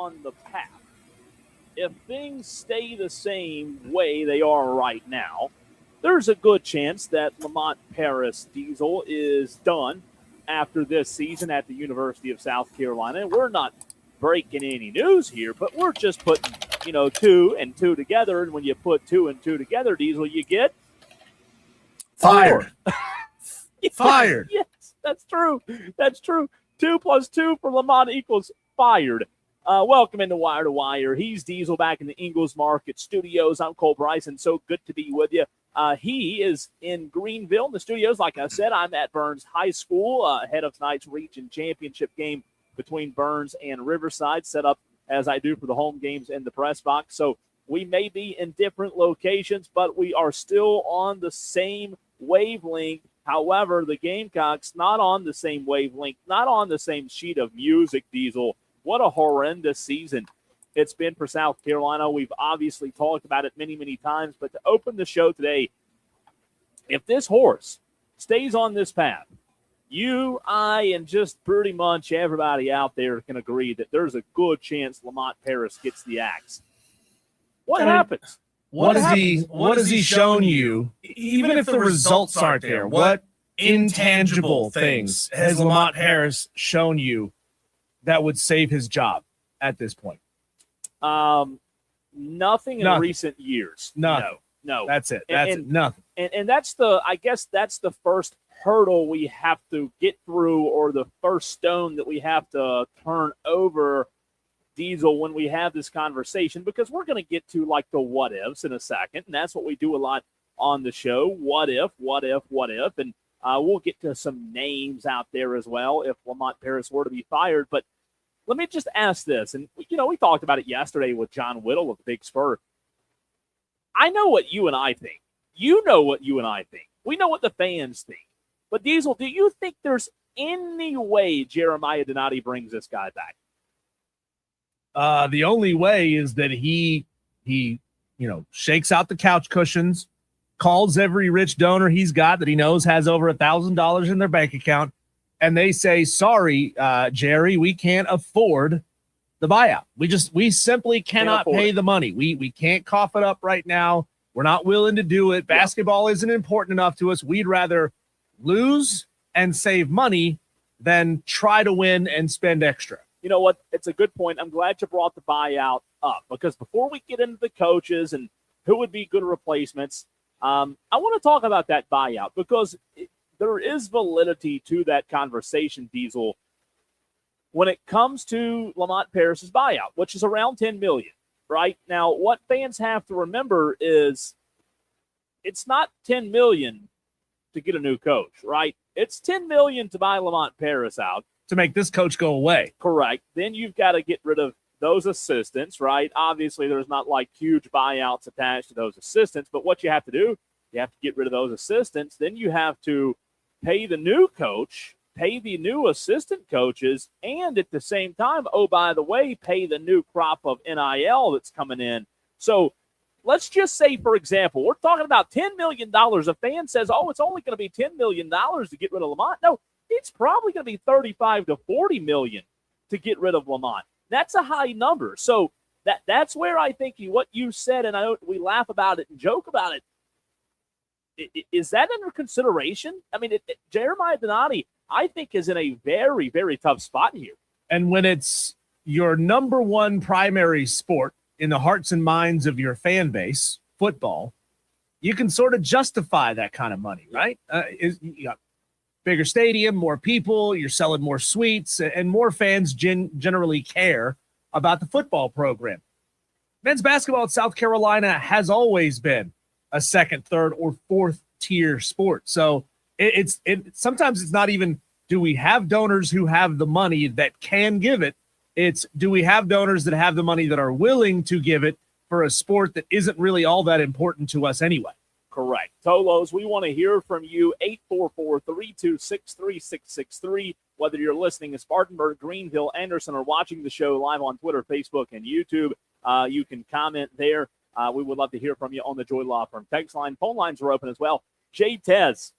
on the path. If things stay the same way they are right now, there's a good chance that Lamont Paris Diesel is done after this season at the University of South Carolina. And we're not breaking any news here, but we're just putting, 2 and 2 together. And when you put 2 and 2 together, Diesel, you get fired. Fired. Yes, that's true. That's true. 2 plus 2 for Lamont equals fired. Welcome into Wire to Wire. He's Diesel back in the Ingles Market Studios. I'm Cole Bryson. So good to be with you. He is in Greenville in the studios. Like I said, I'm at Burns High School ahead of tonight's region championship game between Burns and Riverside, set up as I do for the home games in the press box. So we may be in different locations, but we are still on the same wavelength. However, the Gamecocks not on the same wavelength, not on the same sheet of music, Diesel. What a horrendous season it's been for South Carolina. We've obviously talked about it many, many times, but to open the show today, if this horse stays on this path, you, I, and just pretty much everybody out there can agree that there's a good chance Lamont Paris gets the axe. What happens? What has he shown you, even if the results aren't there? What intangible things has Lamont Paris shown you that would save his job at this point? Nothing in recent years. No. That's it. Nothing. And that's the first hurdle we have to get through, or the first stone that we have to turn over, Diesel, when we have this conversation, because we're going to get to like the what ifs in a second, and that's what we do a lot on the show. What if, and we'll get to some names out there as well if Lamont Paris were to be fired. But let me just ask this, and we talked about it yesterday with John Whittle of Big Spur. I know what you and I think. You know what you and I think. We know what the fans think. But Diesel, do you think there's any way Jeremiah Donati brings this guy back? The only way is that he shakes out the couch cushions, calls every rich donor he's got that he knows has over $1,000 in their bank account, and they say, sorry, Jerry, we can't afford the buyout. We simply cannot pay the money. We can't cough it up right now. We're not willing to do it. Basketball isn't important enough to us. We'd rather lose and save money than try to win and spend extra. You know what? It's a good point. I'm glad you brought the buyout up, because before we get into the coaches and who would be good replacements, I want to talk about that buyout, because there is validity to that conversation, Diesel, when it comes to Lamont Paris's buyout, which is around $10 million, right? Now, what fans have to remember is it's not $10 million to get a new coach, right? It's $10 million to buy Lamont Paris out. To make this coach go away. Correct. Then you've got to get rid of those assistants, right? Obviously, there's not like huge buyouts attached to those assistants, but what you have to do, you have to get rid of those assistants. Then you have to pay the new coach, pay the new assistant coaches, and at the same time, oh, by the way, pay the new crop of NIL that's coming in. So let's just say, for example, we're talking about $10 million. A fan says, oh, it's only going to be $10 million to get rid of Lamont. No, it's probably going to be $35 to $40 million to get rid of Lamont. That's a high number. So that's where I think what you said, and I know we laugh about it and joke about it. Is that under consideration? I mean, Jeremiah Donati, I think, is in a very, very tough spot here. And when it's your number one primary sport in the hearts and minds of your fan base, football, you can sort of justify that kind of money, right? You got bigger stadium, more people, you're selling more suites, and more fans generally care about the football program. Men's basketball at South Carolina has always been a second, third, or fourth tier sport. So it's sometimes it's not even, do we have donors who have the money that can give it? It's, do we have donors that have the money that are willing to give it for a sport that isn't really all that important to us anyway? Correct. Tolos, we want to hear from you, 844-326-3663, whether you're listening in Spartanburg, Greenville, Anderson, or watching the show live on Twitter, Facebook, and YouTube. You can comment there. We would love to hear from you on the Joy Law Firm text line. Phone lines are open as well. Jay Tez,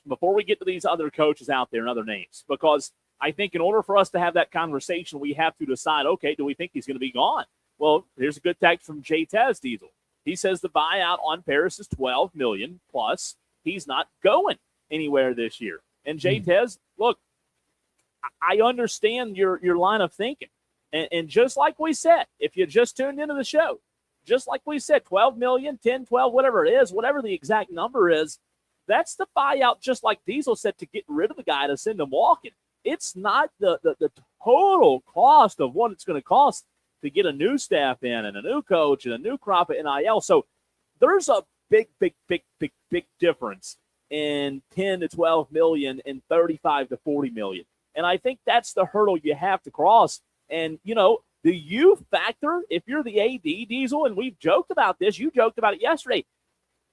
before we get to these other coaches out there and other names, because I think in order for us to have that conversation, we have to decide, okay, do we think he's going to be gone? Well, here's a good text from Jay Tez Diesel. He says the buyout on Paris is $12 million plus. He's not going anywhere this year. And Jay Tez, look, I understand your line of thinking. And just like we said, if you just tuned into the show, just like we said, 12 million, 10, 12, whatever it is, whatever the exact number is, that's the buyout, just like Diesel said, to get rid of the guy to send him walking. It's not the total cost of what it's going to cost to get a new staff in and a new coach and a new crop of NIL. So there's a big difference in 10 to 12 million and 35 to 40 million. And I think that's the hurdle you have to cross. And, you know, the you factor, if you're the AD, Diesel, and we've joked about this, you joked about it yesterday,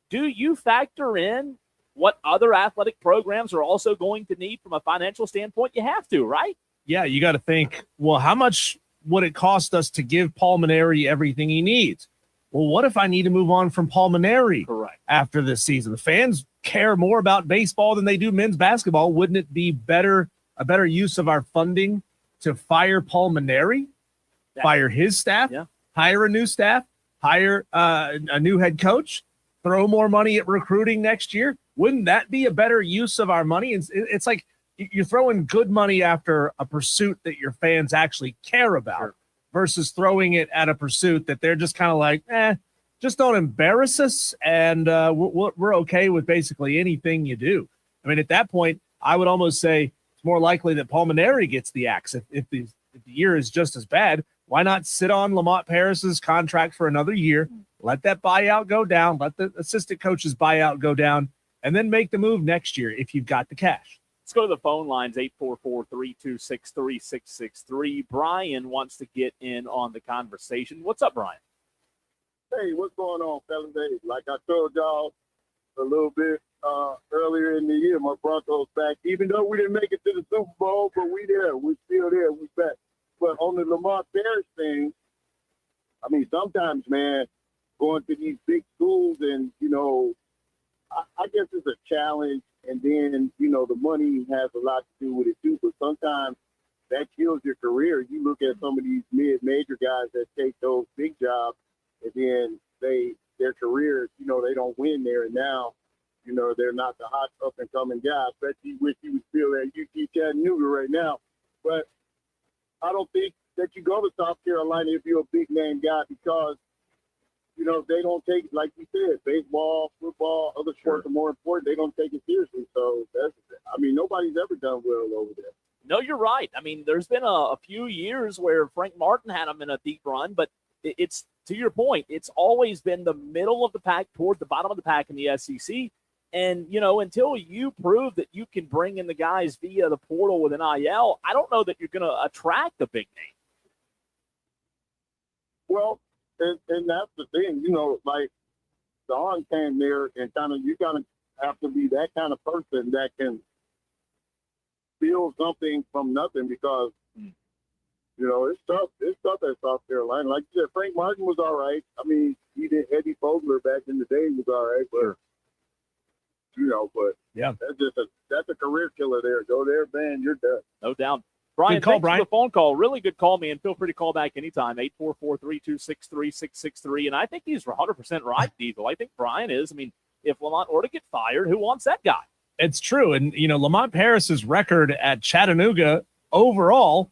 do you factor in what other athletic programs are also going to need from a financial standpoint? You have to, right? Yeah, you got to think, well, how much would it cost us to give Paul Maneri everything he needs? Well, what if I need to move on from Paul Maneri after this season? The fans care more about baseball than they do men's basketball. Wouldn't it be a better use of our funding to fire Paul Maneri, fire his staff, hire a new staff, hire a new head coach, throw more money at recruiting next year? Wouldn't that be a better use of our money? It's like you're throwing good money after a pursuit that your fans actually care about versus throwing it at a pursuit that they're just kind of like, just don't embarrass us, and we're okay with basically anything you do. I mean, at that point, I would almost say it's more likely that Paul Maneri gets the axe. If the year is just as bad, why not sit on Lamont Paris's contract for another year, let that buyout go down, let the assistant coach's buyout go down, and then make the move next year if you've got the cash. Let's go to the phone lines, 844-326-3663. Brian wants to get in on the conversation. What's up, Brian? Hey, what's going on, fellas? Hey, like I told y'all a little bit earlier in the year, my Broncos back. Even though we didn't make it to the Super Bowl, but we there. We're still there. We back. But on the Lamont Paris thing, I mean, sometimes, man, going to these big schools and, you know, I guess it's a challenge. And then, you know, the money has a lot to do with it, too. But sometimes that kills your career. You look at some of these mid-major guys that take those big jobs, and then their careers, you know, they don't win there. And now, you know, they're not the hot up-and-coming guy. Especially wish he was still at UT Chattanooga right now. But I don't think that you go to South Carolina if you're a big-name guy because, you know, they don't take, like you said, baseball, football, other sports are more important. They don't take it seriously. So, nobody's ever done well over there. No, you're right. I mean, there's been a few years where Frank Martin had them in a deep run, but it's, to your point, it's always been the middle of the pack toward the bottom of the pack in the SEC. And, you know, until you prove that you can bring in the guys via the portal with an IL, I don't know that you're going to attract a big name. Well, and that's the thing, you know, like Don came there and you kind of have to be that kind of person that can build something from nothing because, you know, it's tough. It's tough at South Carolina. Like you said, Frank Martin was all right. I mean, he did Eddie Fogler back in the day was all right, but, you know, that's a career killer there. Go there, man, you're done. No doubt. Brian, good call, thanks Brian. for the phone call. Really good call, man. Feel free to call back anytime, 844-326-3663. And I think he's 100% right, Diesel. I think Brian is. I mean, if Lamont were to get fired, who wants that guy? It's true. And, you know, Lamont Paris's record at Chattanooga overall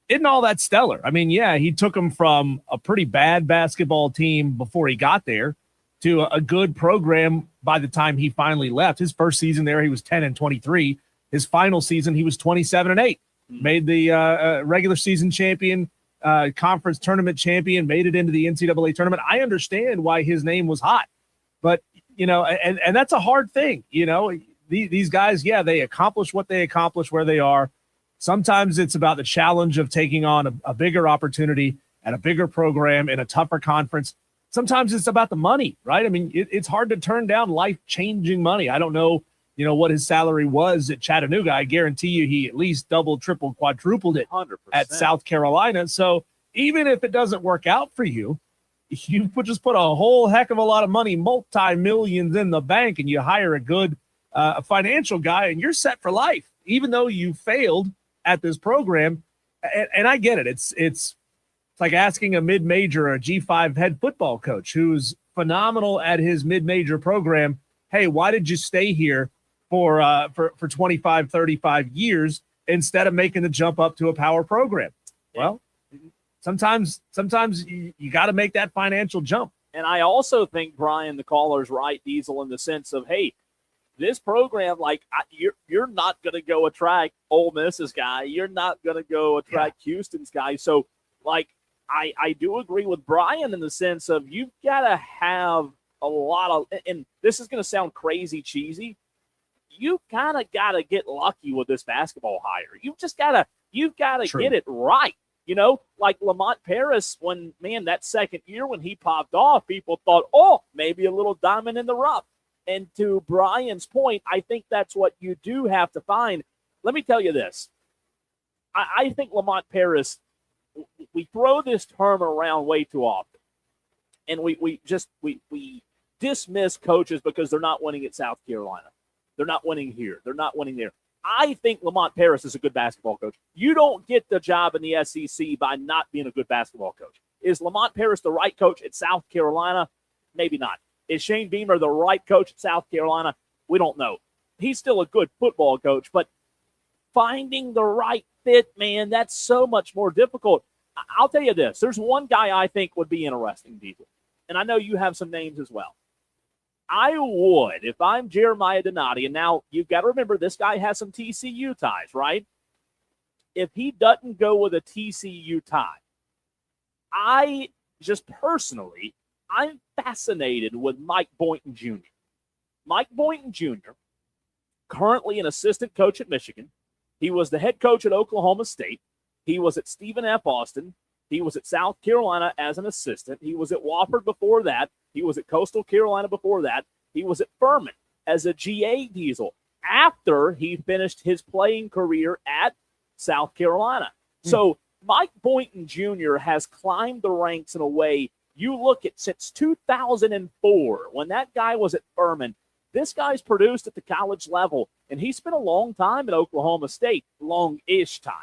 isn't all that stellar. I mean, yeah, he took him from a pretty bad basketball team before he got there to a good program by the time he finally left. His first season there, he was 10-23. His final season, he was 27-8. Made the regular season champion, conference tournament champion, made it into the NCAA tournament. I understand why his name was hot, but, you know, and that's a hard thing. You know, these guys, they accomplish what they accomplish where they are. Sometimes it's about the challenge of taking on a bigger opportunity at a bigger program in a tougher conference. Sometimes it's about the money, right? I mean, it's hard to turn down life-changing money. I don't know, you know, what his salary was at Chattanooga. I guarantee you he at least doubled, tripled, quadrupled it 100%. At South Carolina. So even if it doesn't work out for you, you just put a whole heck of a lot of money, multi-millions in the bank, and you hire a good financial guy, and you're set for life. Even though you failed at this program. And I get it. It's like asking a mid-major or a G5 head football coach who's phenomenal at his mid-major program, hey, why did you stay here for 25, 35 years instead of making the jump up to a power program? Well, sometimes you got to make that financial jump. And I also think, Brian, the caller's right, Diesel, in the sense of, hey, this program, like, you're not going to go attract Ole Miss's guy. You're not going to go attract Houston's guy. So, like, I do agree with Brian in the sense of you've got to have a lot of – and this is going to sound crazy cheesy. You kind of got to get lucky with this basketball hire. You've got to get it right. You know, like Lamont Paris, when, man, that second year when he popped off, people thought, oh, maybe a little diamond in the rough. And to Brian's point, I think that's what you do have to find. Let me tell you this. I think Lamont Paris, we throw this term around way too often. And we dismiss coaches because they're not winning at South Carolina. They're not winning here. They're not winning there. I think Lamont Paris is a good basketball coach. You don't get the job in the SEC by not being a good basketball coach. Is Lamont Paris the right coach at South Carolina? Maybe not. Is Shane Beamer the right coach at South Carolina? We don't know. He's still a good football coach, but finding the right fit, man, that's so much more difficult. I'll tell you this. There's one guy I think would be interesting, Diesel, and I know you have some names as well. I would, if I'm Jeremiah Donati, and now you've got to remember this guy has some TCU ties, right? If he doesn't go with a TCU tie, I just personally, I'm fascinated with Mike Boynton Jr. Mike Boynton Jr., currently an assistant coach at Michigan. He was the head coach at Oklahoma State. He was at Stephen F. Austin. He was at South Carolina as an assistant. He was at Wofford before that. He was at Coastal Carolina before that. He was at Furman as a GA, Diesel, after he finished his playing career at South Carolina. So Mike Boynton Jr. has climbed the ranks in a way. You look at since 2004, when that guy was at Furman, this guy's produced at the college level, and he spent a long time at Oklahoma State, long-ish time.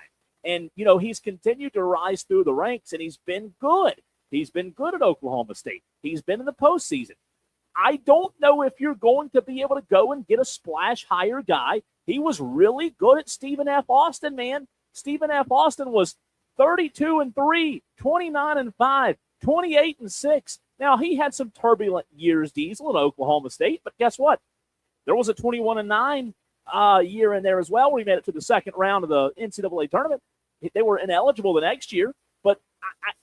And, you know, he's continued to rise through the ranks, and he's been good. He's been good at Oklahoma State. He's been in the postseason. I don't know if you're going to be able to go and get a splash higher guy. He was really good at Stephen F. Austin, man. Stephen F. Austin was 32-3, 29-5, 28-6. Now, he had some turbulent years, Diesel, at Oklahoma State, but guess what? There was a 21-9 year in there as well where he made it to the second round of the NCAA tournament. They were ineligible the next year, but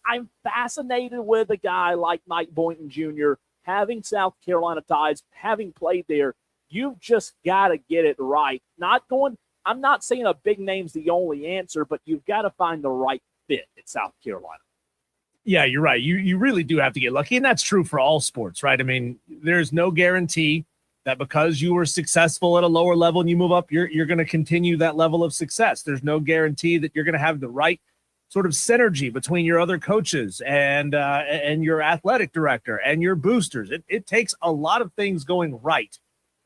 I'm fascinated with a guy like Mike Boynton Jr., having South Carolina ties, having played there. You've just got to get it right. I'm not saying a big name's the only answer, but you've got to find the right fit at South Carolina. Yeah, you're right. You really do have to get lucky, and that's true for all sports, right? I mean, there's no guarantee that because you were successful at a lower level and you move up, you're going to continue that level of success. There's no guarantee that you're going to have the right sort of synergy between your other coaches and your athletic director and your boosters. It takes a lot of things going right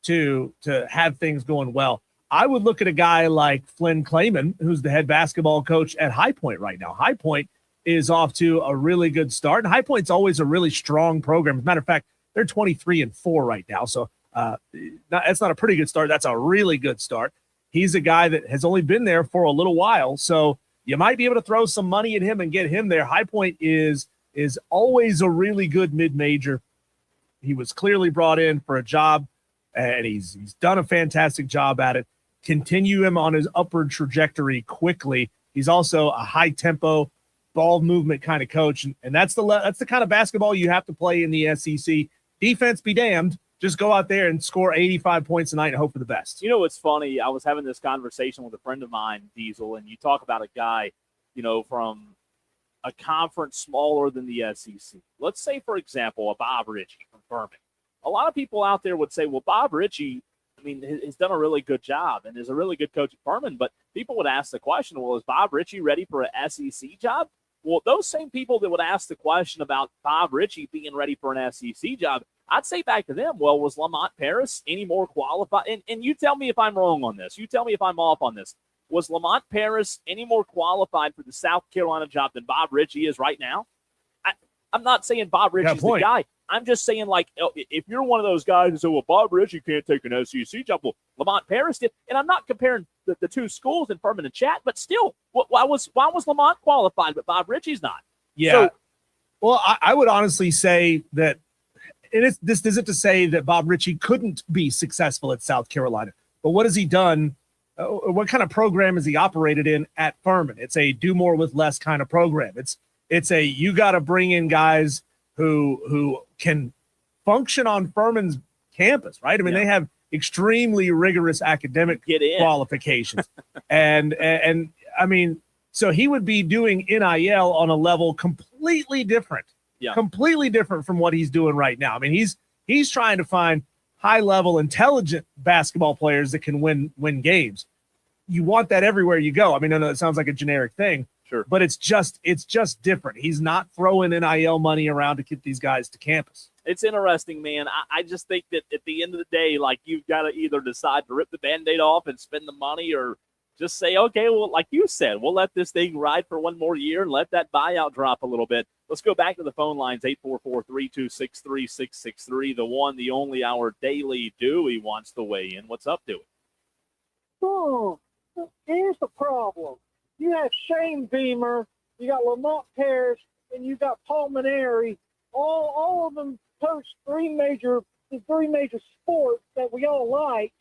to have things going well. I would look at a guy like Flynn Clayman, who's the head basketball coach at High Point right now. High Point is off to a really good start. And High Point's always a really strong program. As a matter of fact, they're 23-4 right now. So that's not a pretty good start. That's a really good start. He's a guy that has only been there for a little while. So you might be able to throw some money at him and get him there. High Point is always a really good mid-major. He was clearly brought in for a job, and he's done a fantastic job at it. Continue him on his upward trajectory quickly. He's also a high-tempo, ball movement kind of coach, and that's the kind of basketball you have to play in the SEC. Defense be damned. Just go out there and score 85 points a night and hope for the best. You know what's funny? I was having this conversation with a friend of mine, Diesel, and you talk about a guy, you know, from a conference smaller than the SEC. Let's say, for example, a Bob Ritchie from Furman. A lot of people out there would say, well, Bob Ritchie, I mean, has done a really good job and is a really good coach at Furman, but people would ask the question, well, is Bob Ritchie ready for an SEC job? Well, those same people that would ask the question about Bob Ritchie being ready for an SEC job, I'd say back to them, well, was Lamont Paris any more qualified? And you tell me if I'm wrong on this. You tell me if I'm off on this. was Lamont Paris any more qualified for the South Carolina job than Bob Ritchie is right now? I'm not saying Bob Ritchie's the guy. I'm just saying, like, if you're one of those guys who say, well, Bob Ritchie can't take an SEC job, well, Lamont Paris did. And I'm not comparing the two schools in Furman and Chat, but still, why was Lamont qualified, but Bob Ritchie's not? Yeah. So, well, I would honestly say that this isn't to say that Bob Ritchie couldn't be successful at South Carolina, but what has he done? What kind of program has he operated in at Furman? It's a do more with less kind of program. It's a you got to bring in guys who can function on Furman's campus, right? I mean, they have extremely rigorous academic qualifications, and I mean, so he would be doing NIL on a level completely different from what he's doing right now. I mean, he's trying to find high-level, intelligent basketball players that can win games. You want that everywhere you go. I mean, I know it sounds like a generic thing, sure, but it's just different. He's not throwing NIL money around to get these guys to campus. It's interesting, man. I just think that at the end of the day, like, you've got to either decide to rip the Band-Aid off and spend the money, or just say, okay, well, like you said, we'll let this thing ride for one more year and let that buyout drop a little bit. Let's go back to the phone lines, 844-326-3663, the one, the only, our daily Dewey wants to weigh in. What's up, Dewey? Oh, here's the problem. You have Shane Beamer, you got Lamont Paris, and you got Paul Maneri. All of them coach the three major sports that we all like.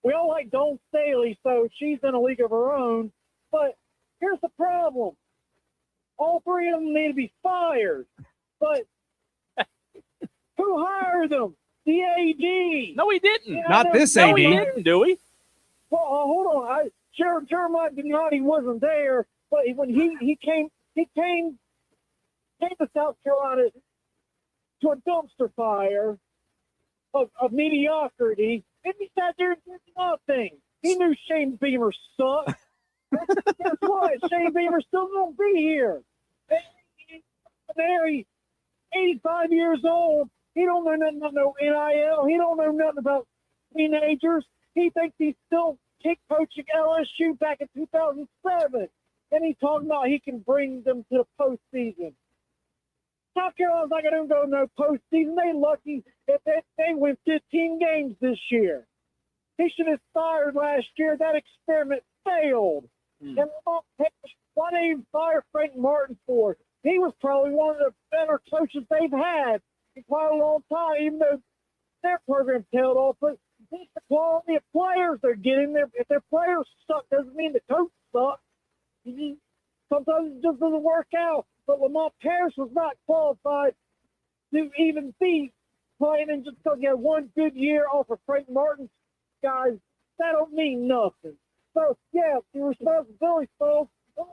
We all like Dawn Staley, so she's in a league of her own. But here's the problem. All three of them need to be fired. But who hired them? The AD. No, he didn't. Yeah, Not this AD. No, he didn't, Dewey. Well, hold on. Jeremiah Donati wasn't there, but when he came to South Carolina to a dumpster fire of mediocrity, and he sat there and did nothing. He knew Shane Beamer sucked. Guess what? Shane Beamer still won't be here. He's 85 years old. He don't know nothing about no NIL. He don't know nothing about teenagers. He thinks he's still kick coaching LSU back in 2007. And he's talking about he can bring them to the postseason. South Carolina's not going to go no postseason. They lucky if they win 15 games this year. He should have fired last year. That experiment failed. And why didn't he fire Frank Martin for? He was probably one of the better coaches they've had in quite a long time, even though their program tailed off. But it's the quality of players they're getting there. If their players suck, doesn't mean the coach sucks. Sometimes it just doesn't work out. But Lamont Paris was not qualified to even be playing, and just because he had one good year off of Frank Martin's guys, that don't mean nothing. So, yeah, the responsibility falls on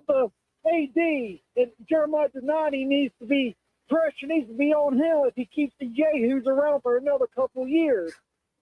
the AD, and Jeremiah Donati needs to be pressure needs to be on him if he keeps the Yahoos around for another couple of years.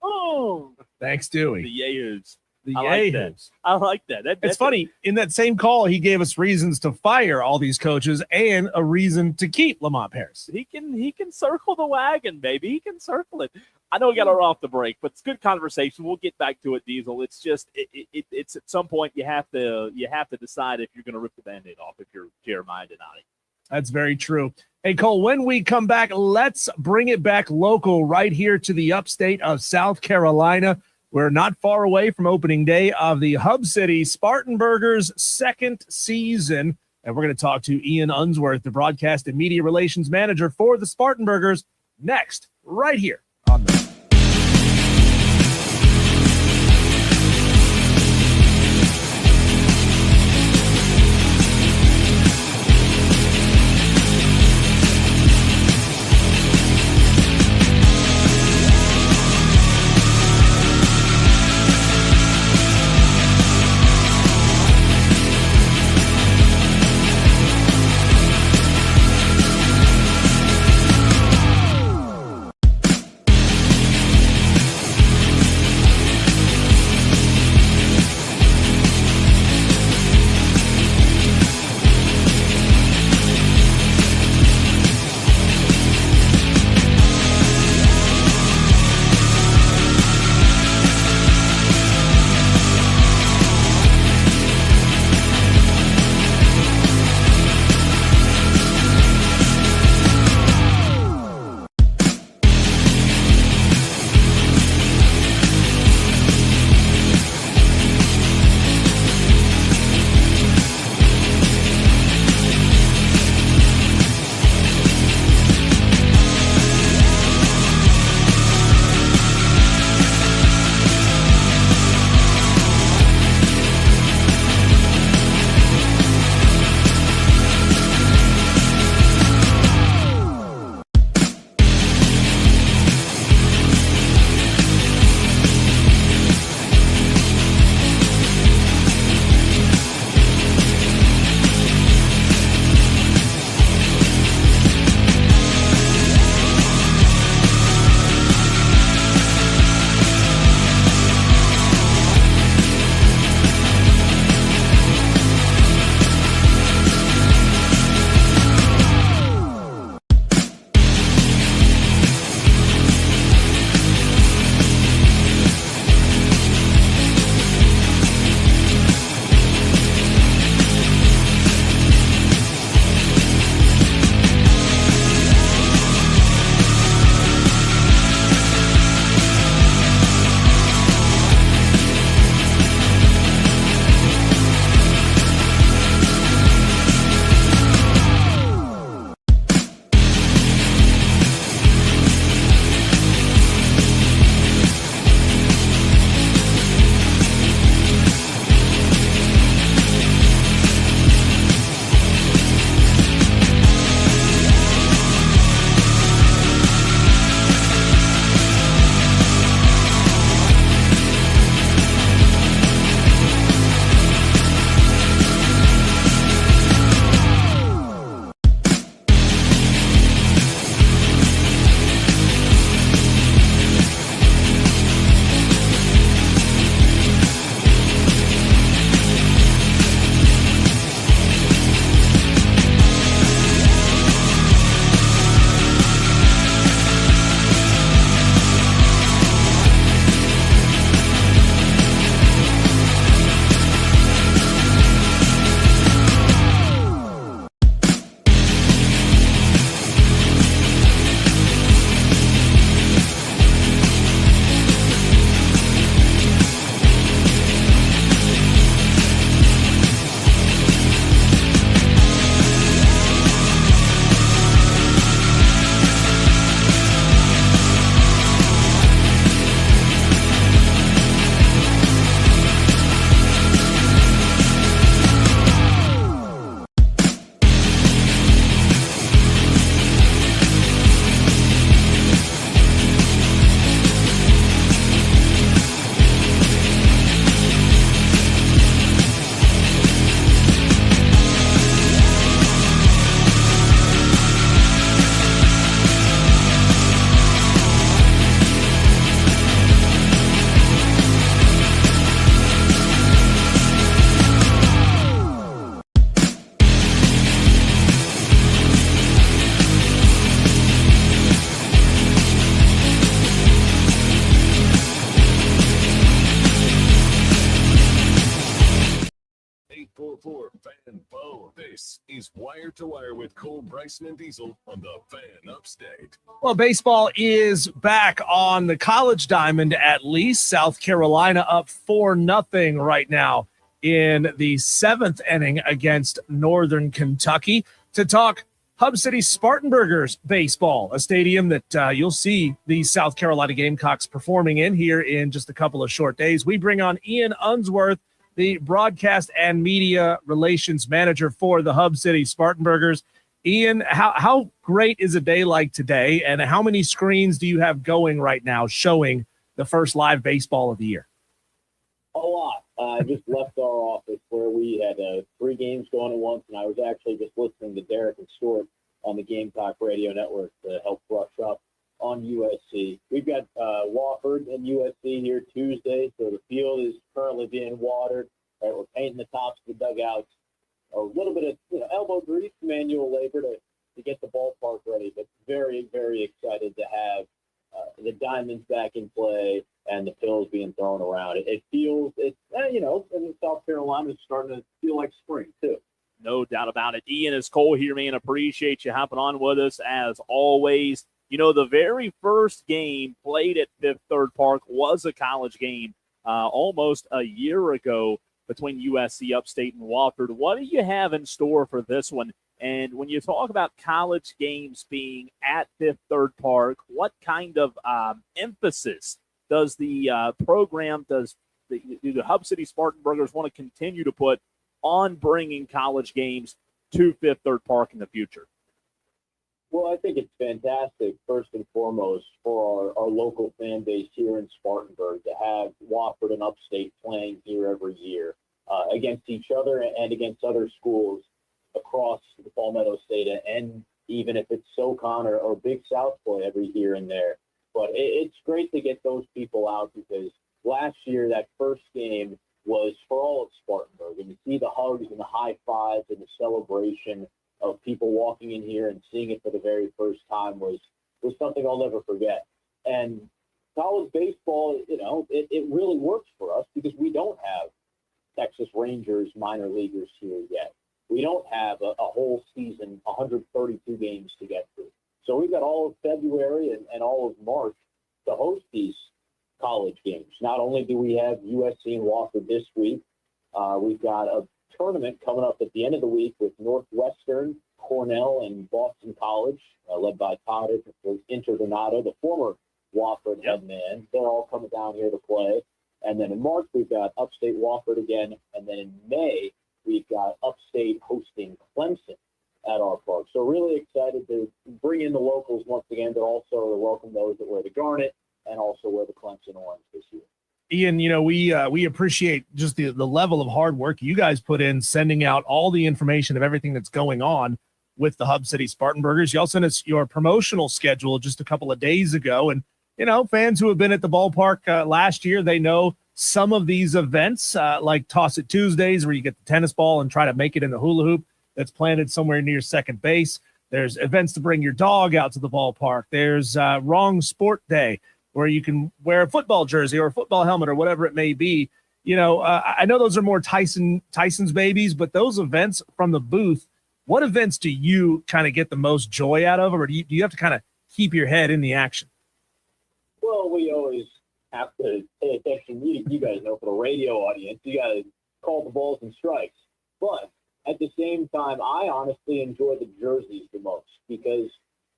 Oh, thanks, Dewey. The Yahoos. Yahoos. I like that. It's funny. In that same call, he gave us reasons to fire all these coaches and a reason to keep Lamont Paris. He can circle the wagon, baby. He can circle it. I know we got to run off the break, but it's good conversation. We'll get back to it, Diesel. It's just it's at some point you have to decide if you're going to rip the Band-Aid off if you're Jeremiah Donati. That's very true. Hey, Cole, when we come back, let's bring it back local right here to the upstate of South Carolina. We're not far away from opening day of the Hub City Spartanburgers' second season. And we're going to talk to Ian Unsworth, the broadcast and media relations manager for the Spartanburgers, next, right here on the for Fan Bo. This is Wire to Wire with Cole Bryson and Diesel on the Fan Upstate. Well, baseball is back on the college diamond at least. South Carolina up 4-0 right now in the seventh inning against Northern Kentucky. To talk Hub City Spartanburgers baseball, a stadium that you'll see the South Carolina Gamecocks performing in here in just a couple of short days. We bring on Ian Unsworth, the broadcast and media relations manager for the Hub City Spartanburgers. Ian, how great is a day like today, and how many screens do you have going right now showing the first live baseball of the year? A lot. I just left our office where we had 3 games going at once, and I was actually just listening to Derek and Stuart on the Gamecock Radio Network to help brush up on USC. We've got Wofford and USC here Tuesday, so the field is currently being watered. Right, we're painting the tops of the dugouts. A little bit of elbow grease, manual labor to get the ballpark ready, but very, very excited to have the Diamonds back in play and the pills being thrown around. It feels, and South Carolina is starting to feel like spring, too. No doubt about it. Ian, it's Cole here, man. Appreciate you hopping on with us as always. You know, the very first game played at Fifth Third Park was a college game almost a year ago between USC Upstate and Wofford. What do you have in store for this one? And when you talk about college games being at Fifth Third Park, what kind of emphasis does the program, do the Hub City Spartanburgers want to continue to put on bringing college games to Fifth Third Park in the future? Well, I think it's fantastic, first and foremost, for our local fan base here in Spartanburg to have Wofford and Upstate playing here every year against each other and against other schools across the Palmetto State, and even if it's SoCon or Big South play every here and there. But it's great to get those people out, because last year that first game was for all of Spartanburg, and to see the hugs and the high fives and the celebration of people walking in here and seeing it for the very first time was something I'll never forget. And college baseball, it really works for us because we don't have Texas Rangers minor leaguers here yet. We don't have a whole season, 132 games to get through. So we've got all of February and all of March to host these college games. Not only do we have USC and Wofford this week, we've got a tournament coming up at the end of the week with Northwestern, Cornell, and Boston College, led by Todd Interdonato, the former Wofford head man. They're all coming down here to play. And then in March, we've got Upstate Wofford again. And then in May, we've got Upstate hosting Clemson at our park. So really excited to bring in the locals once again, but also to welcome those that wear the garnet and also wear the Clemson orange this year. Ian, we appreciate just the level of hard work you guys put in sending out all the information of everything that's going on with the Hub City Spartanburgers. You also sent us your promotional schedule just a couple of days ago. And, fans who have been at the ballpark last year, they know some of these events like Toss It Tuesdays, where you get the tennis ball and try to make it in the hula hoop that's planted somewhere near second base. There's events to bring your dog out to the ballpark. There's Wrong Sport Day, where you can wear a football jersey or a football helmet or whatever it may be. I know those are more Tyson's babies, but those events from the booth, what events do you kind of get the most joy out of, or do you have to kind of keep your head in the action? Well, we always have to pay attention. You guys know, for the radio audience, you got to call the balls and strikes. But at the same time, I honestly enjoy the jerseys the most, because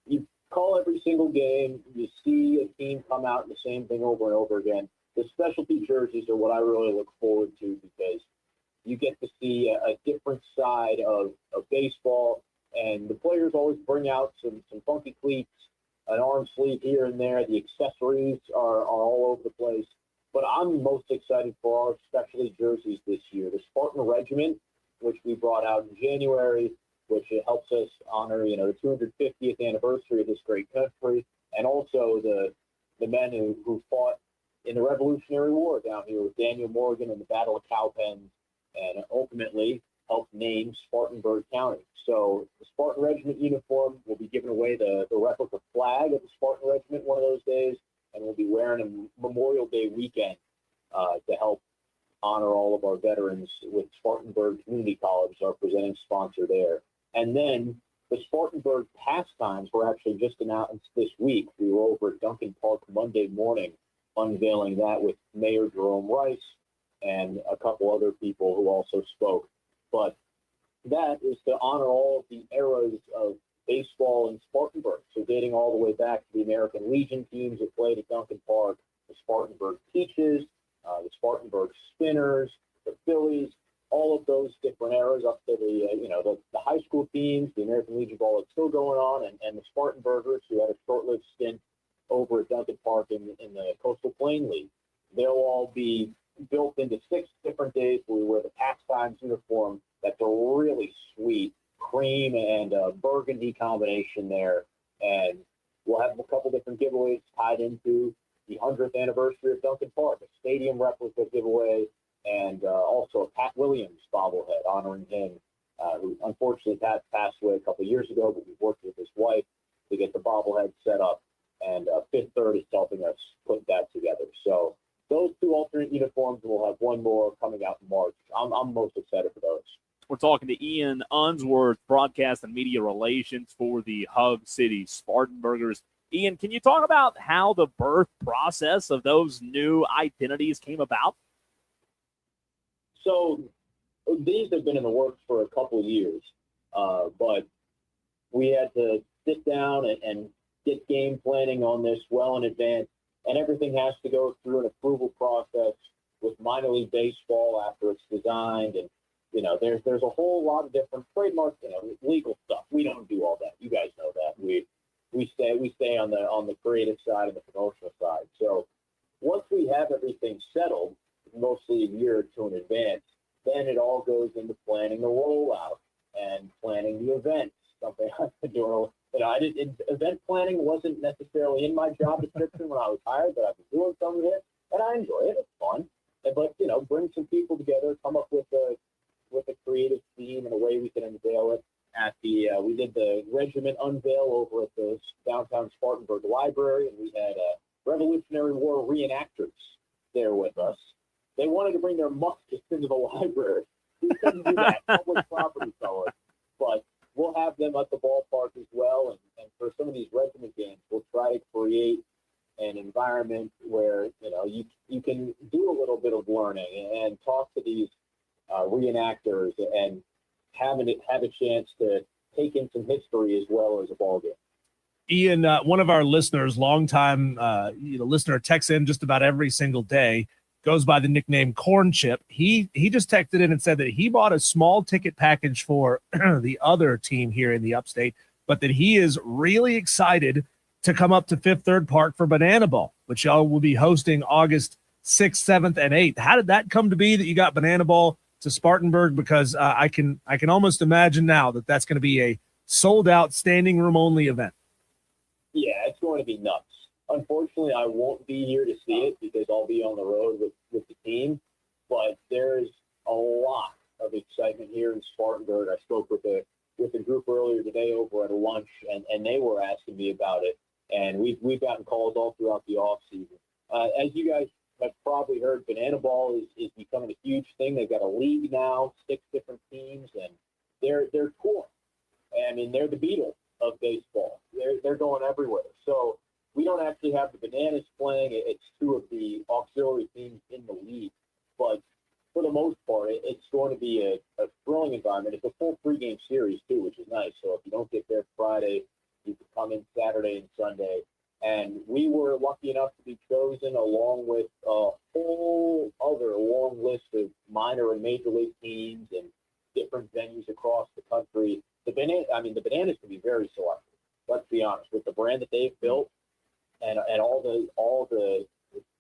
you call every single game, you see a team come out in the same thing over and over again. The specialty jerseys are what I really look forward to, because you get to see a different side of baseball, and the players always bring out some funky cleats, an arm sleeve here and there. The accessories are all over the place. But I'm most excited for our specialty jerseys this year. The Spartan Regiment, which we brought out in January, which helps us honor, the 250th anniversary of this great country, and also the men who fought in the Revolutionary War down here with Daniel Morgan and the Battle of Cowpens, and ultimately helped name Spartanburg County. So the Spartan Regiment uniform will be giving away the replica flag of the Spartan Regiment one of those days, and we'll be wearing them Memorial Day weekend to help honor all of our veterans with Spartanburg Community College, our presenting sponsor there. And then the Spartanburg pastimes were actually just announced this week. We were over at Duncan Park Monday morning unveiling that with Mayor Jerome Rice and a couple other people who also spoke. But that is to honor all of the eras of baseball in Spartanburg. So dating all the way back to the American Legion teams that played at Duncan Park, the Spartanburg Peaches, the Spartanburg Spinners, the Phillies, all of those different eras up to the high school teams, the American Legion ball that's still going on, and the Spartanburgers who had a short-lived stint over at Duncan Park in the Coastal Plain League. They'll all be built into 6 different days where we wear the pastimes uniform. That's a really sweet cream and burgundy combination there. And we'll have a couple different giveaways tied into the 100th anniversary of Duncan Park, a stadium replica giveaway, and also a Pat Williams bobblehead honoring him, who unfortunately passed away a couple of years ago, but we've worked with his wife to get the bobblehead set up, and Fifth Third is helping us put that together. So those 2 alternate uniforms, we'll have one more coming out in March. I'm most excited for those. We're talking to Ian Unsworth, broadcast and media relations for the Hub City Spartanburgers. Ian, can you talk about how the birth process of those new identities came about? So these have been in the works for a couple of years, but we had to sit down and get game planning on this well in advance, and everything has to go through an approval process with minor league baseball after it's designed, and there's a whole lot of different trademark, legal stuff. We don't do all that. You guys know that. We stay on the creative side and the promotional side. So once we have everything settled, mostly a year or 2 in advance, then it all goes into planning the rollout and planning the events. Something I've been doing. Event planning wasn't necessarily in my job description when I was hired, but I've been doing some of it, and I enjoy it. It's fun. But bring some people together, come up with a creative theme and a way we can unveil it. We did the regiment unveil over at the downtown Spartanburg Library, and we had Revolutionary War reenactors there with us. They wanted to bring their muskets into the library. We couldn't do that. Public property fellas. But we'll have them at the ballpark as well. And for some of these regiment games, we'll try to create an environment where, you can do a little bit of learning and talk to these reenactors and have a chance to take in some history as well as a ball game. Ian, one of our listeners, longtime listener, texts in just about every single day, goes by the nickname Corn Chip. He just texted in and said that he bought a small ticket package for the other team here in the Upstate, but that he is really excited to come up to Fifth Third Park for Banana Ball, which y'all will be hosting August 6th, 7th, and 8th. How did that come to be that you got Banana Ball to Spartanburg? Because I can almost imagine now that that's going to be a sold-out, standing room only event. Yeah, it's going to be nuts. Unfortunately, I won't be here to see it because I'll be on the road with the team. But there's a lot of excitement here in Spartanburg. I spoke with a group earlier today over at a lunch, and they were asking me about it. And we've gotten calls all throughout the off season. As you guys have probably heard, Banana Ball is becoming a huge thing. They've got a league now, 6 different teams, and they're touring. I mean, they're the Beatles of baseball. They're going everywhere. So we don't actually have the Bananas playing. It's 2 of the auxiliary teams in the league. But for the most part, it's going to be a thrilling environment. It's a full pregame series, too, which is nice. So if you don't get there Friday, you can come in Saturday and Sunday. And we were lucky enough to be chosen along with a whole other long list of minor and major league teams and different venues across the country. The Bananas can be very selective. Let's be honest, with the brand that they've built and all the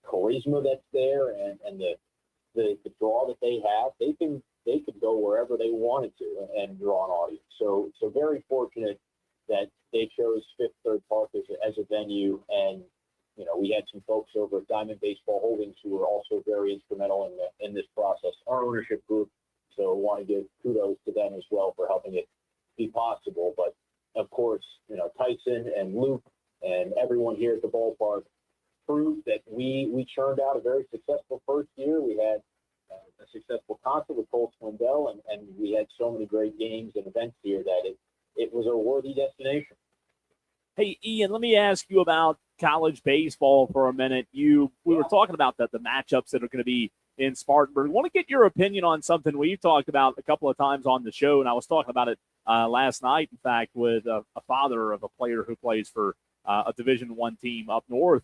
charisma that's there and the draw that they have, they could go wherever they wanted to and draw an audience. So very fortunate that they chose Fifth Third Park as a venue, and we had some folks over at Diamond Baseball Holdings who were also very instrumental in this process. Our ownership group, so I want to give kudos to them as well for helping it be possible. But of course, Tyson and Luke and everyone here at the ballpark proved that we churned out a very successful first year. We had a successful concert with Cole Swindell, and we had so many great games and events here that it was a worthy destination. Hey, Ian, let me ask you about college baseball for a minute. We were talking about the matchups that are going to be in Spartanburg. I want to get your opinion on something we've talked about a couple of times on the show, and I was talking about it last night, in fact, with a father of a player who plays for a Division I team up north.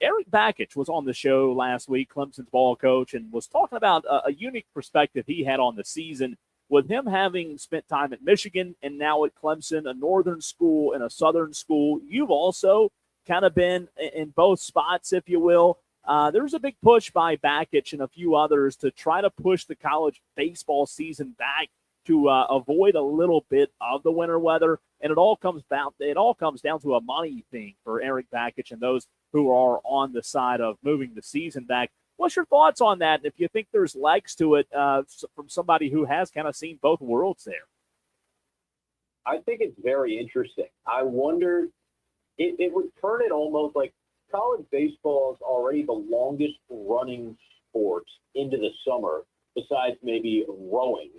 Eric Bakich was on the show last week, Clemson's ball coach, and was talking about a unique perspective he had on the season with him having spent time at Michigan and now at Clemson, a northern school and a southern school. You've also kind of been in both spots, if you will. There's a big push by Bakich and a few others to try to push the college baseball season back to avoid a little bit of the winter weather, and it all comes down to a money thing for Eric Bakich and those who are on the side of moving the season back. What's your thoughts on that? And if you think there's legs to it from somebody who has kind of seen both worlds there? I think it's very interesting. I wonder, it would turn it almost like college baseball is already the longest running sport into the summer, besides maybe rowing,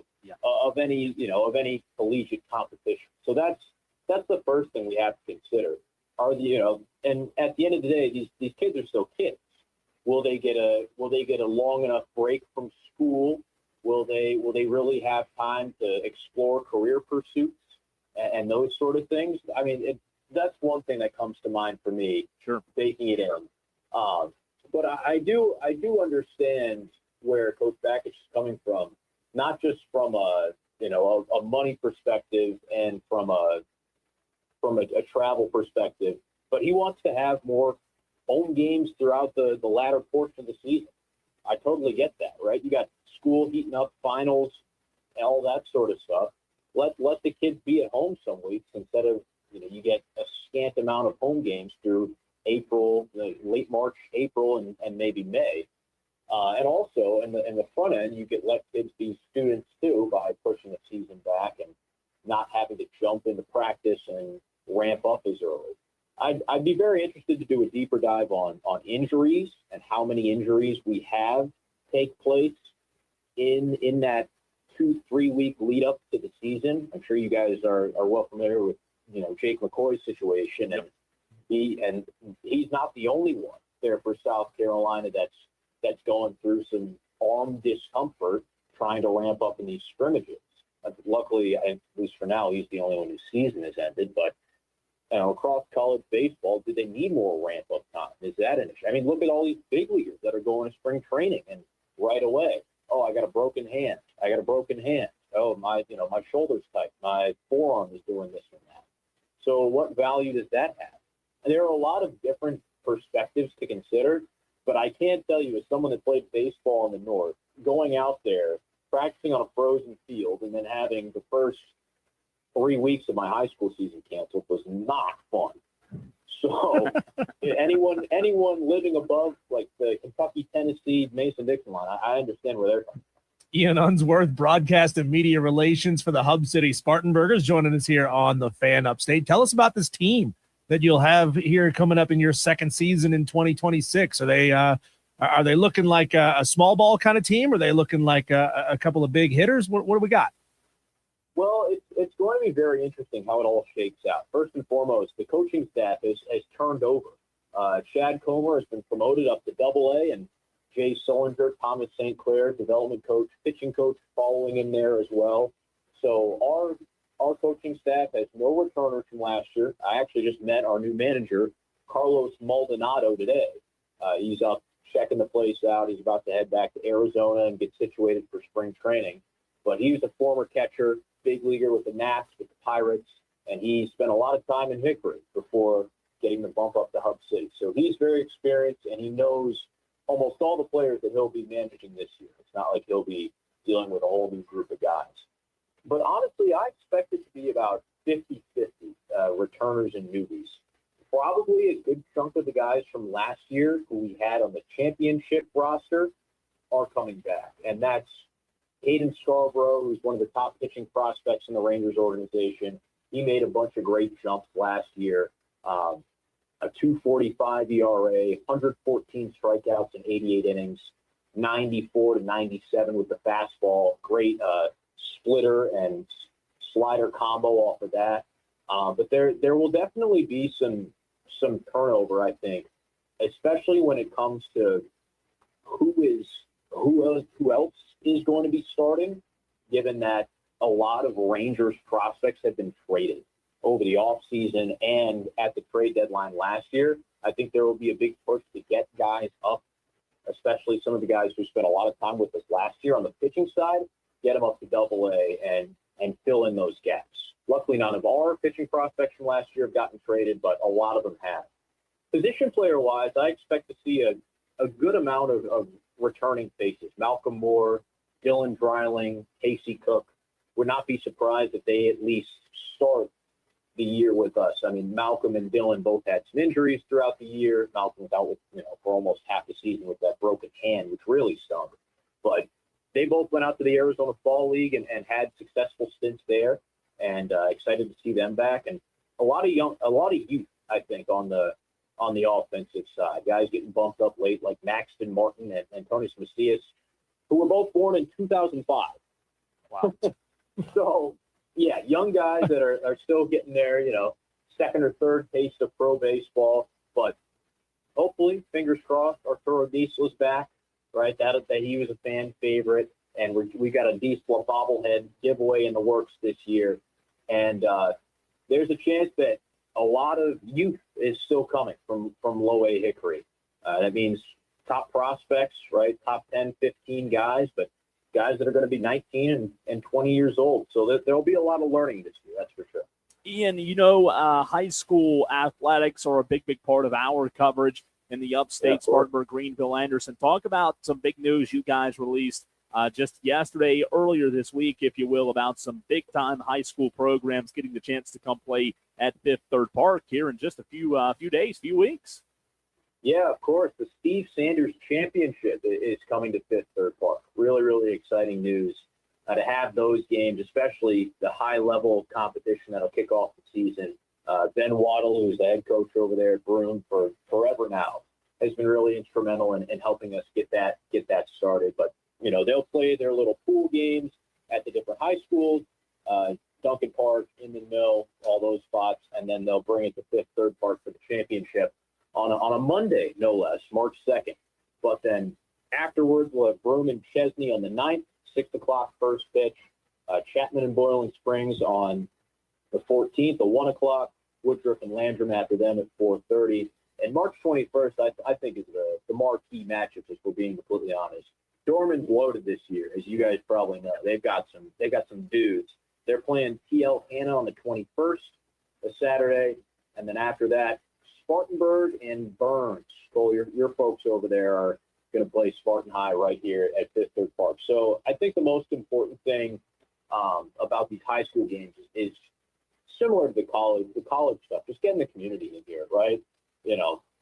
of any collegiate competition. So that's the first thing we have to consider. And at the end of the day, these kids are still kids. Will they get a long enough break from school? Will they really have time to explore career pursuits and those sort of things? I mean, that's one thing that comes to mind for me. Sure, baking it in. But I do understand where Coach Bakich is coming from, not just from a money perspective and from a travel perspective, but he wants to have more home games throughout the latter portion of the season. I totally get that, right? You got school heating up, finals, all that sort of stuff. Let the kids be at home some weeks instead of, you get a scant amount of home games through April, late March, April, and maybe May. And also in the front end, you get let kids be students too by pushing the season back and not having to jump into practice and ramp up as early. I'd be very interested to do a deeper dive on injuries and how many injuries we have take place in that 2-3 week lead up to the season. I'm sure you guys are well familiar with Jake McCoy's situation, and he's not the only one there for South Carolina that's going through some arm discomfort trying to ramp up in these scrimmages. Luckily, at least for now, he's the only one whose season has ended. But across college baseball, do they need more ramp up time? Is that an issue? I mean, look at all these big leaguers that are going to spring training and right away, oh, I got a broken hand. Oh, my shoulder's tight. My forearm is doing this and that. So what value does that have? And there are a lot of different perspectives to consider, but I can't tell you, as someone that played baseball in the North, going out there, practicing on a frozen field, and then having the first 3 weeks of my high school season canceled was not fun. So anyone living above like the Kentucky, Tennessee, Mason-Dixon line, I understand where they're coming from. Ian Unsworth, broadcast and media relations for the Hub City Spartanburgers, joining us here on the Fan Upstate. Tell us about this team that you'll have here coming up in your second season in 2026. Are they looking like a small ball kind of team? Or are they looking like a couple of big hitters? What do we got? Well, it's going to be very interesting how it all shakes out. First and foremost, the coaching staff has turned over. Chad Comer has been promoted up to Double-A, and Jay Solinger, Thomas St. Clair, development coach, pitching coach, following in there as well. So our coaching staff has no returners from last year. I actually just met our new manager, Carlos Maldonado, today. He's up checking the place out. He's about to head back to Arizona and get situated for spring training. But he was a former catcher, big leaguer with the Nats, with the Pirates, and he spent a lot of time in Hickory before getting the bump up to Hub City. So he's very experienced, and he knows almost all the players that he'll be managing this year. It's not like he'll be dealing with a whole new group of guys. But honestly, I expect it to be about 50-50 returners and newbies. Probably a good chunk of the guys from last year who we had on the championship roster are coming back. And that's Hayden Scarborough, who's one of the top pitching prospects in the Rangers organization. He made a bunch of great jumps last year. A 2.45 ERA, 114 strikeouts in 88 innings. 94 to 97 with the fastball. Great splitter and slider combo off of that. But there will definitely be some turnover, I think, especially when it comes to who else is going to be starting, given that a lot of Rangers prospects have been traded over the offseason and at the trade deadline last year. I think there will be a big push to get guys up, especially some of the guys who spent a lot of time with us last year on the pitching side, get them up to Double-A and fill in those gaps. Luckily, none of our pitching prospects from last year have gotten traded, but a lot of them have. Position player-wise, I expect to see a good amount of returning faces. Malcolm Moore, Dylan Dreiling, Casey Cook. Would not be surprised if they at least start the year with us. I mean, Malcolm and Dylan both had some injuries throughout the year. Malcolm was out for almost half the season with that broken hand, which really stung. But they both went out to the Arizona Fall League and had successful stints there, and excited to see them back. And a lot of youth, I think, on the offensive side. Guys getting bumped up late like Maxton Martin and Tony Macias, who were both born in 2005. Wow. So, yeah, young guys that are still getting their, second or third taste of pro baseball. But hopefully, fingers crossed, Arturo Diesel is back, right? That he was a fan favorite. And we got a Diesel bobblehead giveaway in the works this year. And there's a chance that a lot of youth is still coming from Low A Hickory. That means top prospects, right? Top 10, 15 guys, but guys that are going to be 19 and 20 years old. So there'll be a lot of learning this year, that's for sure. Ian, high school athletics are a big part of our coverage in the upstate, Spartanburg, Greenville, Anderson. Talk about some big news you guys released just yesterday, earlier this week, if you will, about some big-time high school programs getting the chance to come play at Fifth Third Park here in just a few days, few weeks. Yeah, of course. The Steve Sanders Championship is coming to Fifth Third Park. Really, really exciting news to have those games, especially the high-level competition that'll kick off the season. Ben Waddle, who's the head coach over there at Broome for forever now, has been really instrumental in helping us get that started. But, they'll play their little pool games at the different high schools, Duncan Park, Inman Mill, all those spots, and then they'll bring it to Fifth Third Park for the championship on a Monday, no less, March 2nd. But then afterwards, we'll have Broome and Chesney on the 9th, 6 o'clock first pitch. Chapman and Boiling Springs on the 14th at 1 o'clock. Woodruff and Landrum after them at 4:30. And March 21st, I think, is the marquee matchup, if we're being completely honest. Dorman's loaded this year, as you guys probably know. They've got some dudes. They're playing TL Hanna on the 21st, a Saturday, and then after that, Spartanburg and Burns. Cole, your folks over there are going to play Spartan High right here at Fifth Third Park. So I think the most important thing about these high school games is similar to the college stuff. Just getting the community in here, right?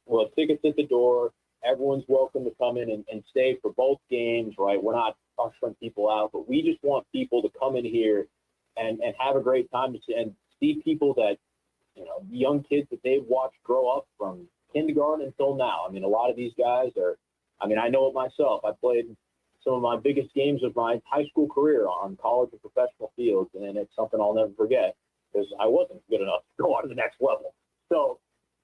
Well, tickets at the door. Everyone's welcome to come in and stay for both games, right? We're not ushering people out, but we just want people to come in here and have a great time and see people that, young kids that they've watched grow up from kindergarten until now. I mean, a lot of these guys I know it myself. I played some of my biggest games of my high school career on college and professional fields, and it's something I'll never forget because I wasn't good enough to go on to the next level. So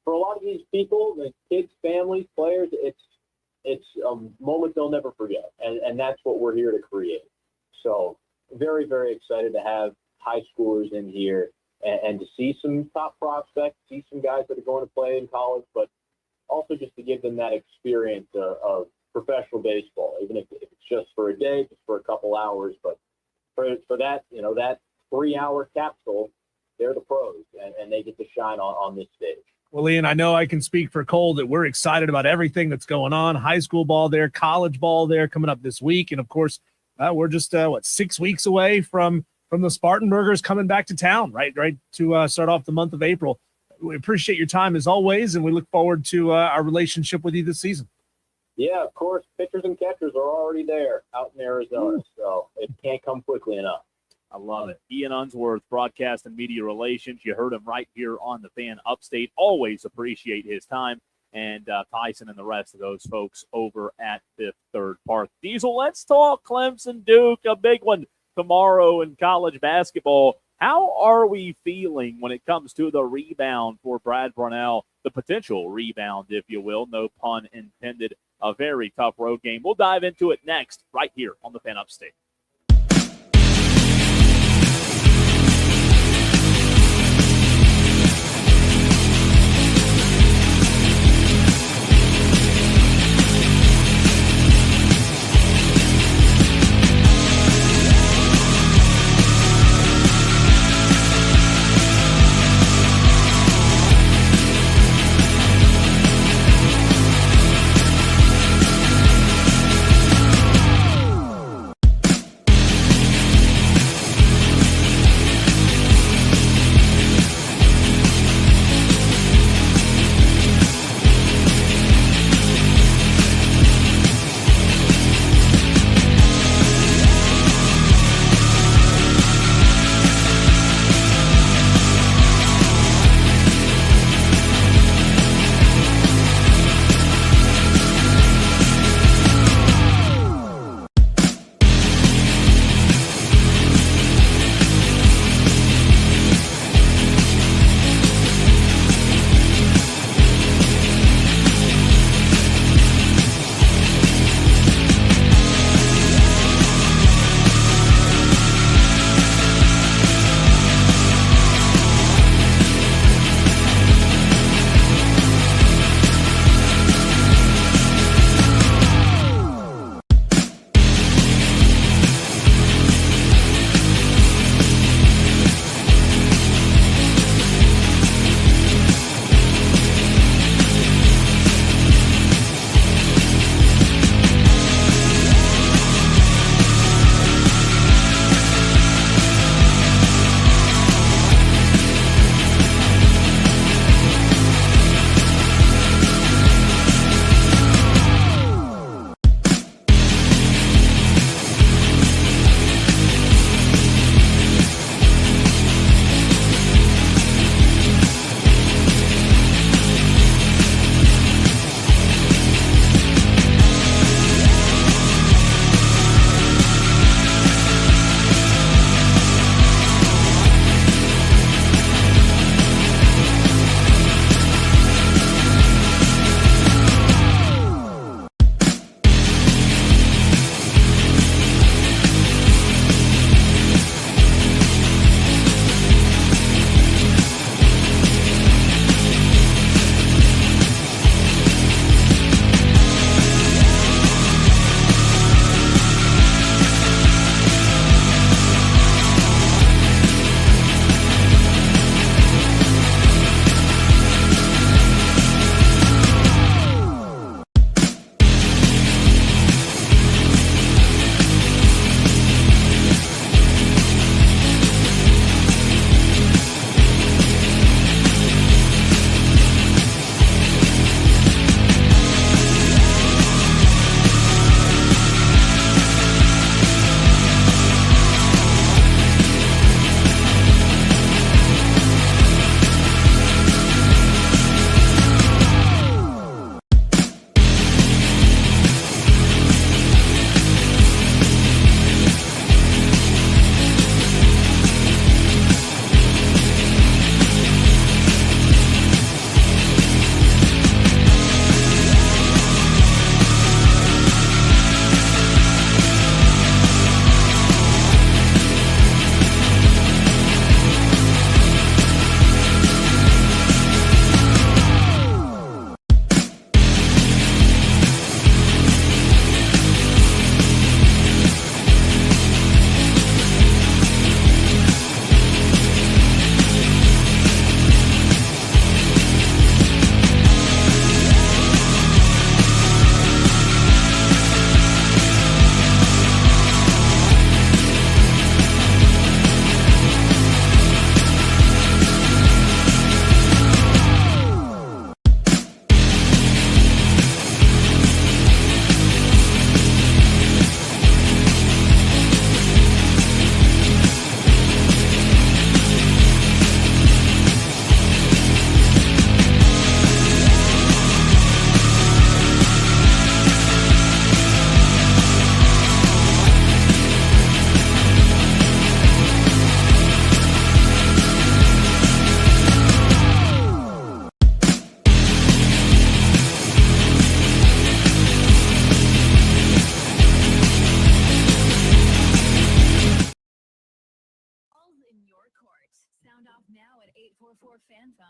for a lot of these people, the kids, families, players, it's a moment they'll never forget, and that's what we're here to create. So very, very excited to have high schoolers in here and to see some top prospects, see some guys that are going to play in college, but also just to give them that experience of professional baseball, even if it's just for a day, just for a couple hours. But for that, that 3-hour capsule, they're the pros, and they get to shine on this stage. Well, Ian, I know I can speak for Cole that we're excited about everything that's going on. High school ball there, college ball there coming up this week. And, of course, we're just, 6 weeks away from the Spartanburgers coming back to town, right to start off the month of April. We appreciate your time as always, and we look forward to our relationship with you this season. Yeah, of course. Pitchers and catchers are already there out in Arizona, so it can't come quickly enough. I love it. Ian Unsworth, broadcast and media relations. You heard him right here on the Fan Upstate. Always appreciate his time. and Tyson and the rest of those folks over at Fifth Third Park. Diesel, let's talk Clemson Duke, a big one tomorrow in college basketball. How are we feeling when it comes to the rebound for Brad Brownell, the potential rebound, if you will, no pun intended, a very tough road game. We'll dive into it next right here on the Fan Upstate.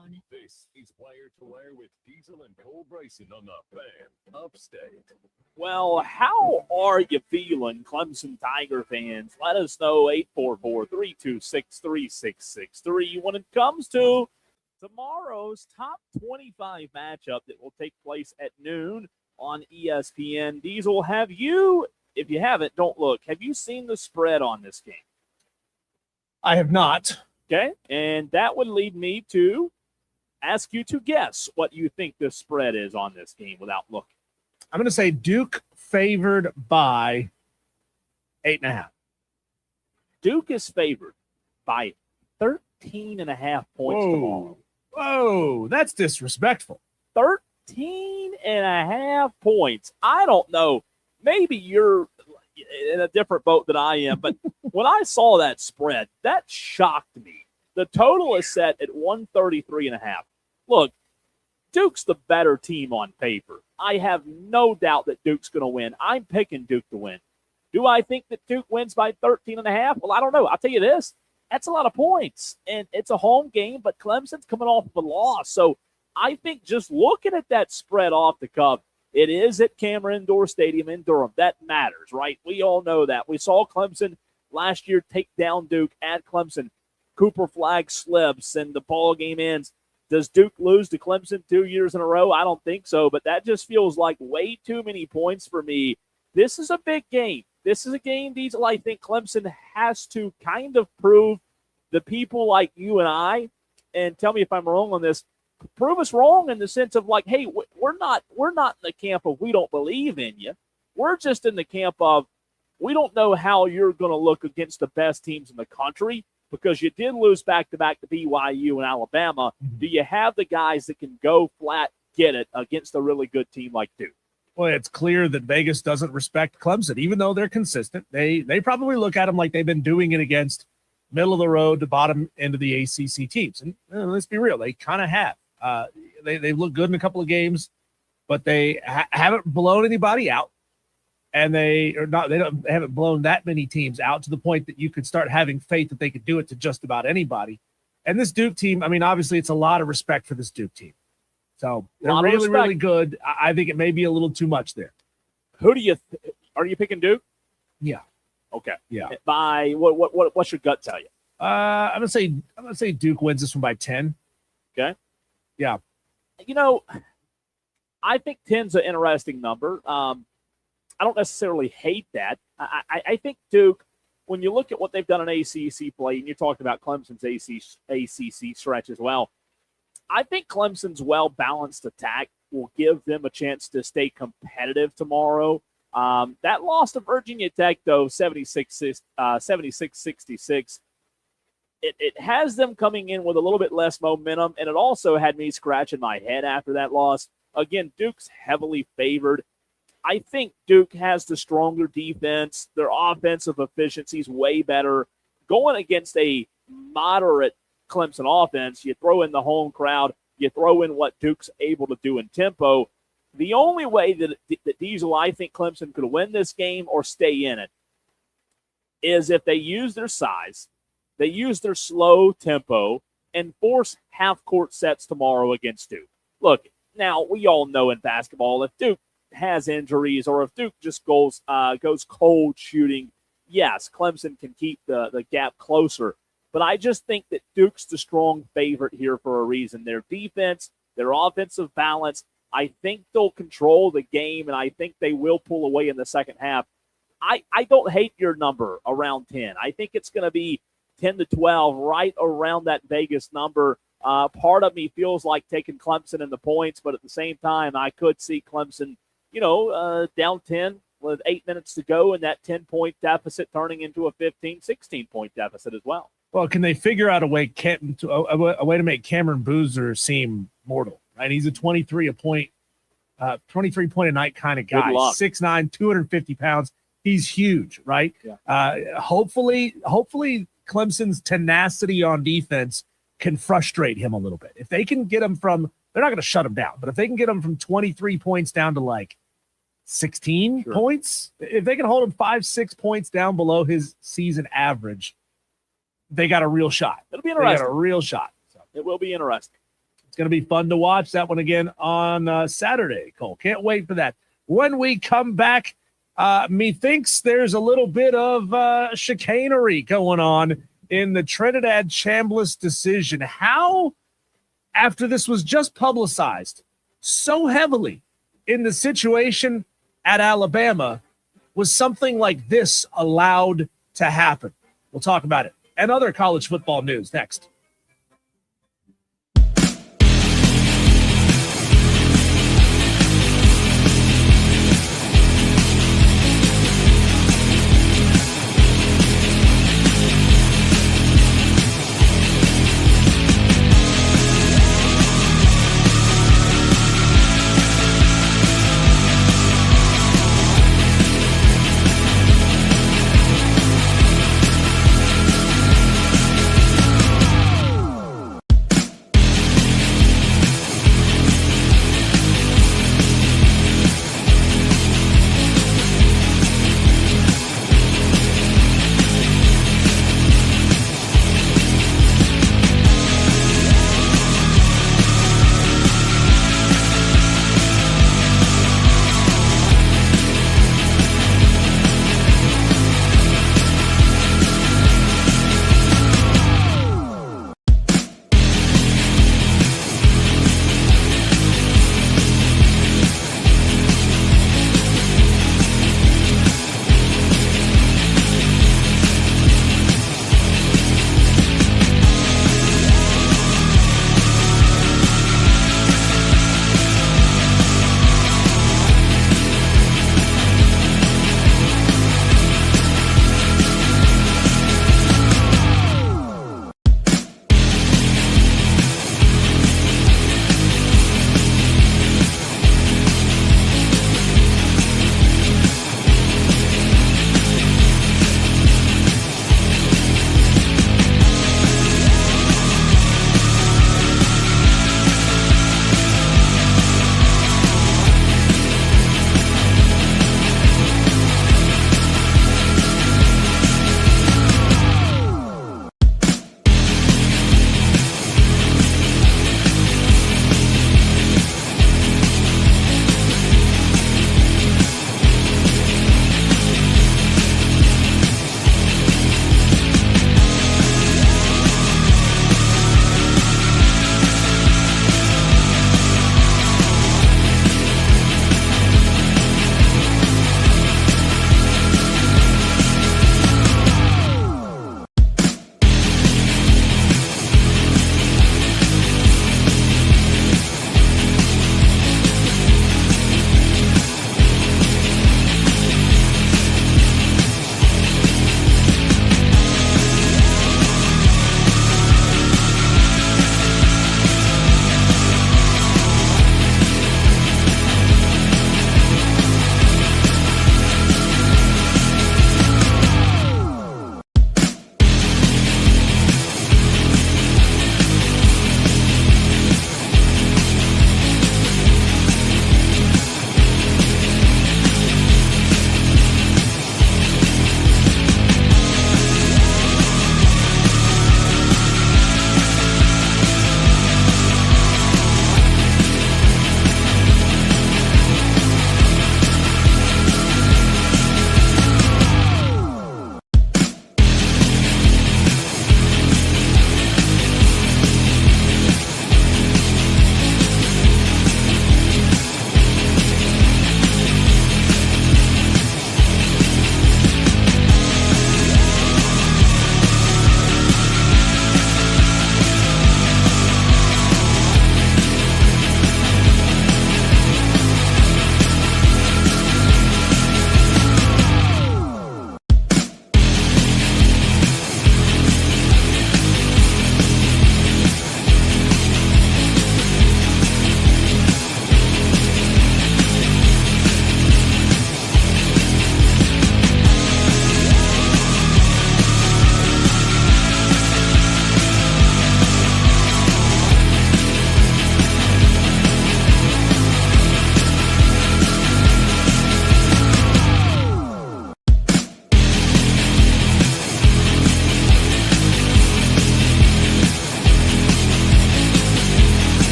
phone. This is Wire to Wire with Diesel and Cole Bryson on the Fan Upstate. Well, how are you feeling, Clemson Tiger fans? Let us know, 844-326-3663. When it comes to tomorrow's top 25 matchup that will take place at noon on ESPN. Diesel, have you, if you haven't, don't look, have you seen the spread on this game? I have not. Okay, and that would lead me to ask you to guess what you think the spread is on this game without looking. I'm going to say Duke favored by 8.5. Duke is favored by 13.5 points tomorrow. Whoa, that's disrespectful. 13.5 points. I don't know. Maybe you're in a different boat than I am, but when I saw that spread, that shocked me. The total is set at 133.5. Look, Duke's the better team on paper. I have no doubt that Duke's going to win. I'm picking Duke to win. Do I think that Duke wins by 13.5? Well, I don't know. I'll tell you this. That's a lot of points, and it's a home game, but Clemson's coming off of a loss. So I think just looking at that spread off the cuff, it is at Cameron Indoor Stadium in Durham. That matters, right? We all know that. We saw Clemson last year take down Duke at Clemson. Cooper flag slips, and the ball game ends. Does Duke lose to Clemson 2 years in a row? I don't think so, but that just feels like way too many points for me. This is a big game. This is a game, Diesel, I think Clemson has to kind of prove the people like you and I, and tell me if I'm wrong on this, prove us wrong in the sense of like, hey, we're not in the camp of we don't believe in you. We're just in the camp of we don't know how you're going to look against the best teams in the country because you did lose back-to-back to BYU and Alabama. Do you have the guys that can go flat, get it against a really good team like Duke? Well, it's clear that Vegas doesn't respect Clemson, even though they're consistent. They probably look at them like they've been doing it against middle of the road to bottom end of the ACC teams. And let's be real, they kind of have. They look good in a couple of games, but they haven't blown anybody out, and they haven't blown that many teams out to the point that you could start having faith that they could do it to just about anybody. And this Duke team, I mean, obviously, it's a lot of respect for this Duke team. So they're really, really good. I think it may be a little too much there. Who do you are you picking Duke? Yeah. Okay. Yeah. By what's your gut tell you? I'm gonna say Duke wins this one by 10. Okay. Yeah. You know, I think 10's an interesting number. I don't necessarily hate that. I think Duke, when you look at what they've done in ACC play, and you're talking about Clemson's ACC stretch as well, I think Clemson's well-balanced attack will give them a chance to stay competitive tomorrow. That loss to Virginia Tech, though, 76-66, it has them coming in with a little bit less momentum, and it also had me scratching my head after that loss. Again, Duke's heavily favored. I think Duke has the stronger defense. Their offensive efficiency is way better. Going against a moderate Clemson offense, you throw in the home crowd, you throw in what Duke's able to do in tempo. The only way that Diesel, I think Clemson could win this game or stay in it is if they use their size, they use their slow tempo, and force half-court sets tomorrow against Duke. Look, now we all know in basketball, if Duke has injuries or if Duke just goes cold shooting, yes, Clemson can keep the gap closer. But I just think that Duke's the strong favorite here for a reason. Their defense, their offensive balance, I think they'll control the game, and I think they will pull away in the second half. I don't hate your number around 10. I think it's going to be 10 to 12, right around that Vegas number. Part of me feels like taking Clemson in the points, but at the same time, I could see Clemson, down 10 with 8 minutes to go, and that 10-point deficit turning into a 15, 16-point deficit as well. Well, can they figure out a way to make Cameron Boozer seem mortal? Right, he's a 23-point a night kind of guy. 6'9", 250 pounds. He's huge, right? Yeah. Hopefully, Clemson's tenacity on defense can frustrate him a little bit. If they can get him from, they're not going to shut him down, but if they can get him from 23 points down to like 16 points, if they can hold him 5-6 points down below his season average, they got a real shot. It'll be interesting. They got a real shot. So. It will be interesting. It's going to be fun to watch that one again on Saturday, Cole. Can't wait for that. When we come back, methinks there's a little bit of chicanery going on in the Trinidad Chambliss decision. How, after this was just publicized so heavily in the situation at Alabama, was something like this allowed to happen? We'll talk about it and other college football news next.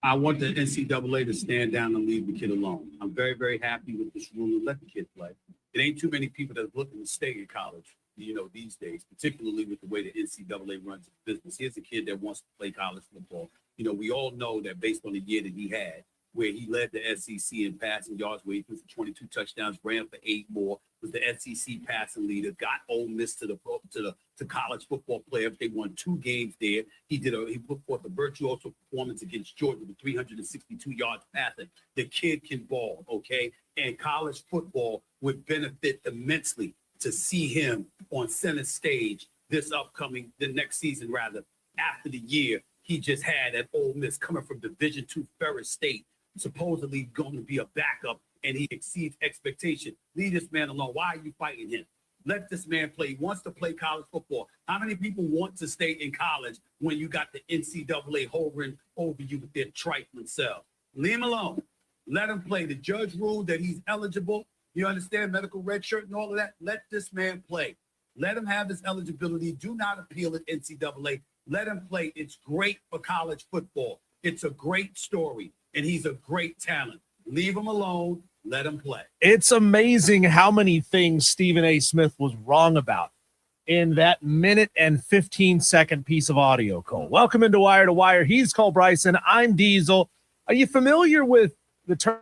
I want the NCAA to stand down and leave the kid alone. I'm very, very happy with this rule and let the kid play. It ain't too many people that are looking to stay in college, these days, particularly with the way the NCAA runs its business. Here's a kid that wants to play college football. We all know that based on the year that he had, where he led the SEC in passing yards, where he threw for 22 touchdowns, ran for 8 more, was the SEC passing leader, got Ole Miss to college football playoffs. They won 2 games there. He put forth a virtuoso performance against Georgia with 362 yards passing. The kid can ball, okay? And college football would benefit immensely to see him on center stage the next season, rather, after the year he just had at Ole Miss, coming from Division II Ferris State, supposedly going to be a backup, and he exceeds expectation. Leave this man alone. Why are you fighting him? Let this man play. He wants to play college football. How many people want to stay in college when you got the NCAA hovering over you with their trifling self? Leave him alone. Let him play. The judge ruled that he's eligible. You understand? Medical red shirt and all of that. Let this man play. Let him have his eligibility. Do not appeal at NCAA. Let him play. It's great for college football. It's a great story, and he's a great talent. Leave him alone. Let him play. It's amazing how many things Stephen A. Smith was wrong about in that minute and 15-second piece of audio, Cole. Welcome into Wire to Wire. He's Cole Bryson. I'm Diesel. Are you familiar with the term?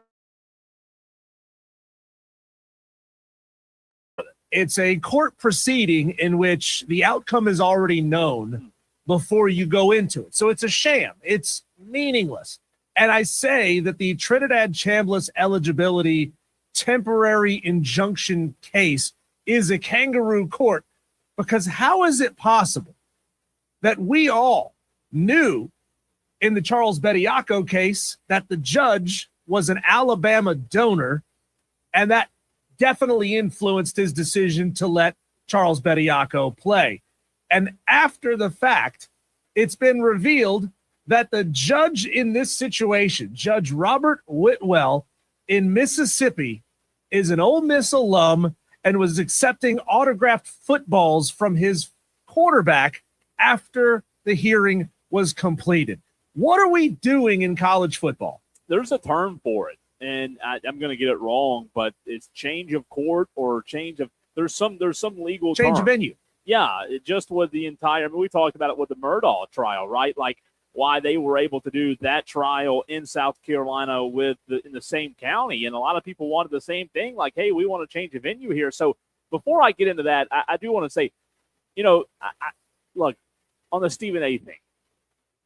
It's a court proceeding in which the outcome is already known before you go into it. So it's a sham. It's meaningless. And I say that the Trinidad Chambliss eligibility temporary injunction case is a kangaroo court, because how is it possible that we all knew in the Charles Bediako case that the judge was an Alabama donor, and that definitely influenced his decision to let Charles Bediako play? And after the fact, it's been revealed that the judge in this situation, Judge Robert Whitwell in Mississippi, is an Ole Miss alum and was accepting autographed footballs from his quarterback after the hearing was completed. What are we doing in college football? There's a term for it, and I'm going to get it wrong, but it's change of court or change of – there's some legal change term. of venue. Yeah, just with the entire – I mean, we talked about it with the Murdaugh trial, right? Like, why they were able to do that trial in South Carolina in the same county. And a lot of people wanted the same thing, like, hey, we want to change the venue here. So before I get into that, I do want to say, look, on the Stephen A. thing,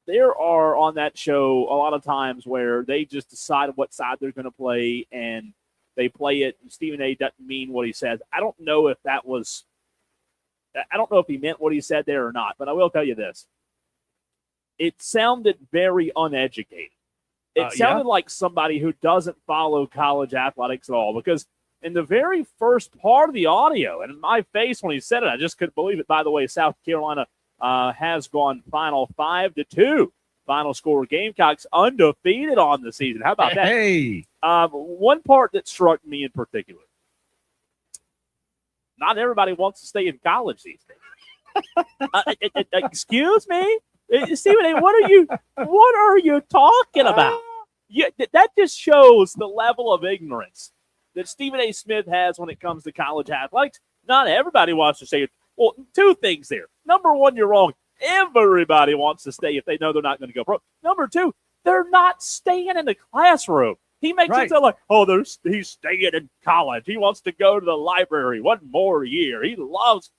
there are on that show a lot of times where they just decide what side they're going to play, and they play it, and Stephen A. doesn't mean what he says. I don't know if he meant what he said there or not, but I will tell you this. It sounded very uneducated. It sounded like somebody who doesn't follow college athletics at all, because in the very first part of the audio, and in my face when he said it, I just couldn't believe it. By the way, South Carolina has gone final 5-2. Final score, Gamecocks undefeated on the season. How about that? Hey. One part that struck me in particular, not everybody wants to stay in college these days. Excuse me? Stephen A., what are you talking about? That just shows the level of ignorance that Stephen A. Smith has when it comes to college athletics. Not everybody wants to stay. Well, 2 things there. Number 1, you're wrong. Everybody wants to stay if they know they're not going to go pro. Number 2, they're not staying in the classroom. He makes it sound like, he's staying in college. He wants to go to the library 1 more year. He loves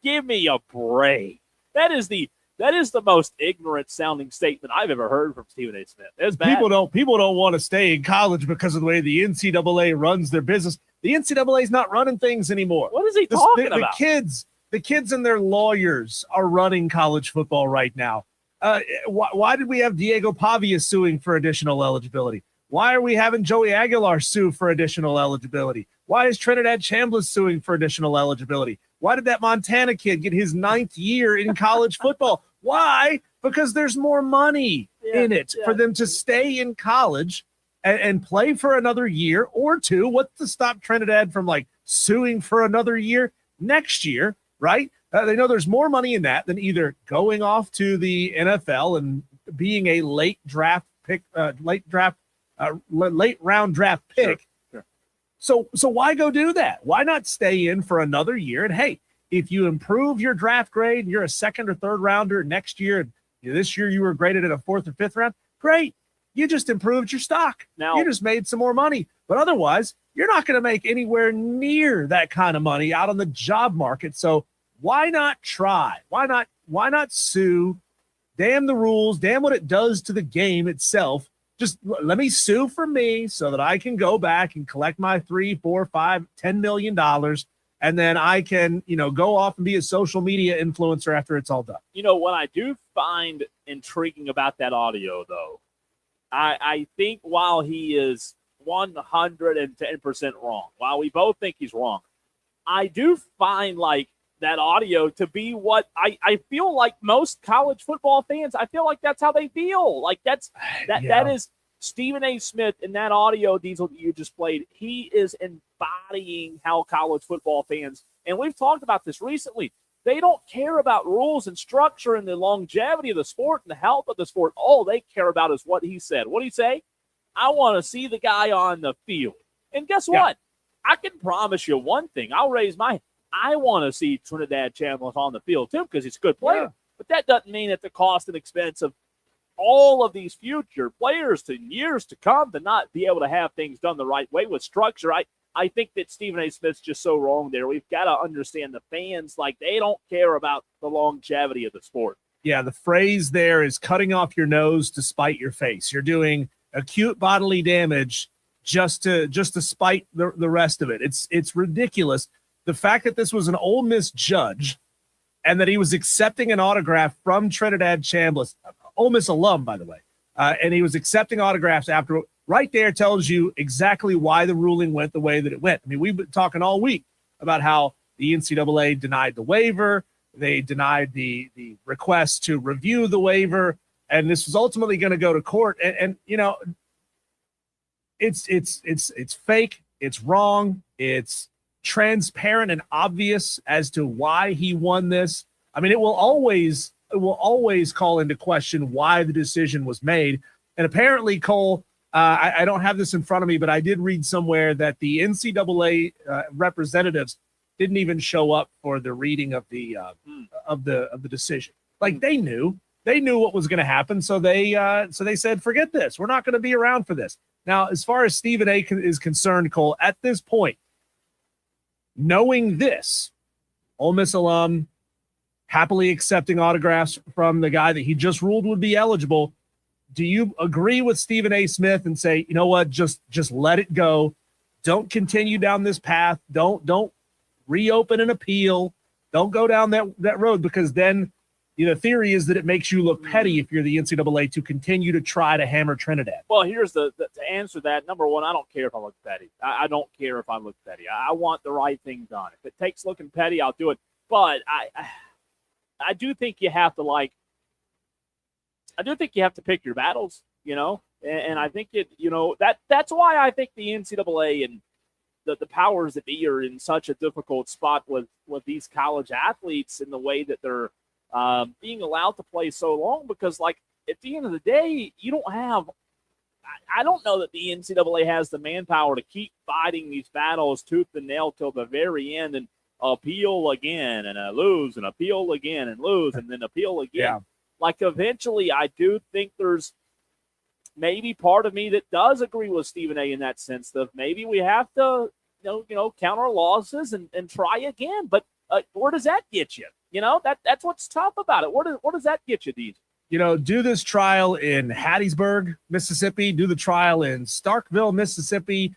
give me a break. That is the most ignorant sounding statement I've ever heard from Stephen A. Smith. It's bad. People don't want to stay in college because of the way the NCAA runs their business. The NCAA is not running things anymore. What is he talking about? The kids and their lawyers are running college football right now. Why did we have Diego Pavia suing for additional eligibility? Why are we having Joey Aguilar sue for additional eligibility? Why is Trinidad Chambliss suing for additional eligibility? Why did that Montana kid get his 9th year in college football? Why? Because there's more money in it for them to stay in college and play for another year or 2. What's to stop Trinidad from suing for another year next year, right? They know there's more money in that than either going off to the NFL and being a late draft round draft pick. Sure. So why go do that? Why not stay in for another year? And hey, if you improve your draft grade and you're a second or third rounder next year, and this year you were graded at a fourth or fifth round, great. You just improved your stock. Now, you just made some more money. But otherwise, you're not going to make anywhere near that kind of money out on the job market. So why not try? Why not sue? Damn the rules. Damn what it does to the game itself. Just let me sue for me so that I can go back and collect my $3, $4, $5, $10 million. And then I can, go off and be a social media influencer after it's all done. What I do find intriguing about that audio, though, I think while he is 110% wrong, while we both think he's wrong, I do find that audio to be what I feel like most college football fans, I feel like that's how they feel. That is Stephen A. Smith in that audio, Diesel, that you just played. He is embodying how college football fans, and we've talked about this recently, they don't care about rules and structure and the longevity of the sport and the health of the sport. All they care about is what he said. What did he say? I want to see the guy on the field. And guess what? I can promise you one thing. I'll raise my hand. I want to see Trinidad Chandler on the field, too, because he's a good player. Yeah. But that doesn't mean at the cost and expense of all of these future players to years to come to not be able to have things done the right way with structure. I think that Stephen A. Smith's just so wrong there. We've got to understand the fans, they don't care about the longevity of the sport. Yeah, the phrase there is cutting off your nose to spite your face. You're doing acute bodily damage just to spite the rest of it. It's ridiculous. The fact that this was an Ole Miss judge and that he was accepting an autograph from Trinidad Chambliss, Ole Miss alum, by the way, and he was accepting autographs after. Right there tells you exactly why the ruling went the way that it went. I mean, we've been talking all week about how the NCAA denied the waiver. They denied the request to review the waiver, and this was ultimately going to go to court. And it's fake. It's wrong. It's transparent and obvious as to why he won this. I mean, it will always call into question why the decision was made. And apparently, Cole, I don't have this in front of me, but I did read somewhere that the NCAA representatives didn't even show up for the reading of the decision. They knew what was going to happen, so they said, forget this. We're not going to be around for this. Now, as far as Stephen A. is concerned, Cole, at this point, knowing this, Ole Miss alum, happily accepting autographs from the guy that he just ruled would be eligible. Do you agree with Stephen A. Smith and say, you know what, just let it go. Don't continue down this path. Don't reopen an appeal. Don't go down that road, because then the theory is that it makes you look petty if you're the NCAA to continue to try to hammer Trinidad. Well, here's to answer that. Number one, I don't care if I look petty. I don't care if I look petty. I want the right thing done. If it takes looking petty, I'll do it. But I do think you have to pick your battles, and I think that's why I think the NCAA and the powers that be are in such a difficult spot with these college athletes in the way that they're being allowed to play so long, because at the end of the day, you don't have, I don't know that the NCAA has the manpower to keep fighting these battles tooth and nail till the very end and appeal again and lose and appeal again and lose and then appeal again. Yeah. Eventually, I do think there's maybe part of me that does agree with Stephen A. in that sense that maybe we have to, count our losses and try again. But where does that get you? That's what's tough about it. Where does that get you, Deej? Do this trial in Hattiesburg, Mississippi. Do the trial in Starkville, Mississippi.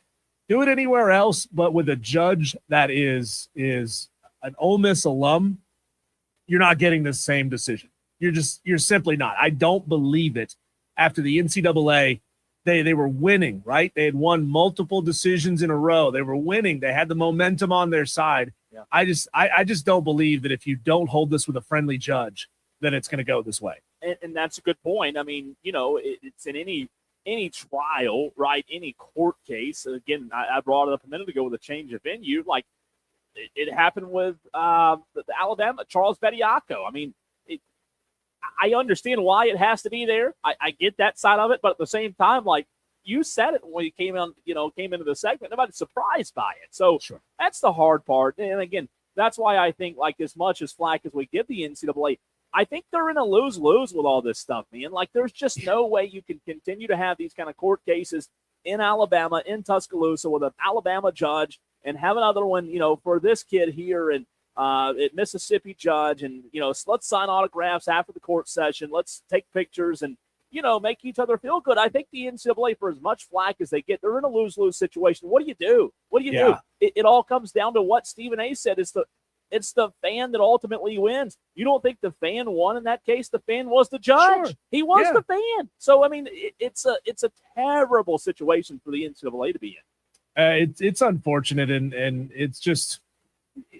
Do it anywhere else, but with a judge that is an Ole Miss alum. You're not getting the same decision. You're simply not. I don't believe it. After the NCAA, they were winning, right? They had won multiple decisions in a row. They were winning. They had the momentum on their side. Yeah. I just don't believe that if you don't hold this with a friendly judge, that it's going to go this way. And that's a good point. I mean, it's in any trial, right? Any court case. Again, I brought it up a minute ago with a change of venue. It happened with the Alabama, Charles Bediako. I mean, I understand why it has to be there. I get that side of it, but at the same time, like you said it when you came into the segment, nobody's surprised by it. So Sure. that's the hard part. And again, that's why I think, like, as much as flack as we give the NCAA, I think they're in a lose-lose with all this stuff, man. Like, there's just no way you can continue to have these kind of court cases in Alabama, in Tuscaloosa, with an Alabama judge, and have another one, for this kid here and at Mississippi judge, and let's sign autographs after the court session. Let's take pictures and make each other feel good. I think the NCAA, for as much flack as they get, they're in a lose-lose situation. What do you do? Do? It all comes down to what Stephen A. said. It's the fan that ultimately wins. You don't think the fan won in that case? The fan was the judge. Sure. He was the fan. So I mean, it's a terrible situation for the NCAA to be in. It's unfortunate, and it's just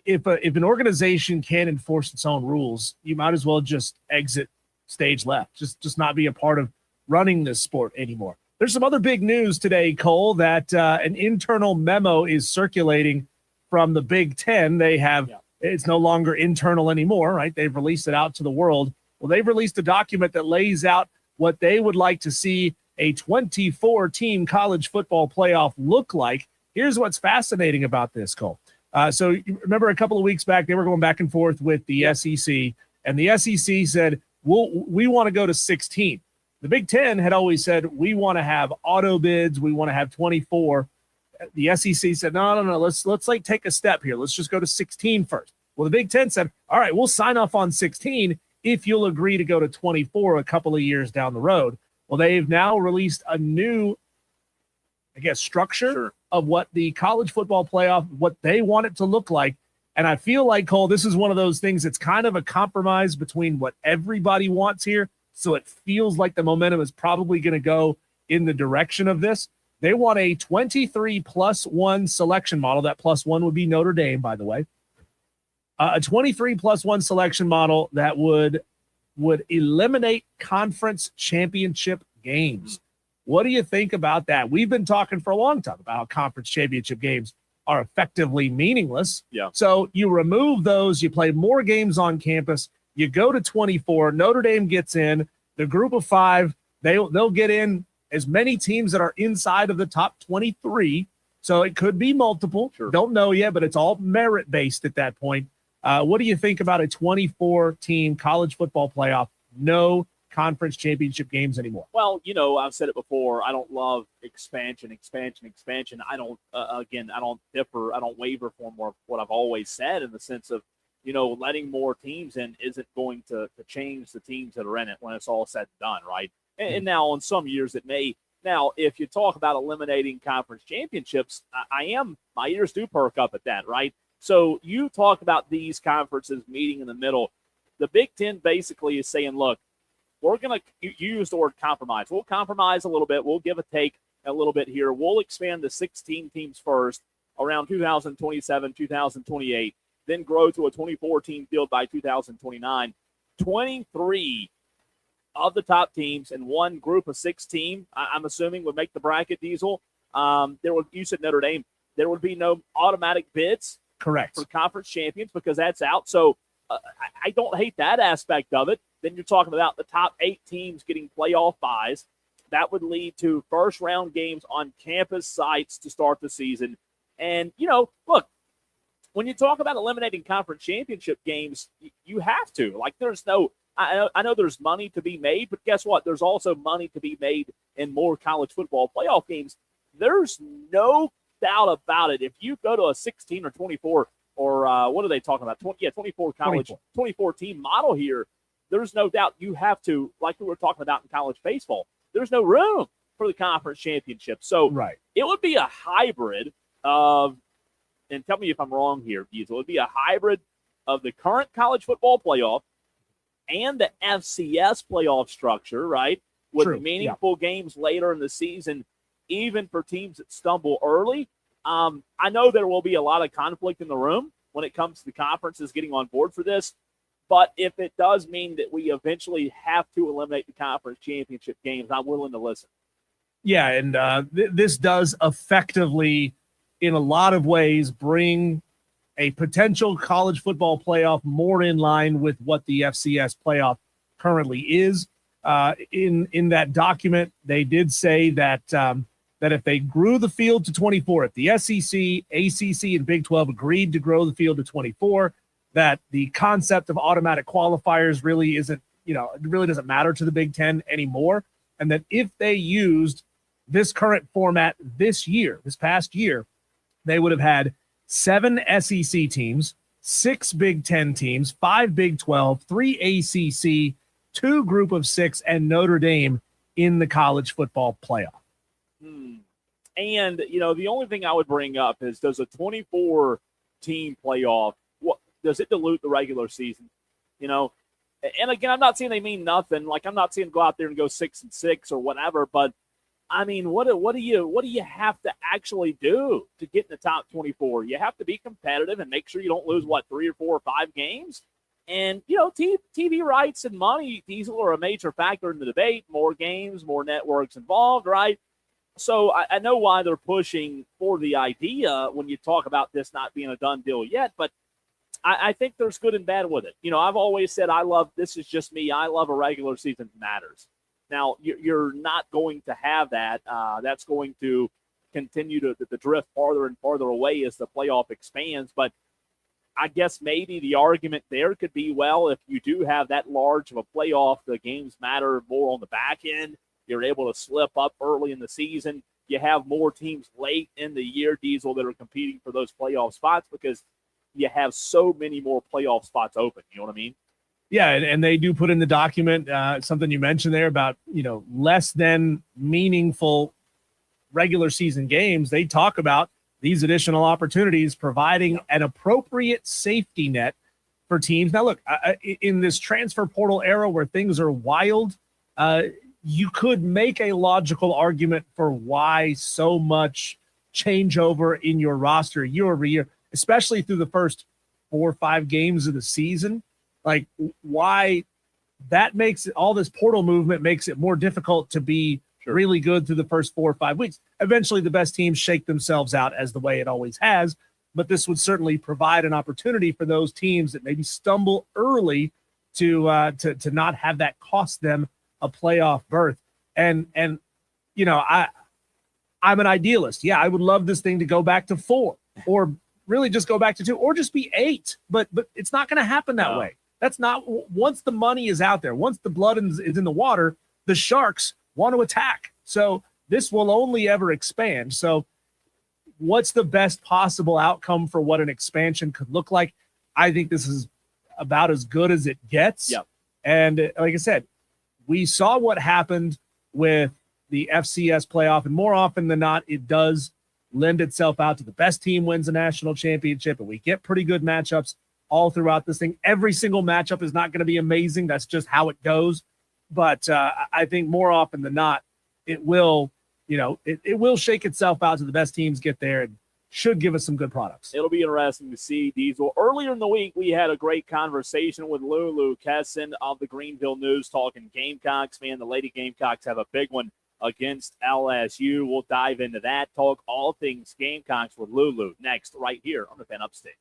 if an organization can't enforce its own rules, you might as well just exit stage left. Just not be a part of running this sport anymore. There's some other big news today, Cole, that an internal memo is circulating from the Big Ten. They have it's no longer internal anymore, right? They've released it out to the world. Well, they've released a document that lays out what they would like to see a 24-team college football playoff look like. Here's what's fascinating about this, Cole. So you remember a couple of weeks back, they were going back and forth with the SEC, and the SEC said, we want to go to 16. The Big Ten had always said, we want to have auto bids. We want to have 24. The SEC said, no, let's like take a step here. Let's just go to 16 first. Well, the Big Ten said, all right, we'll sign off on 16 if you'll agree to go to 24 a couple of years down the road. Well, they've now released a new, structure of what the college football playoff, what they want it to look like. And I feel like, Cole, this is one of those things that's kind of a compromise between what everybody wants here. So it feels like the momentum is probably going to go in the direction of this. They want a 23+1 selection model. That plus one would be Notre Dame, by the way. A 23+1 selection model that would eliminate conference championship games. What do you think about that? We've been talking for a long time about how conference championship games are effectively meaningless. Yeah. So you remove those, you play more games on campus, you go to 24, Notre Dame gets in, the group of 5, they'll get in as many teams that are inside of the top 23. So it could be multiple. Sure. Don't know yet, but it's all merit-based at that point. What do you think about a 24-team college football playoff? No conference championship games anymore. Well, I've said it before. I don't love expansion. I don't, I don't differ. I don't waver from what I've always said in the sense of, letting more teams in isn't going to change the teams that are in it when it's all said and done, right? And now on some years it may. Now, if you talk about eliminating conference championships, my ears do perk up at that, right? So you talk about these conferences meeting in the middle. The Big Ten basically is saying, look, we're going to use the word compromise. We'll compromise a little bit. We'll give a take a little bit here. We'll expand to 16 teams first around 2027, 2028, then grow to a 24-team field by 2029. 23 of the top teams and one group of 6 team, I'm assuming, would make the bracket, Diesel. You said Notre Dame. There would be no automatic bids. Correct. For conference champions because that's out. So I don't hate that aspect of it. Then you're talking about the top 8 teams getting playoff buys. That would lead to first-round games on campus sites to start the season. And, look, when you talk about eliminating conference championship games, you have to. Like, there's no – I know there's money to be made, but guess what? There's also money to be made in more college football playoff games. There's no doubt about it. If you go to a 16 or 24 or what are they talking about? 24 college, 24 team model here, there's no doubt you have to, like we were talking about in college baseball, there's no room for the conference championship. So It would be a hybrid of, and tell me if I'm wrong here, Diesel, it would be a hybrid of the current college football playoff and the FCS playoff structure, right? With meaningful games later in the season, even for teams that stumble early. I know there will be a lot of conflict in the room when it comes to the conferences getting on board for this. But if it does mean that we eventually have to eliminate the conference championship games, I'm willing to listen. Yeah, and this does effectively, in a lot of ways, bring a potential college football playoff more in line with what the FCS playoff currently is. In that document, they did say that that if they grew the field to 24, if the SEC, ACC, and Big 12 agreed to grow the field to 24, that the concept of automatic qualifiers really isn't, it really doesn't matter to the Big 10 anymore. And that if they used this current format this past year, they would have had 7 SEC teams, 6 Big 10 teams, 5 Big 12, 3 ACC, 2 Group of 6, and Notre Dame in the college football playoff. And, the only thing I would bring up is, does a 24-team playoff, does it dilute the regular season? And again, I'm not saying they mean nothing. Like, I'm not saying go out there and go 6-6 or whatever, but I mean, what do you have to actually do to get in the top 24? You have to be competitive and make sure you don't lose 3 or 4 or 5 games. And TV rights and money, Diesel, are a major factor in the debate. More games, more networks involved, right? So I know why they're pushing for the idea when you talk about this not being a done deal yet, but I think there's good and bad with it. I've always said this is just me, I love a regular season matters. Now, you're not going to have that. That's going to continue to drift farther and farther away as the playoff expands. But I guess maybe the argument there could be, well, if you do have that large of a playoff, the games matter more on the back end. You're able to slip up early in the season. You have more teams late in the year, Diesel, that are competing for those playoff spots because you have so many more playoff spots open. You know what I mean? Yeah, and they do put in the document something you mentioned there about, less than meaningful regular season games. They talk about these additional opportunities providing an appropriate safety net for teams. Now, look, in this transfer portal era where things are wild, you could make a logical argument for why so much changeover in your roster year over year, especially through the first 4 or 5 games of the season. Like, why that makes it, all this portal movement makes it more difficult to be really good through the first 4 or 5 weeks. Eventually, the best teams shake themselves out as the way it always has. But this would certainly provide an opportunity for those teams that maybe stumble early to not have that cost them a playoff berth. And I'm an idealist. Yeah, I would love this thing to go back to 4 or really just go back to 2 or just be 8. But it's not going to happen that way. That's not, once the money is out there, once the blood is in the water, the Sharks want to attack. So this will only ever expand. So what's the best possible outcome for what an expansion could look like? I think this is about as good as it gets. Yep. And like I said, we saw what happened with the FCS playoff, and more often than not, it does lend itself out to the best team wins a national championship, and we get pretty good matchups all throughout this thing. Every single matchup is not going to be amazing. That's just how it goes. But I think more often than not, it will, it will shake itself out to the best teams get there and should give us some good products. It'll be interesting to see, Diesel. Earlier in the week, we had a great conversation with Lulu Kesson of the Greenville News talking Gamecocks. Man, the Lady Gamecocks have a big one against LSU. We'll dive into that, talk all things Gamecocks with Lulu next right here on the Fan Upstate.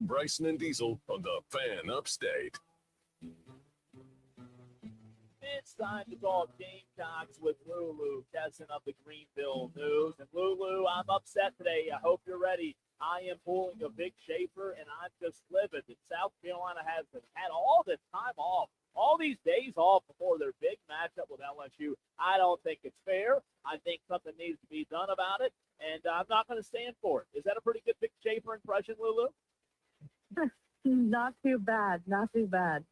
Bryson and Diesel on the Fan Upstate. It's time to talk Gamecocks with Lulu, Kesson of the Greenville News. And Lulu, I'm upset today. I hope you're ready. I am pulling a Vic Schaefer, and I'm just livid that South Carolina has had all this time off, all these days off before their big matchup with LSU. I don't think it's fair. I think something needs to be done about it, and I'm not going to stand for it. Is that a pretty good Vic Schaefer impression, Lulu? Not too bad. Not too bad.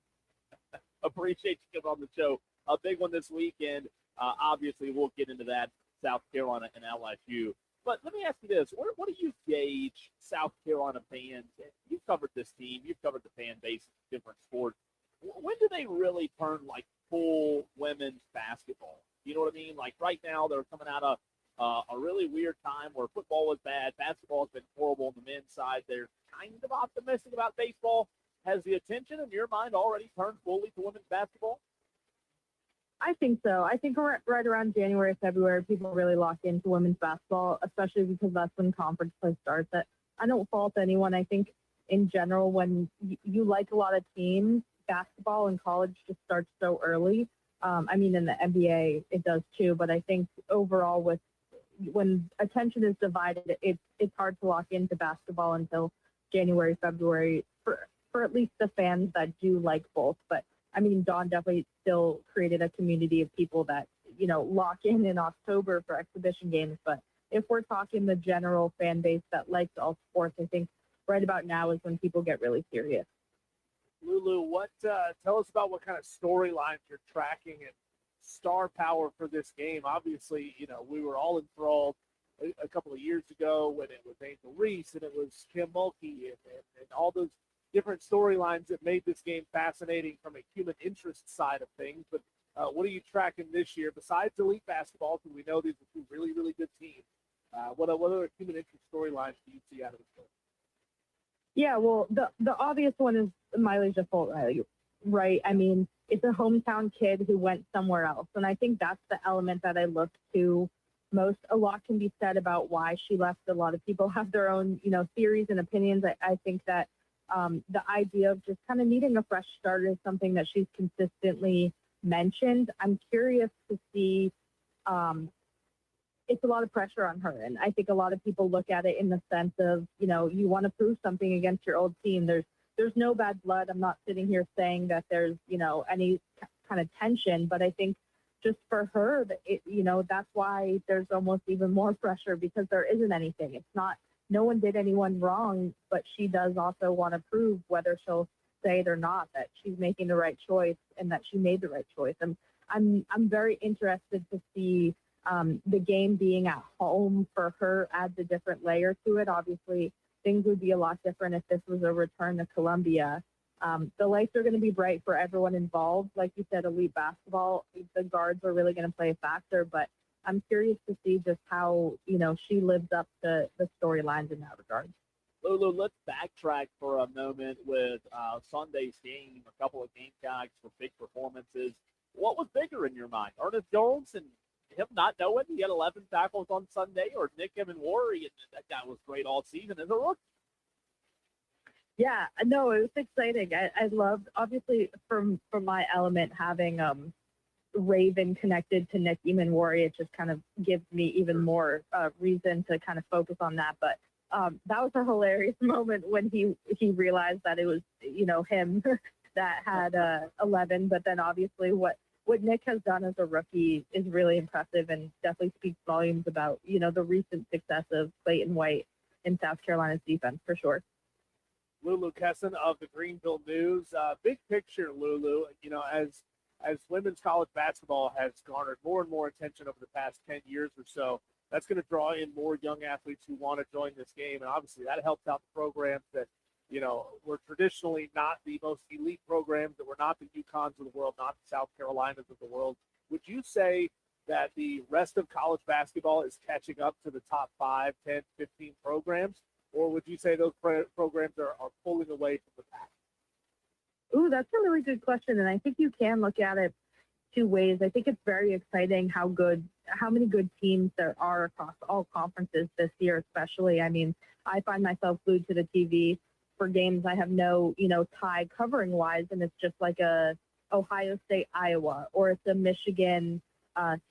Appreciate you coming on the show. A big one this weekend. Obviously, we'll get into that, South Carolina and LSU. But let me ask you this. What do you gauge South Carolina fans? You've covered this team. You've covered the fan base in different sports. When do they really turn, like, full women's basketball? You know what I mean? Like, right now, they're coming out of a really weird time where football was bad. Basketball has been horrible on the men's side. They're kind of optimistic about baseball. Has the attention in your mind already turned fully to women's basketball? I think so. I think right around January, February, people really lock into women's basketball, especially because that's when conference play starts. I don't fault anyone. I think in general, when you like a lot of teams, basketball in college just starts so early. I mean, in the NBA, it does too. But I think overall, when attention is divided, it's hard to lock into basketball until January, February for at least the fans that do like both. But I mean, Dawn definitely still created a community of people that, lock in October for exhibition games. But if we're talking the general fan base that likes all sports, I think right about now is when people get really serious. Lulu, tell us about what kind of storylines you're tracking and star power for this game. Obviously, we were all enthralled a couple of years ago when it was Angel Reese and it was Kim Mulkey and all those different storylines that made this game fascinating from a human interest side of things. But what are you tracking this year besides elite basketball? Because we know these are two really, really good teams. What other human interest storylines do you see out of this game? Yeah, well, the obvious one is Miley Default Riley, right? I mean, it's a hometown kid who went somewhere else. And I think that's the element that I look to most. A lot can be said about why she left. A lot of people have their own, theories and opinions. I think that the idea of just kind of needing a fresh start is something that she's consistently mentioned. I'm curious to see, it's a lot of pressure on her. And I think a lot of people look at it in the sense of, you want to prove something against your old team. There's no bad blood. I'm not sitting here saying that there's, any kind of tension, but I think just for her, that's why there's almost even more pressure because there isn't anything. It's not, no one did anyone wrong, but she does also want to prove, whether she'll say it or not, that she's making the right choice and that she made the right choice. I'm very interested to see the game being at home for her adds a different layer to it. Obviously, things would be a lot different if this was a return to Columbia. The lights are going to be bright for everyone involved. Like you said, elite basketball, the guards are really going to play a factor, but I'm curious to see just how, she lives up to the storylines in that regard. Lulu, let's backtrack for a moment with Sunday's game, a couple of Gamecocks for big performances. What was bigger in your mind? Ernest Jones and him not knowing he had 11 tackles on Sunday, or Nick Emenwari, and that guy was great all season as a rookie? Yeah, no, it was exciting. I loved, obviously, from my element, having Raven connected to Nick Emenwari. It just kind of gives me even more reason to kind of focus on that. But that was a hilarious moment when he realized that it was, him that had 11. But then obviously what Nick has done as a rookie is really impressive and definitely speaks volumes about, the recent success of Clayton White in South Carolina's defense for sure. Lulu Kesson of the Greenville News. Big picture, Lulu, as women's college basketball has garnered more and more attention over the past 10 years or so, that's going to draw in more young athletes who want to join this game. And obviously that helps out the programs that, were traditionally not the most elite programs, that were not the UConns of the world, not the South Carolinas of the world. Would you say that the rest of college basketball is catching up to the top 5, 10, 15 programs? Or would you say those programs are pulling away from the pack? Ooh, that's a really good question. And I think you can look at it two ways. I think it's very exciting how many good teams there are across all conferences this year, especially. I mean, I find myself glued to the TV for games I have no, tie covering wise, and it's just like a Ohio State, Iowa, or it's a Michigan,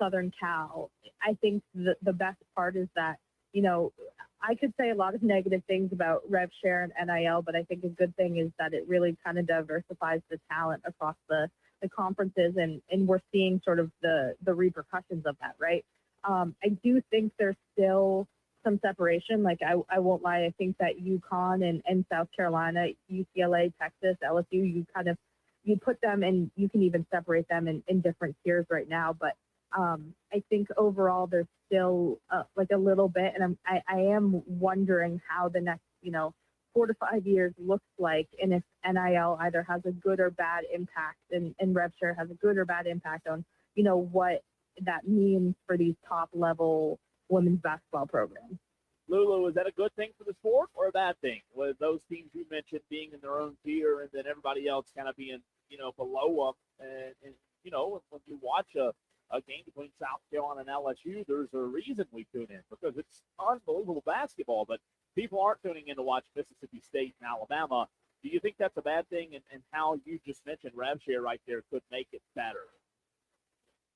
Southern Cal. I think the best part is that, I could say a lot of negative things about rev share and NIL, but I think a good thing is that it really kind of diversifies the talent across the conferences, and we're seeing sort of the repercussions of that, right? I do think there's still some separation. Like I won't lie, I think that UConn and South Carolina, UCLA, Texas, LSU, you put them, and you can even separate them in different tiers right now. But I think overall there's still like a little bit, and I am wondering how the next 4 to 5 years looks like, and if NIL either has a good or bad impact, and rev share has a good or bad impact on what that means for these top level women's basketball programs. Lulu, is that a good thing for the sport or a bad thing? With those teams you mentioned being in their own tier, and then everybody else kind of being below them, and when you watch a game between South Carolina and LSU, there's a reason we tune in, because it's unbelievable basketball, but people aren't tuning in to watch Mississippi State and Alabama. Do you think that's a bad thing, and how you just mentioned rev share right there could make it better?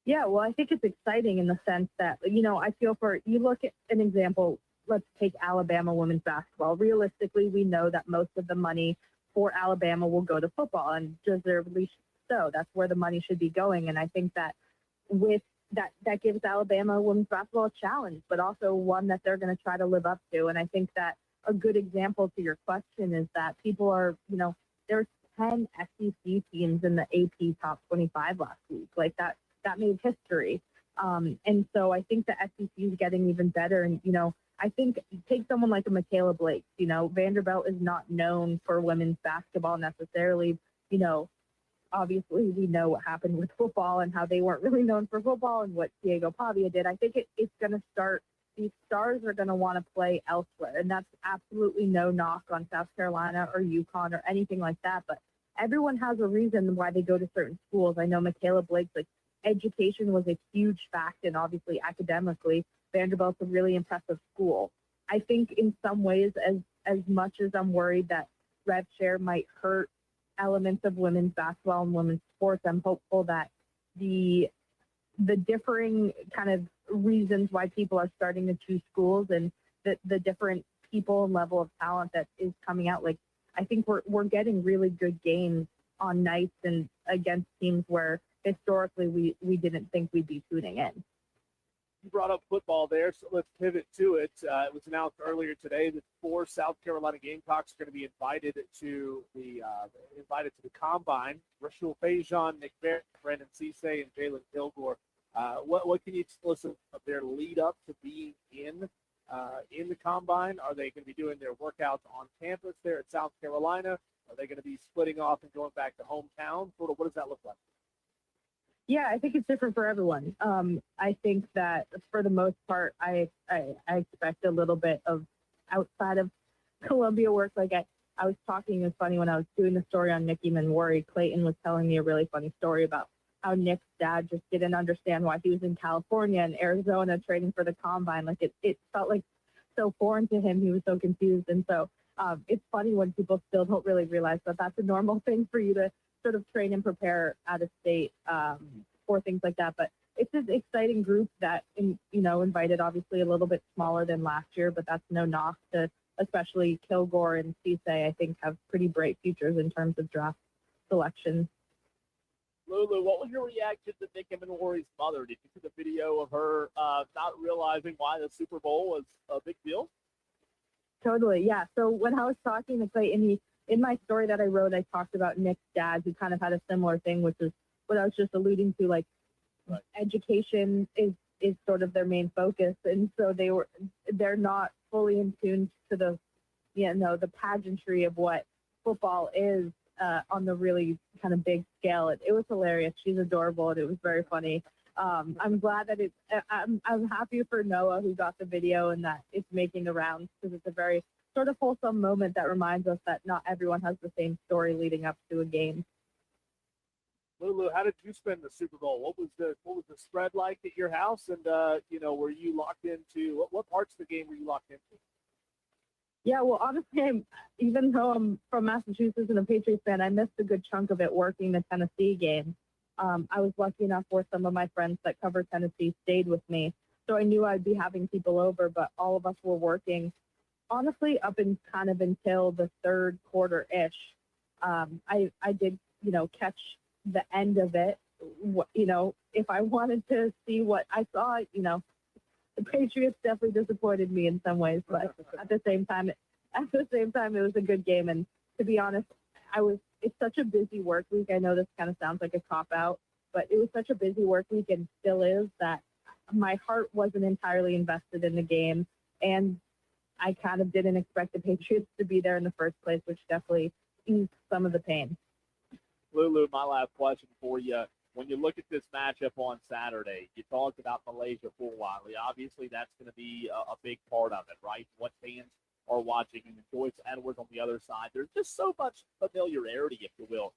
Yeah, well, I think it's exciting in the sense that, I feel you look at an example, let's take Alabama women's basketball. Realistically, we know that most of the money for Alabama will go to football, and deservedly so. That's where the money should be going. And I think that with that gives Alabama women's basketball a challenge, but also one that they're going to try to live up to. And I think that a good example to your question is that people are, there's 10 SEC teams in the AP top 25 last week. Like that made history. And so I think the SEC is getting even better. And, I think take someone like a Michaela Blake, Vanderbilt is not known for women's basketball necessarily. Obviously we know what happened with football and how they weren't really known for football and what Diego Pavia did. I think it's going to start, these stars are going to want to play elsewhere. And that's absolutely no knock on South Carolina or UConn or anything like that. But everyone has a reason why they go to certain schools. I know Michaela Blake's education was a huge fact, and obviously academically, Vanderbilt's a really impressive school. I think in some ways, as much as I'm worried that rev share might hurt elements of women's basketball and women's sports, I'm hopeful that the differing kind of reasons why people are starting to choose schools, and the different people and level of talent that is coming out, I think we're getting really good games on nights and against teams where historically we didn't think we'd be tuning in. You brought up football there, so let's pivot to it. It was announced earlier today that 4 South Carolina Gamecocks are going to be invited to the combine. Rachel Fajon, Nick Barrett, Brandon Cisse, and Jalen Kilgore. What can you tell us of their lead up to being in the combine? Are they going to be doing their workouts on campus there at South Carolina? Are they going to be splitting off and going back to hometown? What does that look like? Yeah, I think it's different for everyone. I think that for the most part, I expect a little bit of outside of Columbia work. Like I was talking, it was funny when I was doing the story on Nikki Manwari, Clayton was telling me a really funny story about how Nick's dad just didn't understand why he was in California and Arizona training for the combine. Like it felt like so foreign to him. He was so confused. And so it's funny when people still don't really realize that that's a normal thing for you to sort of train and prepare out of state for things like that. But it's an exciting group that, invited obviously a little bit smaller than last year, but that's no knock to especially Kilgore and Cisse, I think have pretty bright futures in terms of draft selection. Lulu, what was your reaction to Nick Manwari's mother? Did you see the video of her not realizing why the Super Bowl was a big deal? Totally, yeah. So when I was talking to Clayton, in my story that I wrote, I talked about Nick's dad, who kind of had a similar thing, which is what I was just alluding to, like right. Education is sort of their main focus. And so they're not fully in tune to the pageantry of what football is on the really kind of big scale. It was hilarious. She's adorable, and it was very funny. I'm glad that I'm happy for Noah, who got the video, and that it's making the rounds, because it's a very sort of wholesome moment that reminds us that not everyone has the same story leading up to a game. Lulu, how did you spend the Super Bowl? What was the spread like at your house? And were you locked into what parts of the game were you locked into? Yeah, well, honestly, even though I'm from Massachusetts and a Patriots fan, I missed a good chunk of it working the Tennessee game. I was lucky enough where some of my friends that cover Tennessee stayed with me, so I knew I'd be having people over, but all of us were working, honestly, up in kind of until the third quarter-ish. I did, catch the end of it. If I wanted to see what I saw, the Patriots definitely disappointed me in some ways, but at the same time, it was a good game. And to be honest, it's such a busy work week. I know this kind of sounds like a cop out, but it was such a busy work week and still is that my heart wasn't entirely invested in the game. And I kind of didn't expect the Patriots to be there in the first place, which definitely eased some of the pain. Lulu, my last question for you. When you look at this matchup on Saturday, you talked about Malaysia Full Wiley. Obviously, that's going to be a big part of it, right? What fans are watching, and Joyce Edwards on the other side. There's just so much familiarity, if you will,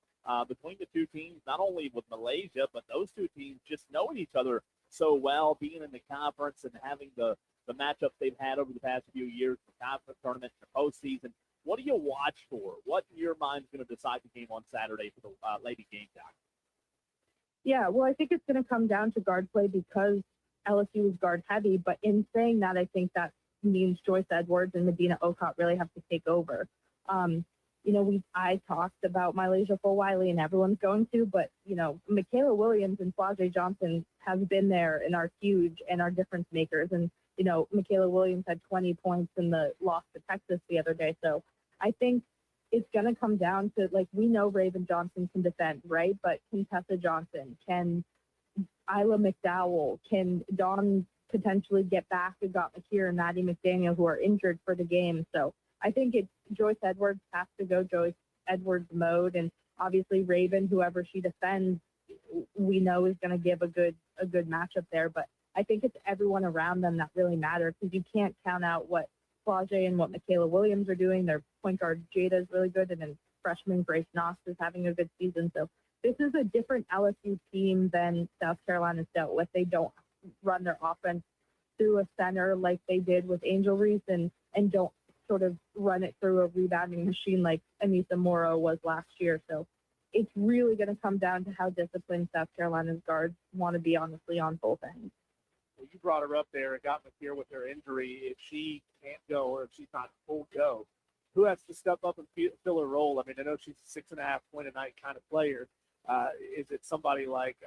between the two teams, not only with Malaysia, but those two teams just knowing each other so well, being in the conference and having the matchups they've had over the past few years, the conference tournament, the postseason. What do you watch for? What in your mind is going to decide the game on Saturday for the Lady Gamecocks? Yeah, well, I think it's going to come down to guard play because LSU is guard heavy. But in saying that, I think that means Joyce Edwards and Medina Okot really have to take over. I talked about Malaysia Full Wiley and everyone's going to, but, Michaela Williams and Flajay Johnson have been there and are huge and are difference makers. And, Michaela Williams had 20 points in the loss to Texas the other day. So I think it's going to come down to, we know Raven Johnson can defend, right? But can Tessa Johnson, can Isla McDowell, can Dawn potentially get back to Got McKeer and Maddie McDaniel, who are injured for the game? So I think it's Joyce Edwards has to go Joyce Edwards mode. And obviously Raven, whoever she defends, we know is going to give a good matchup there. But I think it's everyone around them that really matters because you can't count out what Flajay and what Michaela Williams are doing. Their point guard Jada is really good, and then freshman Grace Noss is having a good season. So this is a different LSU team than South Carolina's dealt with. They don't run their offense through a center like they did with Angel Reese and don't sort of run it through a rebounding machine like Anissa Morrow was last year. So it's really going to come down to how disciplined South Carolina's guards want to be, honestly, on both ends. Well, you brought her up there and got McKeer with her injury. If she can't go or if she's not full go, who has to step up and fill her role? I mean, I know she's a 6.5 point a night kind of player. Is it somebody like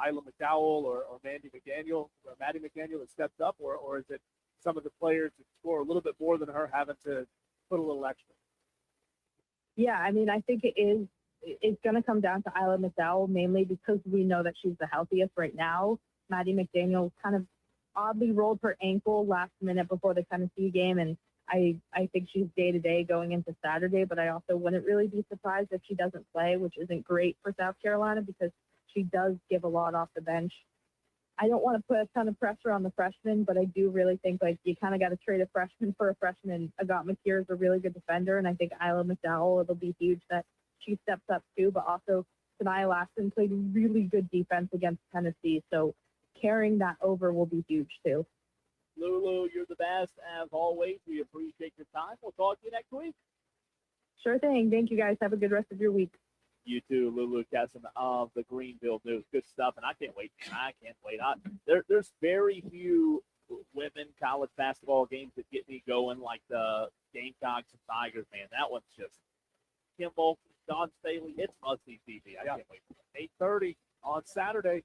Isla McDowell or Maddie McDaniel that steps up, or is it some of the players that score a little bit more than her having to put a little extra? Yeah, I mean, I think it's going to come down to Isla McDowell mainly because we know that she's the healthiest right now. Maddie McDaniel kind of oddly rolled her ankle last minute before the Tennessee game, and I think she's day-to-day going into Saturday, but I also wouldn't really be surprised if she doesn't play, which isn't great for South Carolina because she does give a lot off the bench. I don't want to put a ton of pressure on the freshmen, but I do really think you kind of got to trade a freshman for a freshman. Agat McKeer is a really good defender, and I think Isla McDowell, it'll be huge that she steps up too, but also Sanaya Laston played really good defense against Tennessee, so carrying that over will be huge too. Lulu, you're the best as always. We appreciate your time. We'll talk to you next week. Sure thing. Thank you, guys. Have a good rest of your week. You too, Lulu Kesson of the Greenville News. Good stuff, and I can't wait. There's very few women college basketball games that get me going like the Gamecocks and Tigers, man. That one's just Kimball, Don Staley. It's must-see TV. I can't wait. 8:30 on Saturday.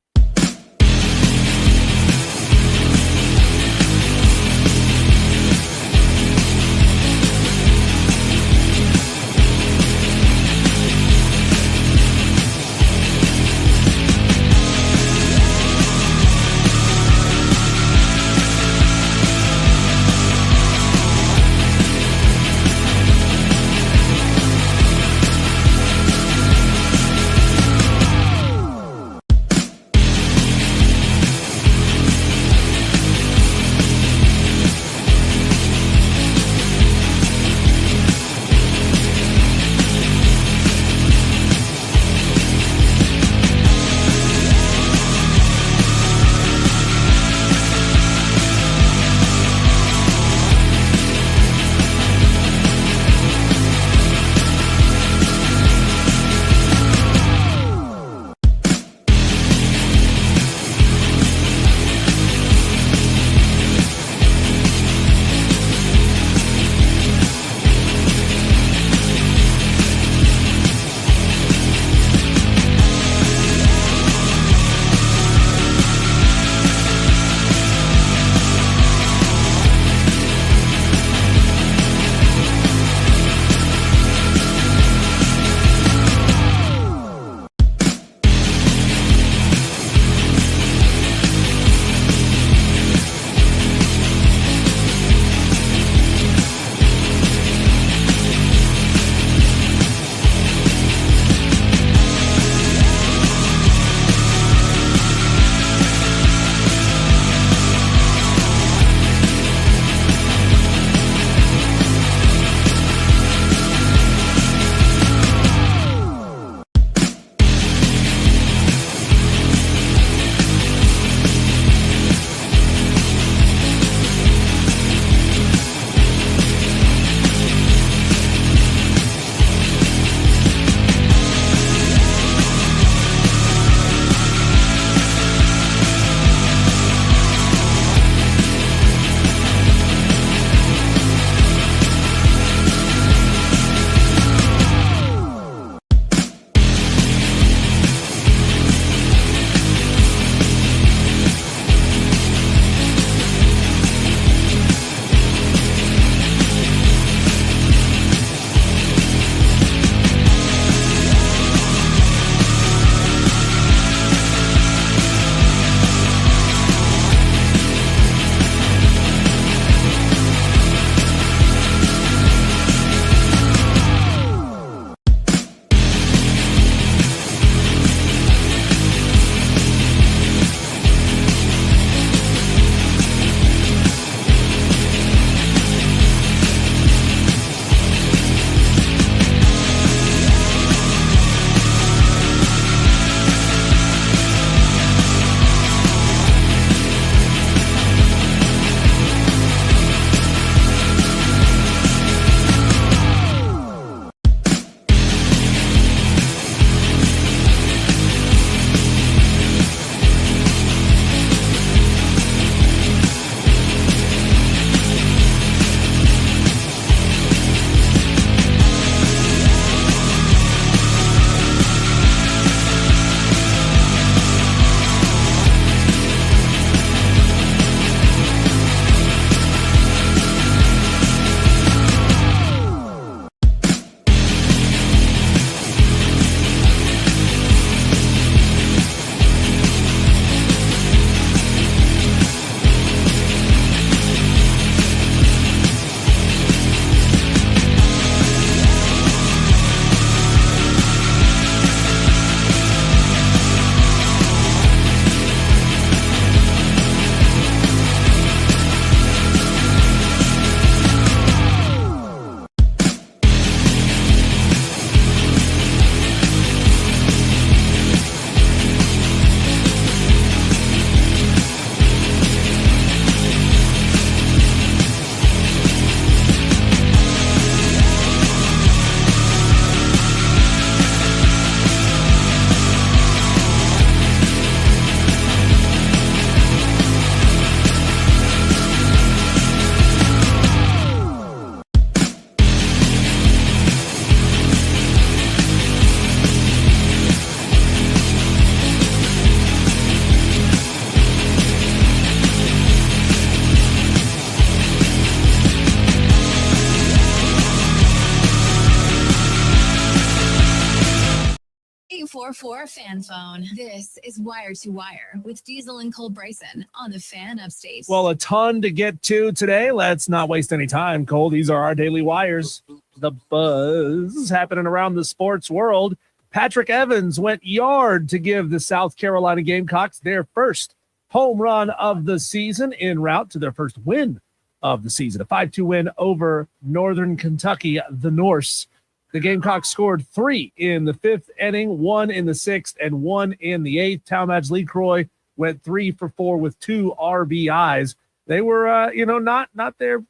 844 fan phone. This is Wire to Wire with Diesel and Cole Bryson on the Fan Upstate. Well, a ton to get to today. Let's not waste any time, Cole. These are our daily wires. The buzz happening around the sports world. Patrick Evans went yard to give the South Carolina Gamecocks their first home run of the season en route to their first win of the season. A 5-2 win over Northern Kentucky, the Norse. The Gamecocks scored 3 in the 5th inning, 1 in the 6th, and 1 in the 8th. Talmadge LeCroy went 3 for 4 with 2 RBIs. They were, not their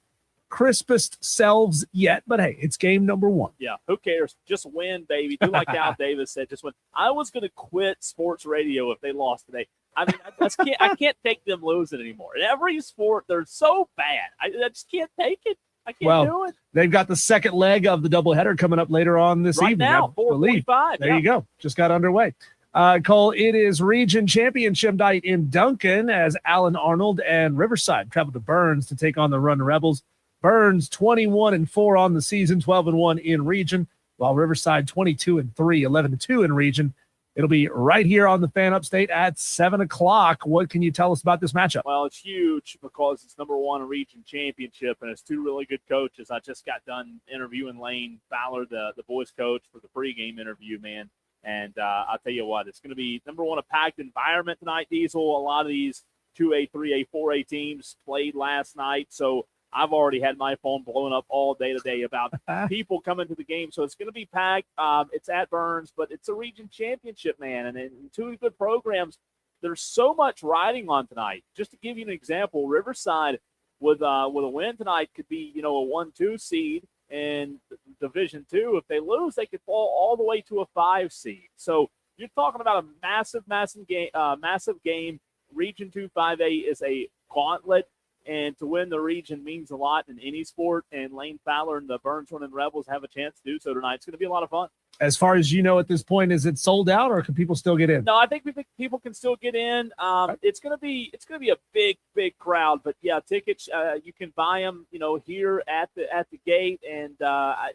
crispest selves yet, but hey, it's game number 1. Yeah, who cares? Just win, baby. Do like Al Davis said, just win. I was going to quit sports radio if they lost today. I mean, I can't take them losing anymore. In every sport, they're so bad. I just can't take it. I can't do it. They've got the second leg of the doubleheader coming up later on this evening. Now, 4:45. There you go. Just got underway. Cole, it is region championship night in Duncan as Allen Arnold and Riverside travel to Burns to take on the Run Rebels. Burns 21-4 on the season, 12-1 in region, while Riverside 22-3, 11-2 in region. It'll be right here on the Fan Upstate at 7 o'clock. What can you tell us about this matchup? Well, it's huge because it's number 1 region championship, and it's 2 really good coaches. I just got done interviewing Lane Fowler, the boys coach, for the pregame interview, man. And I'll tell you what, it's going to be, number 1, a packed environment tonight, Diesel. A lot of these 2A, 3A, 4A teams played last night, so I've already had my phone blowing up all day today about people coming to the game. So it's going to be packed. It's at Burns, but it's a region championship, man. And 2 good programs. There's so much riding on tonight. Just to give you an example, Riverside with a win tonight could be, a 1-2 seed in Division II. If they lose, they could fall all the way to a 5 seed. So you're talking about a massive game. Region 2 5A is a gauntlet. And to win the region means a lot in any sport, and Lane Fowler and the Burns Run Rebels have a chance to do so tonight. It's going to be a lot of fun. As far as you know at this point, is it sold out, or can people still get in? No, I think people can still get in. It's going to be a big crowd, but yeah, tickets you can buy them, here at the gate, and I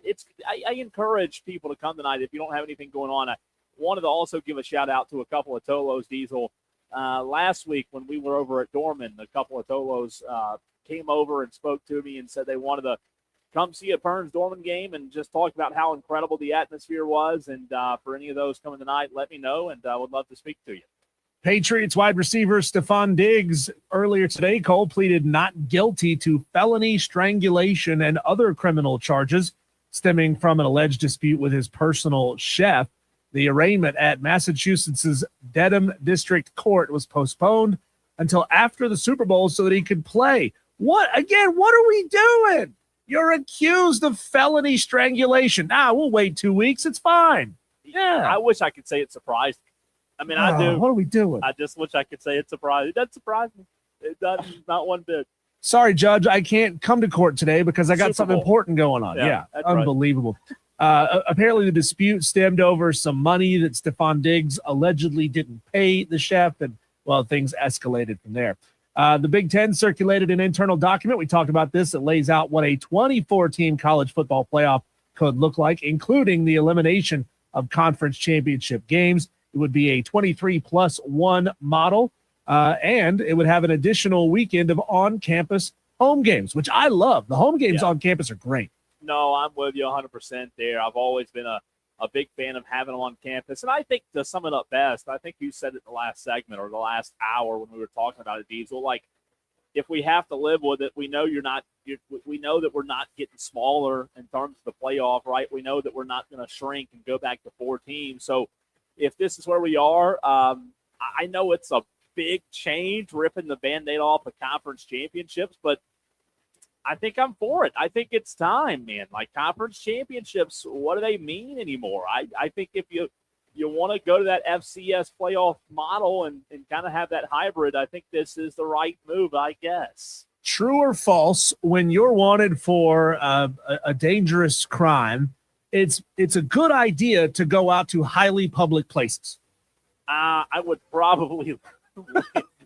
encourage people to come tonight if you don't have anything going on. I wanted to also give a shout out to a couple of Tolos, Diesel. Last week when we were over at Dorman, a couple of Tolos came over and spoke to me and said they wanted to come see a Burns Dorman game and just talk about how incredible the atmosphere was. And for any of those coming tonight, let me know, and I would love to speak to you. Patriots wide receiver Stephon Diggs earlier today, Cole, pleaded not guilty to felony strangulation and other criminal charges stemming from an alleged dispute with his personal chef. The arraignment at Massachusetts' Dedham District Court was postponed until after the Super Bowl so that he could play. What are we doing? You're accused of felony strangulation. We'll wait 2 weeks. It's fine. Yeah. I wish I could say it surprised me. I mean, I do. What are we doing? I just wish I could say it surprised. It doesn't surprise me. It doesn't, not one bit. Sorry, Judge, I can't come to court today because I got something important going on. Yeah, unbelievable. Right. Apparently, the dispute stemmed over some money that Stephon Diggs allegedly didn't pay the chef, and, well, things escalated from there. The Big Ten circulated an internal document. We talked about this. It lays out what a 24-team college football playoff could look like, including the elimination of conference championship games. It would be a 23+1 model, and it would have an additional weekend of on-campus home games, which I love. The home games on campus are great. No, I'm with you 100% there. I've always been a big fan of having them on campus. And I think to sum it up best, I think you said it in the last segment or the last hour when we were talking about it, Diesel, like if we have to live with it, we know we know that we're not getting smaller in terms of the playoff, right? We know that we're not going to shrink and go back to 4 teams. So if this is where we are, I know it's a big change, ripping the Band-Aid off of conference championships, but I think I'm for it. I think it's time, man. Like conference championships, what do they mean anymore? I think if you want to go to that FCS playoff model and kind of have that hybrid, I think this is the right move, I guess. True or false, when you're wanted for a dangerous crime, it's a good idea to go out to highly public places. I would probably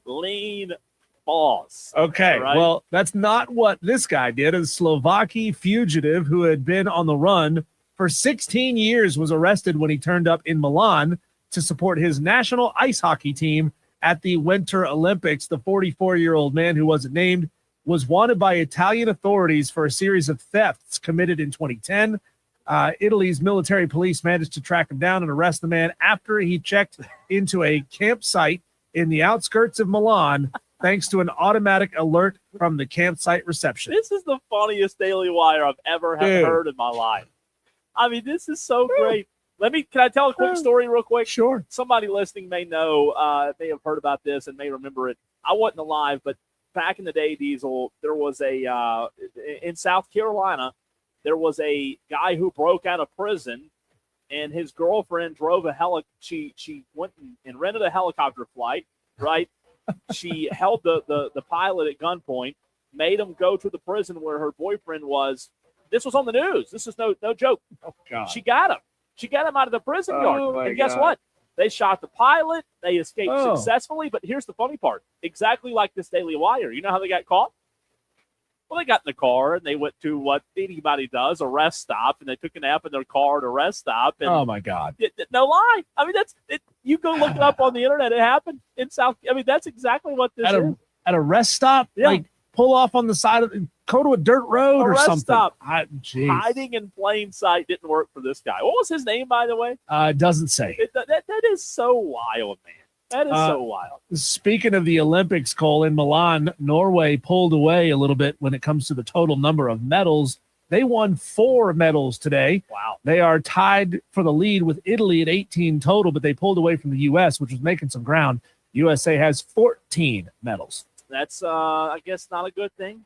lean false. Okay, right? Well, that's not what this guy did. A Slovaki fugitive who had been on the run for 16 years was arrested when he turned up in Milan to support his national ice hockey team at the Winter Olympics. The 44-year-old man who wasn't named was wanted by Italian authorities for a series of thefts committed in 2010. Italy's military police managed to track him down and arrest the man after he checked into a campsite in the outskirts of Milan, thanks to an automatic alert from the campsite reception. This is the funniest Daily Wire I've ever heard in my life. I mean, this is so great. Can I tell a quick story real quick? Sure. Somebody listening may know, may have heard about this and may remember it. I wasn't alive, but back in the day, Diesel, there was in South Carolina, there was a guy who broke out of prison, and his girlfriend drove she went and rented a helicopter flight, right? She held the pilot at gunpoint, made him go to the prison where her boyfriend was. This was on the news. This is no joke. Oh, God. She got him. She got him out of the prison yard. And guess what? They shot the pilot. They escaped successfully. But here's the funny part. Exactly like this Daily Wire. You know how they got caught? Well, they got in the car and they went to what anybody does, a rest stop, and they took a nap in their car at a rest stop. And oh, my God. No lie. I mean, you go look it up on the internet. It happened in South. I mean, that's exactly what this is. At a rest stop? Yeah. Like, pull off on the side of go to a dirt road or something. Stop. Hiding in plain sight didn't work for this guy. What was his name, by the way? It doesn't say. That is so wild, man. That is so wild. Speaking of the Olympics, Cole, in Milan, Norway pulled away a little bit when it comes to the total number of medals. They won 4 medals today. Wow. They are tied for the lead with Italy at 18 total, but they pulled away from the U.S., which was making some ground. USA has 14 medals. That's, I guess, not a good thing.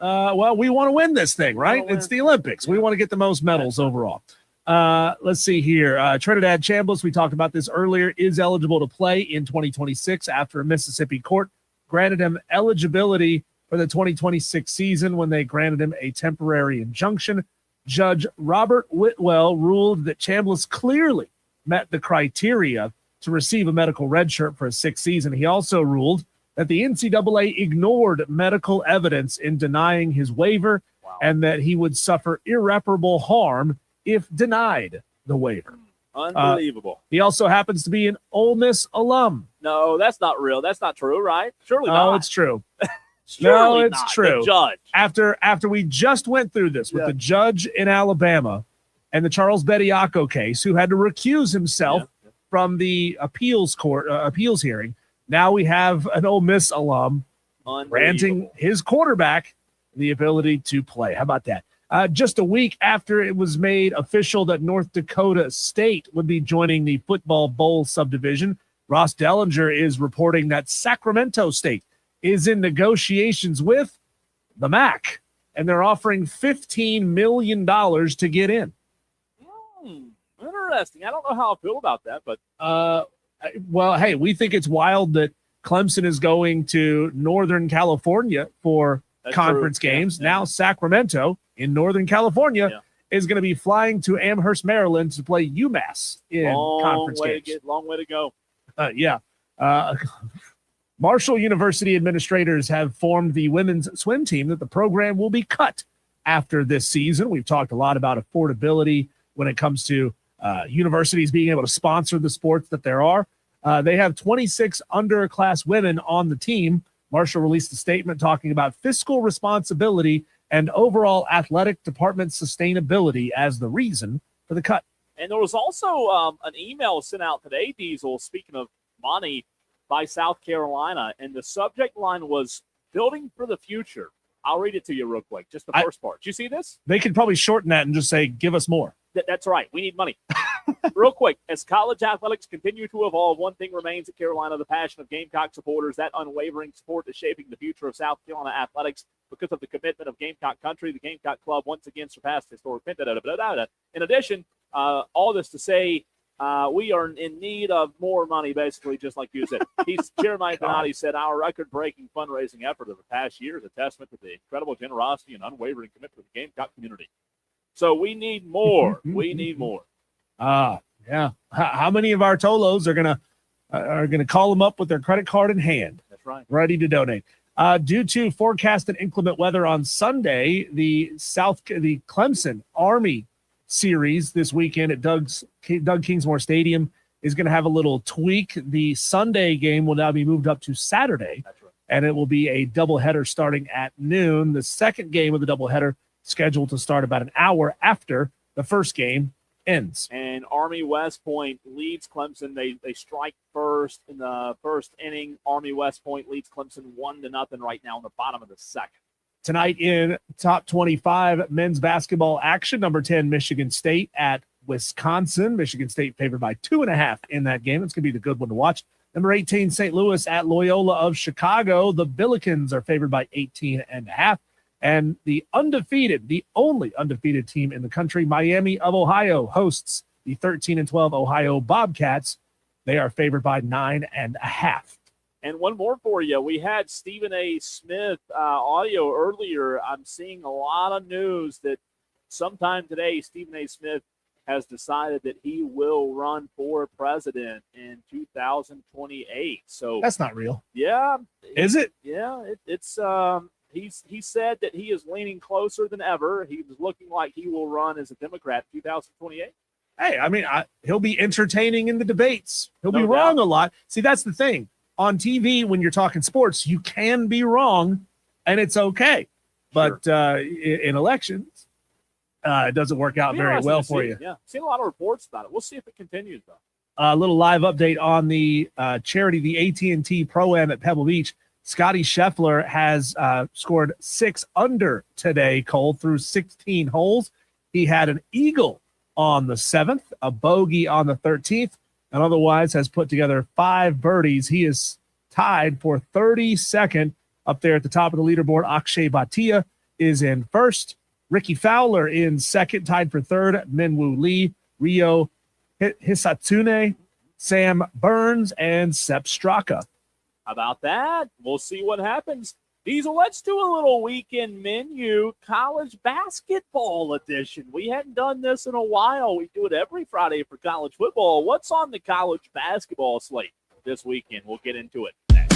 Well, we want to win this thing, right? It's the Olympics. We want to get the most medals overall. Let's see here. Trinidad Chambliss, we talked about this earlier, is eligible to play in 2026 after a Mississippi court granted him eligibility for the 2026 season when they granted him a temporary injunction. Judge Robert Whitwell ruled that Chambliss clearly met the criteria to receive a medical red shirt for a 6th season. He also ruled that the NCAA ignored medical evidence in denying his waiver and that he would suffer irreparable harm if denied the waiver. Unbelievable. He also happens to be an Ole Miss alum. No, that's not real. That's not true, right? Surely not. No, it's true. Surely no, it's not. true. The judge. After we just went through this with the judge in Alabama and the Charles Bediako case, who had to recuse himself from the appeals hearing, now we have an Ole Miss alum granting his quarterback the ability to play. How about that? Just a week after it was made official that North Dakota State would be joining the Football Bowl subdivision, Ross Dellinger is reporting that Sacramento State is in negotiations with the MAC, and they're offering $15 million to get in. Interesting. I don't know how I feel about that, but well, hey, we think it's wild that Clemson is going to Northern California for conference games. Now Sacramento in Northern California is going to be flying to Amherst, Maryland to play UMass in conference games. Long way to go. Marshall University administrators have formed the women's swim team that the program will be cut after this season. We've talked a lot about affordability when it comes to universities being able to sponsor the sports that there are. They have 26 underclass women on the team. Marshall released a statement talking about fiscal responsibility and overall athletic department sustainability as the reason for the cut. And there was also an email sent out today, Diesel, speaking of money, by South Carolina, and the subject line was building for the future. I'll read it to you real quick, just the first part. Did you see this? They could probably shorten that and just say, give us more. That's right. We need money. Real quick, as college athletics continue to evolve, one thing remains at Carolina, the passion of Gamecock supporters. That unwavering support is shaping the future of South Carolina athletics because of the commitment of Gamecock country. The Gamecock club once again surpassed historic. In addition, all this to say, we are in need of more money, basically, just like you said. Jeremiah Donati said, our record-breaking fundraising effort of the past year is a testament to the incredible generosity and unwavering commitment of the Gamecock community. So we need more. We need more. Yeah. How many of our Tolos are gonna call them up with their credit card in hand? That's right. Ready to donate. Due to forecasted inclement weather on Sunday, the Clemson Army series this weekend at Doug Kingsmore Stadium is going to have a little tweak. The Sunday game will now be moved up to Saturday. That's right. And it will be a doubleheader starting at noon. The second game of the doubleheader scheduled to start about an hour after the first game ends. And Army West Point leads Clemson. They strike first in the first inning. Army West Point leads Clemson 1-0 right now in the bottom of the second. Tonight in top 25 men's basketball action, number 10 Michigan State at Wisconsin. Michigan State favored by 2.5 in that game. It's going to be the good one to watch. Number 18 St. Louis at Loyola of Chicago. The Billikens are favored by 18.5. And the only undefeated team in the country, Miami of Ohio, hosts the 13-12 Ohio Bobcats. They are favored by 9.5. And one more for you. We had Stephen A. Smith audio earlier. I'm seeing a lot of news that sometime today Stephen A. Smith has decided that he will run for president in 2028. So That's not real. yeah, Is it? yeah, it's he said that he is leaning closer than ever. He was looking like he will run as a Democrat in 2028. Hey, I mean, he'll be entertaining in the debates. He'll be No wrong doubt. a lot. See, that's the thing. On TV, when you're talking sports, you can be wrong, and it's okay. But in elections, it doesn't work out Be very interesting well to for see. you. Yeah, seen a lot of reports about it. We'll see if it continues though. A little live update on the charity, the AT&T Pro-Am at Pebble Beach. Scotty Scheffler has scored 6 under today, Cole, through 16 holes. He had an eagle on the 7th, a bogey on the 13th, and otherwise has put together 5 birdies. He is tied for 32nd up there at the top of the leaderboard. Akshay Bhatia is in first. Ricky Fowler in second, tied for third. Minwoo Lee, Ryo Hisatsune, Sam Burns, and Sepp Straka. How about that? We'll see what happens. Diesel, let's do a little weekend menu, college basketball edition. We hadn't done this in a while. We do it every Friday for college football. What's on the college basketball slate this weekend? We'll get into it next.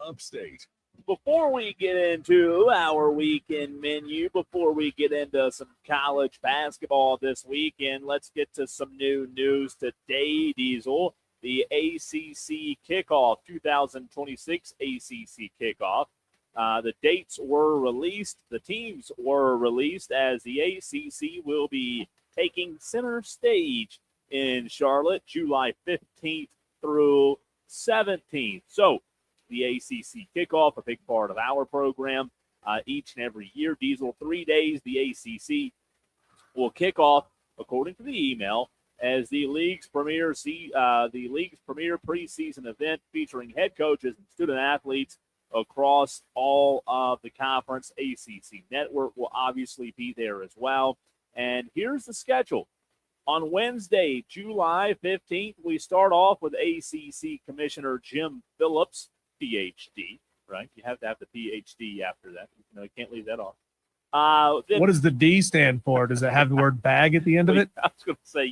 Upstate. Before we get into our weekend menu, before we get into some college basketball this weekend, let's get to some new news today, Diesel. The ACC kickoff, 2026 ACC kickoff. The dates were released, the teams were released, as the ACC will be taking center stage in Charlotte, July 15th through 17th. So the ACC kickoff, a big part of our program each and every year. Diesel, 3 days, the ACC will kick off, according to the email, as the league's premier preseason event featuring head coaches and student athletes across all of the conference. ACC Network will obviously be there as well. And here's the schedule. On Wednesday, July 15th, we start off with ACC Commissioner Jim Phillips, PhD, right? You have to have the PhD after that. You can't leave that off. What does the D stand for? Does it have the word bag at the end of it? I was going to say,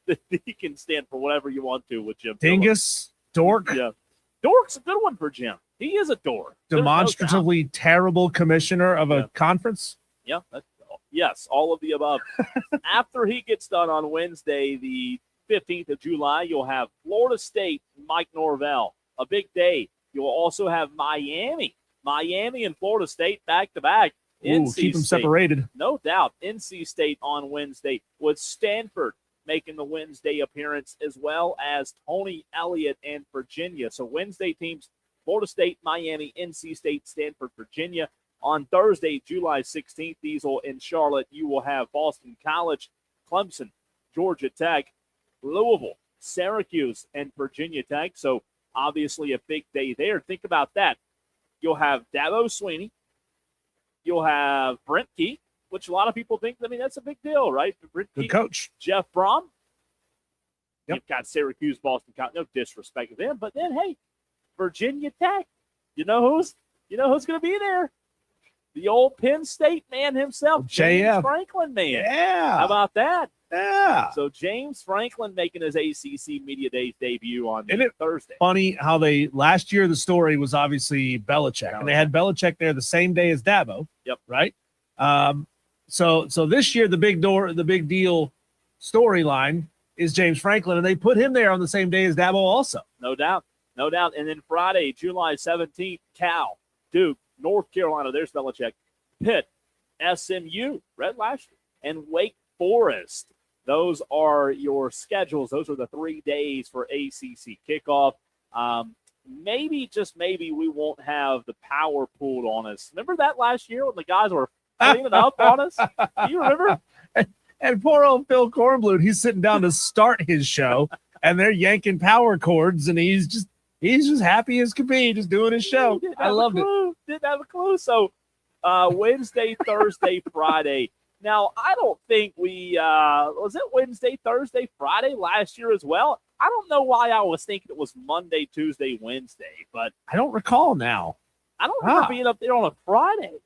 the D can stand for whatever you want to with Jim Phillips. Dingus? Dork? Yeah. Dork's a good one for Jim. He is a dork. Demonstratively terrible commissioner of a conference? Yeah, yes, all of the above. After he gets done on Wednesday, the 15th of July, you'll have Florida State, Mike Norvell. A big day. You'll also have Miami and Florida State back-to-back. Keep them separated. No doubt. NC State on Wednesday with Stanford making the Wednesday appearance, as well as Tony Elliott and Virginia. So Wednesday teams, Florida State, Miami, NC State, Stanford, Virginia. On Thursday, July 16th, Diesel in Charlotte, you will have Boston College, Clemson, Georgia Tech, Louisville, Syracuse, and Virginia Tech. So obviously a big day there. Think about that. You'll have Dabo Swinney. You'll have Brent Key, which a lot of people think, that's a big deal, right? Brent Good Key, coach. Jeff Brom. Yep. You've got Syracuse, Boston College. No disrespect to them, but then, hey, Virginia Tech. You know who's going to be there? The old Penn State man himself, James Franklin, man. Yeah. How about that? Yeah. So James Franklin making his ACC Media Days debut on Thursday. Funny how last year the story was obviously Belichick, and they had Belichick there the same day as Dabo. Yep. Right. So this year the big deal storyline is James Franklin, and they put him there on the same day as Dabo also. No doubt. And then Friday, July 17th, Cal, Duke, North Carolina, there's Belichick, Pitt, SMU, Red last year, and Wake Forest. Those are your schedules. Those are the 3 days for ACC kickoff. Maybe, just maybe, we won't have the power pulled on us. Remember that last year when the guys were cleaning up on us? Do you remember? And poor old Phil Kornblut, he's sitting down to start his show, and they're yanking power cords, and he's just happy as could be, just doing his show. I loved it. Didn't have a clue. So Wednesday, Thursday, Friday. Now, I don't think was it Wednesday, Thursday, Friday last year as well? I don't know why I was thinking it was Monday, Tuesday, Wednesday, but I don't recall now. I don't remember being up there on a Friday.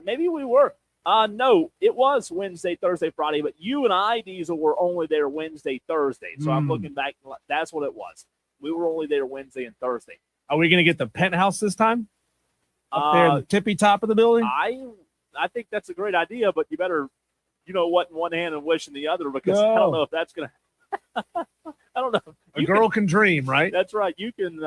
Maybe we were. No, it was Wednesday, Thursday, Friday, but you and I, Diesel, were only there Wednesday, Thursday. So I'm looking back. That's what it was. We were only there Wednesday and Thursday. Are we going to get the penthouse this time? Up there in the tippy top of the building? I think that's a great idea, but you better, what in one hand and wish in the other, because I don't know if that's going to I don't know. A girl can dream, right? That's right. You can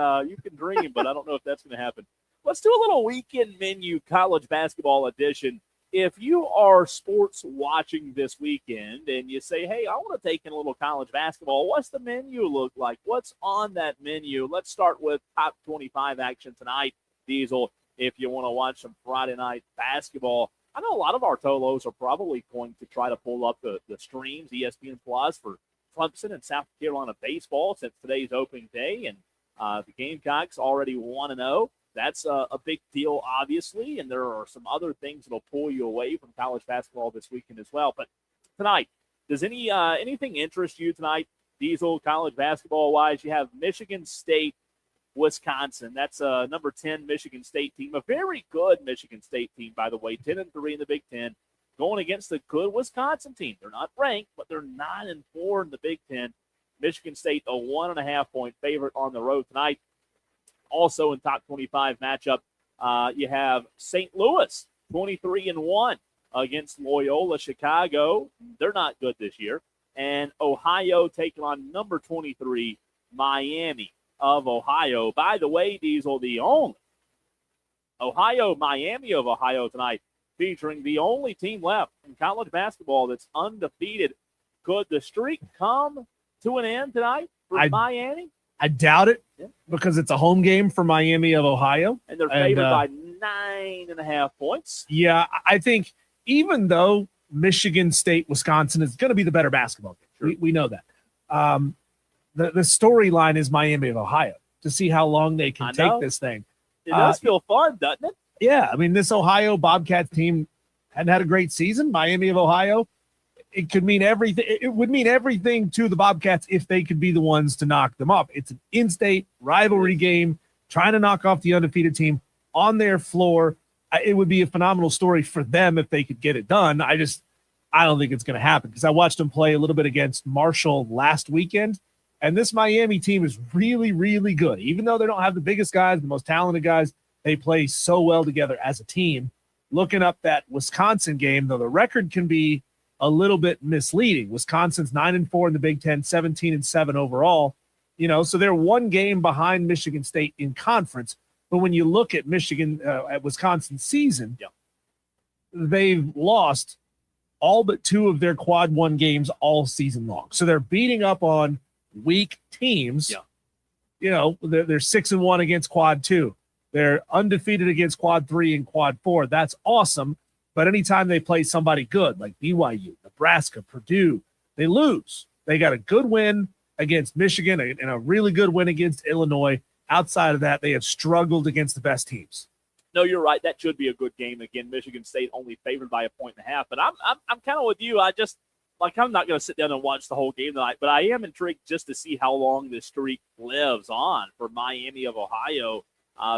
dream, but I don't know if that's going to happen. Let's do a little weekend menu college basketball edition. If you are sports watching this weekend and you say, hey, I want to take in a little college basketball, what's the menu look like? What's on that menu? Let's start with top 25 action tonight, Diesel. If you want to watch some Friday night basketball, I know a lot of our Tolos are probably going to try to pull up the streams, ESPN Plus, for Clemson and South Carolina baseball since today's opening day. And the Gamecocks already 1-0. That's a big deal, obviously, and there are some other things that will pull you away from college basketball this weekend as well. But tonight, does anything interest you tonight, Diesel, college basketball-wise? You have Michigan State, Wisconsin. That's a number 10 Michigan State team, a very good Michigan State team, by the way, 10-3 in the Big Ten, going against a good Wisconsin team. They're not ranked, but they're 9-4 in the Big Ten. Michigan State, a 1.5-point favorite on the road tonight. Also in top 25 matchup, you have St. Louis, 23-1 against Loyola Chicago. They're not good this year. And Ohio taking on number 23, Miami of Ohio. By the way, Diesel, the only Miami of Ohio tonight, featuring the only team left in college basketball that's undefeated. Could the streak come to an end tonight for Miami? I doubt it because it's a home game for Miami of Ohio. And they're favored by 9.5 points. Yeah, I think even though Michigan State, Wisconsin is going to be the better basketball game. Sure. We know that. The storyline is Miami of Ohio to see how long they can take this thing. It does feel fun, doesn't it? Yeah, I mean, this Ohio Bobcats team hadn't had a great season. Miami of Ohio, it could mean everything. It would mean everything to the Bobcats if they could be the ones to knock them off. It's an in-state rivalry game, trying to knock off the undefeated team on their floor. It would be a phenomenal story for them if they could get it done. I don't think it's going to happen because I watched them play a little bit against Marshall last weekend, and this Miami team is really, really good. Even though they don't have the biggest guys, the most talented guys, they play so well together as a team. Looking up that Wisconsin game, though, the record can be a little bit misleading. Wisconsin's 9-4 in the Big Ten, 17-7 overall. So they're one game behind Michigan State in conference. But when you look at at Wisconsin's season, they've lost all but 2 of their quad 1 games all season long. So they're beating up on weak teams. Yeah. They're 6-1 against quad 2. They're undefeated against quad 3 and quad 4. That's awesome. But anytime they play somebody good like BYU, Nebraska, Purdue, they lose. They got a good win against Michigan and a really good win against Illinois. Outside of that, they have struggled against the best teams. No, you're right. That should be a good game. Again, Michigan State only favored by 1.5. But I'm kind of with you. I'm not going to sit down and watch the whole game tonight, but I am intrigued just to see how long this streak lives on for Miami of Ohio.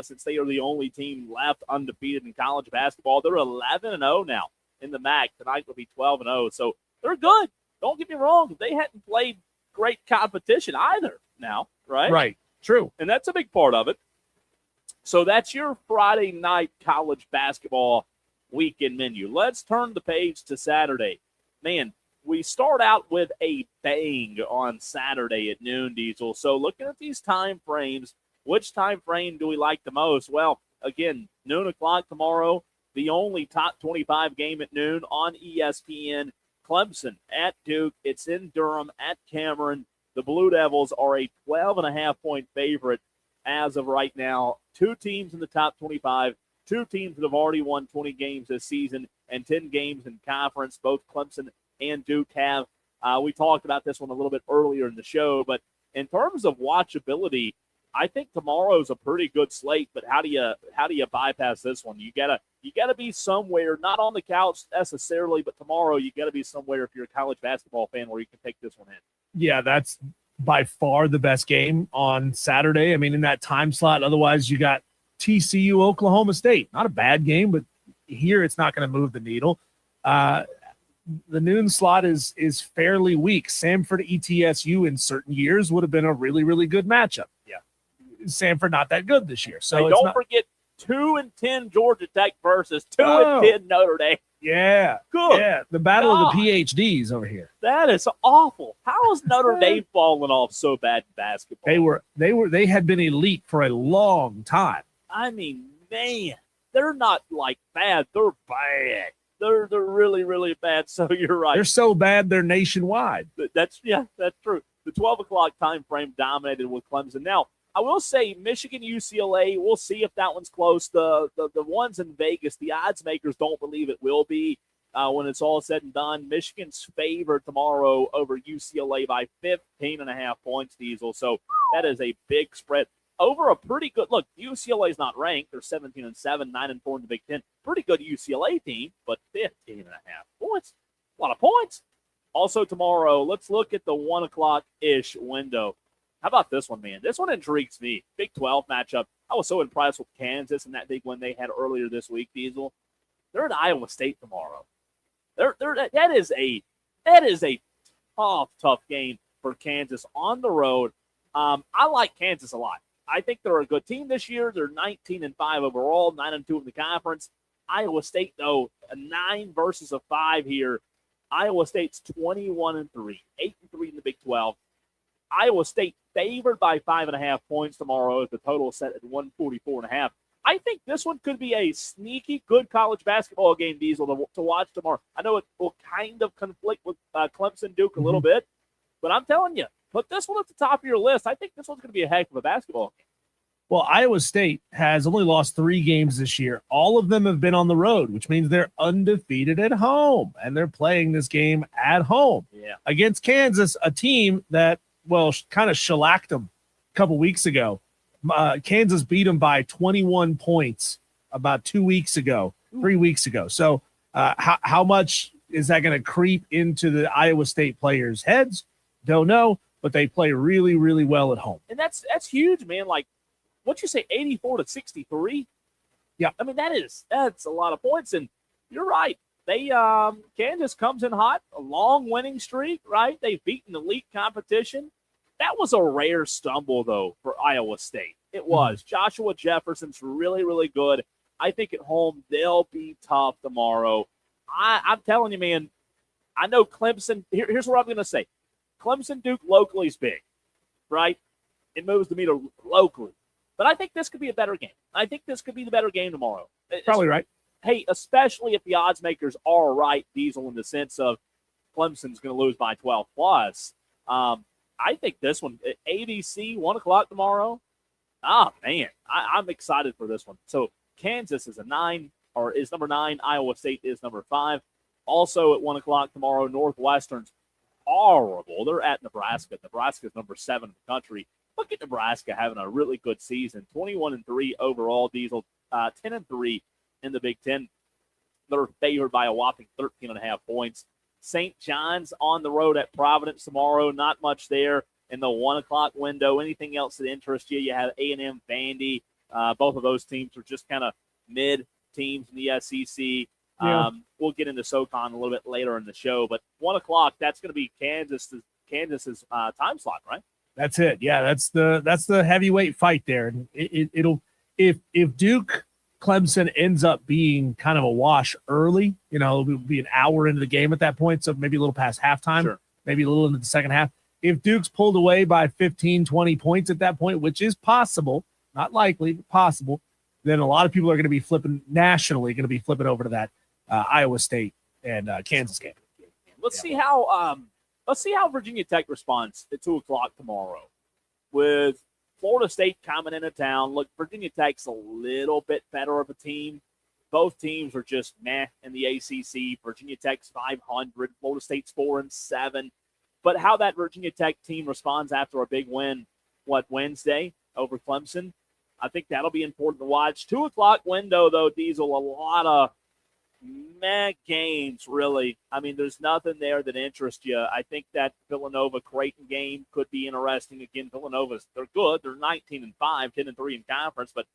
Since they are the only team left undefeated in college basketball. They're 11-0 now in the MAC. Tonight will be 12-0. So they're good. Don't get me wrong. They hadn't played great competition either now, right? Right. True. And that's a big part of it. So that's your Friday night college basketball weekend menu. Let's turn the page to Saturday. Man, we start out with a bang on Saturday at noon, Diesel. So looking at these time frames, which time frame do we like the most? Well, again, noon o'clock tomorrow, the only top 25 game at noon on ESPN. Clemson at Duke. It's in Durham at Cameron. The Blue Devils are a 12.5-point favorite as of right now. 2 teams in the top 25, 2 teams that have already won 20 games this season and 10 games in conference. Both Clemson and Duke have. We talked about this one a little bit earlier in the show, but in terms of watchability, I think tomorrow's a pretty good slate, but how do you bypass this one? You gotta be somewhere, not on the couch necessarily, but tomorrow you gotta be somewhere if you're a college basketball fan where you can take this one in. Yeah, that's by far the best game on Saturday. I mean, in that time slot. Otherwise, you got TCU, Oklahoma State. Not a bad game, but here it's not going to move the needle. The noon slot is fairly weak. Samford, ETSU in certain years would have been a really, really good matchup. Yeah. Samford not that good this year. So hey, don't forget 2-10 Georgia Tech versus 2-10 Notre Dame. Yeah. Good. Yeah. The battle of the PhDs over here. That is awful. How is Notre Dame falling off so bad in basketball? They had been elite for a long time. I mean, man, they're not like bad. They're bad. They're really, really bad. So you're right. They're so bad they're nationwide. That's true. The 12 o'clock time frame dominated with Clemson. Now, I will say Michigan, UCLA, we'll see if that one's close. The ones in Vegas, the odds makers don't believe it will be when it's all said and done. Michigan's favored tomorrow over UCLA by 15.5 points, Diesel. So that is a big spread. Over a pretty good look. UCLA's not ranked. They're 17-7, 9-4 in the Big Ten. Pretty good UCLA team, but 15.5 points. A lot of points. Also tomorrow, let's look at the 1 o'clock-ish window. How about this one, man? This one intrigues me. Big 12 matchup. I was so impressed with Kansas and that big win they had earlier this week, Diesel. They're at Iowa State tomorrow. That is a tough game for Kansas on the road. I like Kansas a lot. I think they're a good team this year. They're 19-5 overall, 9-2 in the conference. Iowa State, though, a 9 versus a 5 here. Iowa State's 21-3, 8-3 in the Big 12. Iowa State favored by 5.5 points tomorrow. The total is set at 144.5. I think this one could be a sneaky good college basketball game, Diesel, to watch tomorrow. I know it will kind of conflict with Clemson Duke a little bit, but I'm telling you, put this one at the top of your list. I think this one's going to be a heck of a basketball game. Well, Iowa State has only lost 3 games this year. All of them have been on the road, which means they're undefeated at home, and they're playing this game at home against Kansas, a team that, well, kind of shellacked them a couple weeks ago. Kansas beat them by 21 points about 2 weeks ago, 3 weeks ago. So how much is that going to creep into the Iowa State players' heads? Don't know, but they play really, really well at home. And that's huge, man. Like, what'd you say, 84-63? Yeah. I mean, that's a lot of points. And you're right. They Kansas comes in hot, a long winning streak, right? They've beaten elite competition. That was a rare stumble, though, for Iowa State. It was. Joshua Jefferson's really, really good. I think at home they'll be tough tomorrow. I'm telling you, man, I know Clemson. Here's what I'm going to say. Clemson Duke locally is big, right? It moves the meter locally. But I think this could be a better game. I think this could be the better game tomorrow. Probably right. Hey, especially if the odds makers are right, Diesel, in the sense of Clemson's going to lose by 12 plus. I think this one, ABC, 1 o'clock tomorrow. Oh, man, I'm excited for this one. So Kansas is number 9. Iowa State is number 5. Also at 1 o'clock tomorrow, Northwestern's horrible. They're at Nebraska. Nebraska's number 7 in the country. Look at Nebraska having a really good season. 21-3 overall, Diesel, 10-3 in the Big Ten. They're favored by a whopping 13.5 points. St. John's on the road at Providence tomorrow. Not much there in the 1 o'clock window. Anything else that interests you? You have A&M, Vandy. Both of those teams are just kind of mid teams in the SEC. Yeah. We'll get into SoCon a little bit later in the show. But 1 o'clock, that's going to be Kansas's time slot, right? That's it. Yeah, that's the heavyweight fight there. And it'll if Duke Clemson ends up being kind of a wash early, it'll be an hour into the game at that point, so maybe a little past halftime, maybe a little into the second half. If Duke's pulled away by 15, 20 points at that point, which is possible, not likely, but possible, then a lot of people are going to be flipping over to that Iowa State and Kansas game. Let's see how Virginia Tech responds at 2 o'clock tomorrow with Florida State coming into town. Look, Virginia Tech's a little bit better of a team. Both teams are just meh in the ACC. Virginia Tech's 500. Florida State's 4-7. But how that Virginia Tech team responds after a big win, Wednesday over Clemson, I think that'll be important to watch. 2 o'clock window, though, Diesel, a lot of meh games, really. I mean, there's nothing there that interests you. I think that Villanova-Creighton game could be interesting. Again, they're good. They're 19-5, 10-3 in conference, but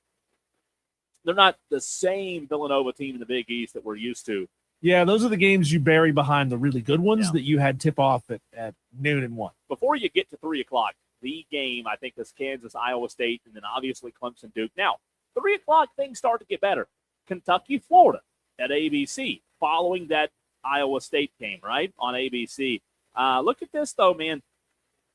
they're not the same Villanova team in the Big East that we're used to. Yeah, those are the games you bury behind the really good ones that you had tip off at noon and 1. Before you get to 3 o'clock, the game, I think, is Kansas, Iowa State, and then obviously Clemson, Duke. Now, 3 o'clock, things start to get better. Kentucky, Florida at ABC, following that Iowa State game, right, on ABC. Look at this, though, man.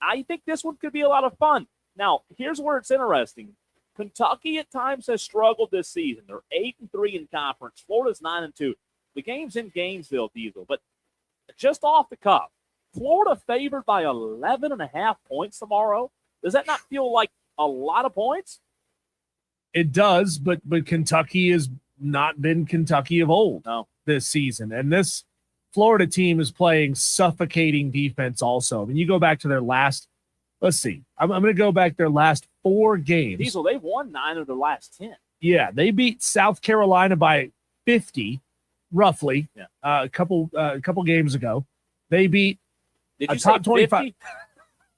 I think this one could be a lot of fun. Now, here's where it's interesting. Kentucky at times has struggled this season. They're 8-3 in conference. Florida's 9-2. The game's in Gainesville, Diesel, but just off the cuff, Florida favored by 11.5 points tomorrow. Does that not feel like a lot of points? It does, but Kentucky has not been Kentucky of old this season. And this Florida team is playing suffocating defense also. I mean, you go back to their last, let's see, I'm going to go back their last 4 games. Diesel, they've won 9 of their last 10. Yeah, they beat South Carolina by 50, roughly, a couple games ago. They beat Did you top say 25. 50?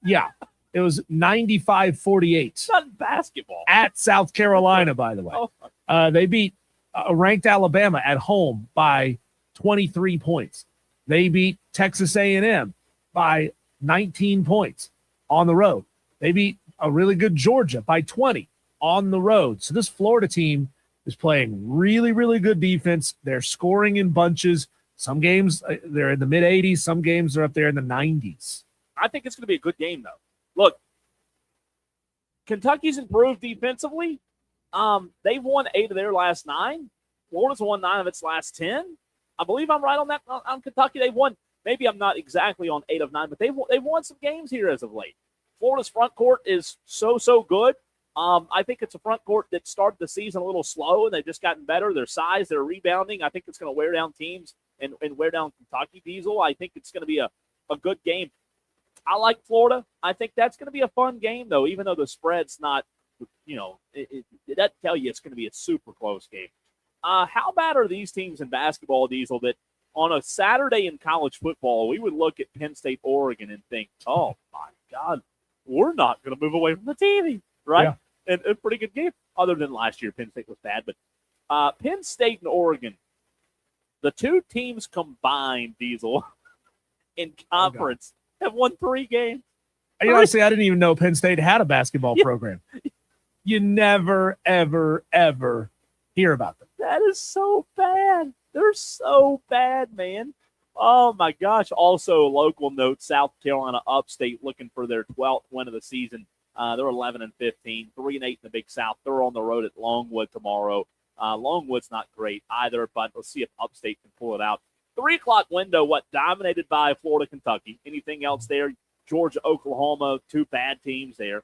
Yeah, it was 95-48. Not basketball. At South Carolina, by the way. They beat ranked Alabama at home by 23 points. They beat Texas A&M by 19 points on the road. They beat a really good Georgia by 20 on the road. So this Florida team is playing really, really good defense. They're scoring in bunches. Some games, they're in the mid-80s. Some games are up there in the 90s. I think it's going to be a good game, though. Look, Kentucky's improved defensively. They've won 8 of their last 9. Florida's won 9 of its last 10. I believe I'm right on that on Kentucky. They've won. Maybe I'm not exactly on 8 of 9, but they've won some games here as of late. Florida's front court is so good. I think it's a front court that started the season a little slow, and they've just gotten better. Their size, their rebounding, I think it's going to wear down teams and wear down Kentucky, Diesel. I think it's going to be a good game. I like Florida. I think that's going to be a fun game, though, even though the spread's not, it doesn't tell you it's going to be a super close game. How bad are these teams in basketball, Diesel, that on a Saturday in college football, we would look at Penn State, Oregon, and think, oh, my God, we're not going to move away from the TV, right? Yeah. And a pretty good game, other than last year. Penn State was bad. But Penn State and Oregon, the two teams combined, Diesel, in conference have won 3 games. Honestly, I didn't even know Penn State had a basketball program. You never, ever, ever hear about them. That is so bad. They're so bad, man. Oh, my gosh. Also, local note, South Carolina Upstate looking for their 12th win of the season. They're 11-15, 3-8 in the Big South. They're on the road at Longwood tomorrow. Longwood's not great either, but let's see if Upstate can pull it out. 3 o'clock window, dominated by Florida, Kentucky. Anything else there? Georgia, Oklahoma, 2 bad teams there.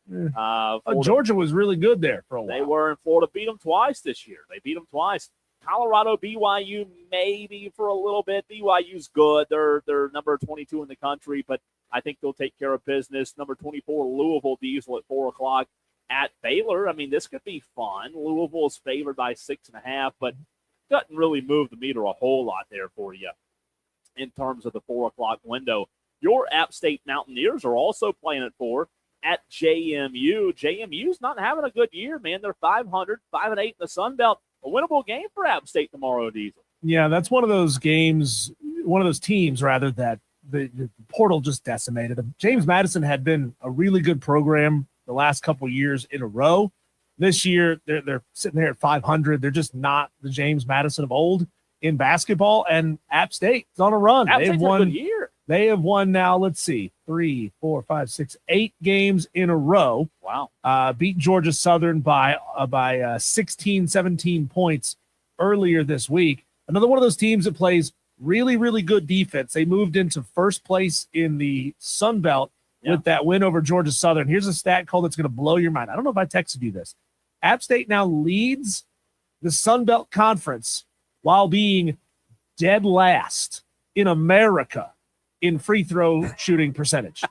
Georgia was really good there for a while. They were, and Florida beat them twice this year. They beat them twice. Colorado, BYU, maybe for a little bit. BYU's good. They're number 22 in the country, but I think they'll take care of business. Number 24, Louisville Diesel at 4 o'clock at Baylor. I mean, this could be fun. Louisville is favored by 6.5, but doesn't really move the meter a whole lot there for you in terms of the 4 o'clock window. Your App State Mountaineers are also playing at 4 at JMU. JMU's not having a good year, man. They're 500, 5-8 in the Sun Belt. A winnable game for App State tomorrow, Diesel. Yeah, that's one of those games, one of those teams, rather, that the portal just decimated them. James Madison had been a really good program the last couple years in a row. This year, they're sitting there at 500. They're just not the James Madison of old in basketball, and App State is on a run. App State's a good year. They have won now, let's see, 3, 4, 5, 6, 8 games in a row. Wow. Beat Georgia Southern by 16, 17 points earlier this week. Another one of those teams that plays really, really good defense. They moved into first place in the Sun Belt with that win over Georgia Southern. Here's a stat call that's going to blow your mind. I don't know if I texted you this. App State now leads the Sun Belt Conference while being dead last in America in free throw shooting percentage.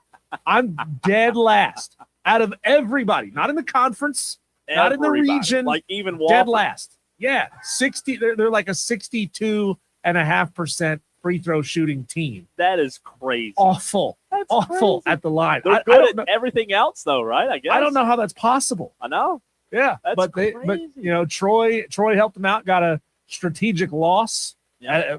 I'm dead last out of everybody, not in the conference, not in the region, like even dead last. Yeah, 60. They're like a 62.5% free throw shooting team. That is crazy. Awful. That's awful crazy. At the line. They're good at everything else, though, right? I guess. I don't know how that's possible. I know. Yeah, That's but Troy helped them out, got a strategic loss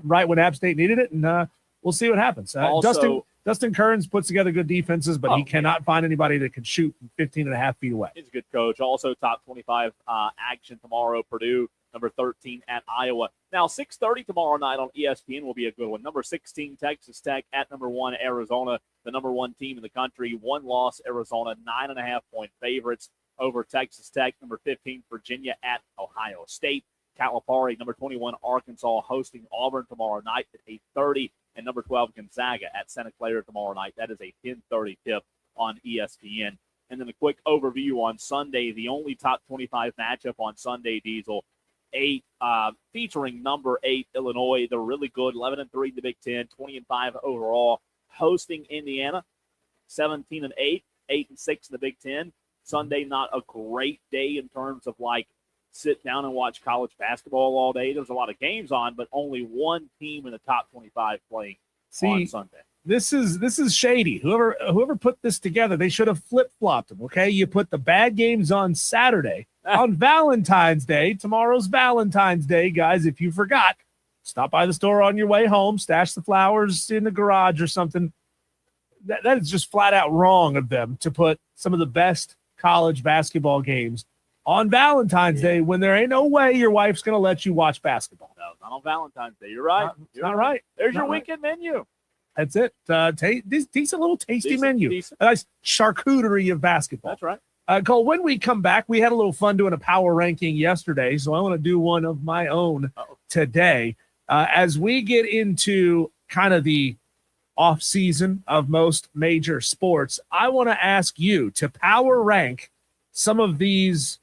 right when App State needed it, and we'll see what happens. Dustin Kearns puts together good defenses, but he cannot find anybody that can shoot 15.5 feet away. He's a good coach. Also, top 25 action tomorrow. Purdue, number 13 at Iowa. Now, 6:30 tomorrow night on ESPN will be a good one. Number 16, Texas Tech at number 1, Arizona, the number 1 team in the country. 1 loss, Arizona, 9.5-point favorites over Texas Tech. Number 15, Virginia at Ohio State. Calipari, number 21, Arkansas, hosting Auburn tomorrow night at 8:30. And number 12, Gonzaga at Santa Clara tomorrow night. That is a 10:30 tip on ESPN. And then a quick overview on Sunday, the only top 25 matchup on Sunday, Diesel, featuring number 8, Illinois. They're really good, 11-3 in the Big Ten, 20-5 overall, hosting Indiana, 17-8, 8-6 in the Big Ten. Sunday, not a great day in terms of sit down and watch college basketball all day. There's a lot of games on, but only one team in the top 25 playing on Sunday. This is shady. Whoever put this together, they should have flip-flopped them, okay? You put the bad games on Saturday. On Valentine's Day, tomorrow's Valentine's Day, guys, if you forgot, stop by the store on your way home, stash the flowers in the garage or something. That is just flat out wrong of them to put some of the best college basketball games on Valentine's Day when there ain't no way your wife's going to let you watch basketball. No, not on Valentine's Day. You're right. It's not right. There's your Not right. weekend menu. That's it. Decent little tasty Decent, menu. decent. A nice charcuterie of basketball. That's right. Cole, when we come back, we had a little fun doing a power ranking yesterday, so I want to do one of my own today. As we get into kind of the off season of most major sports, I want to ask you to power rank some of these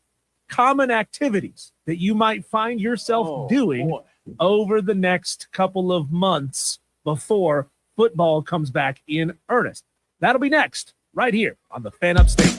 common activities that you might find yourself doing over the next couple of months before football comes back in earnest. That'll be next, right here on the Fan Upstate.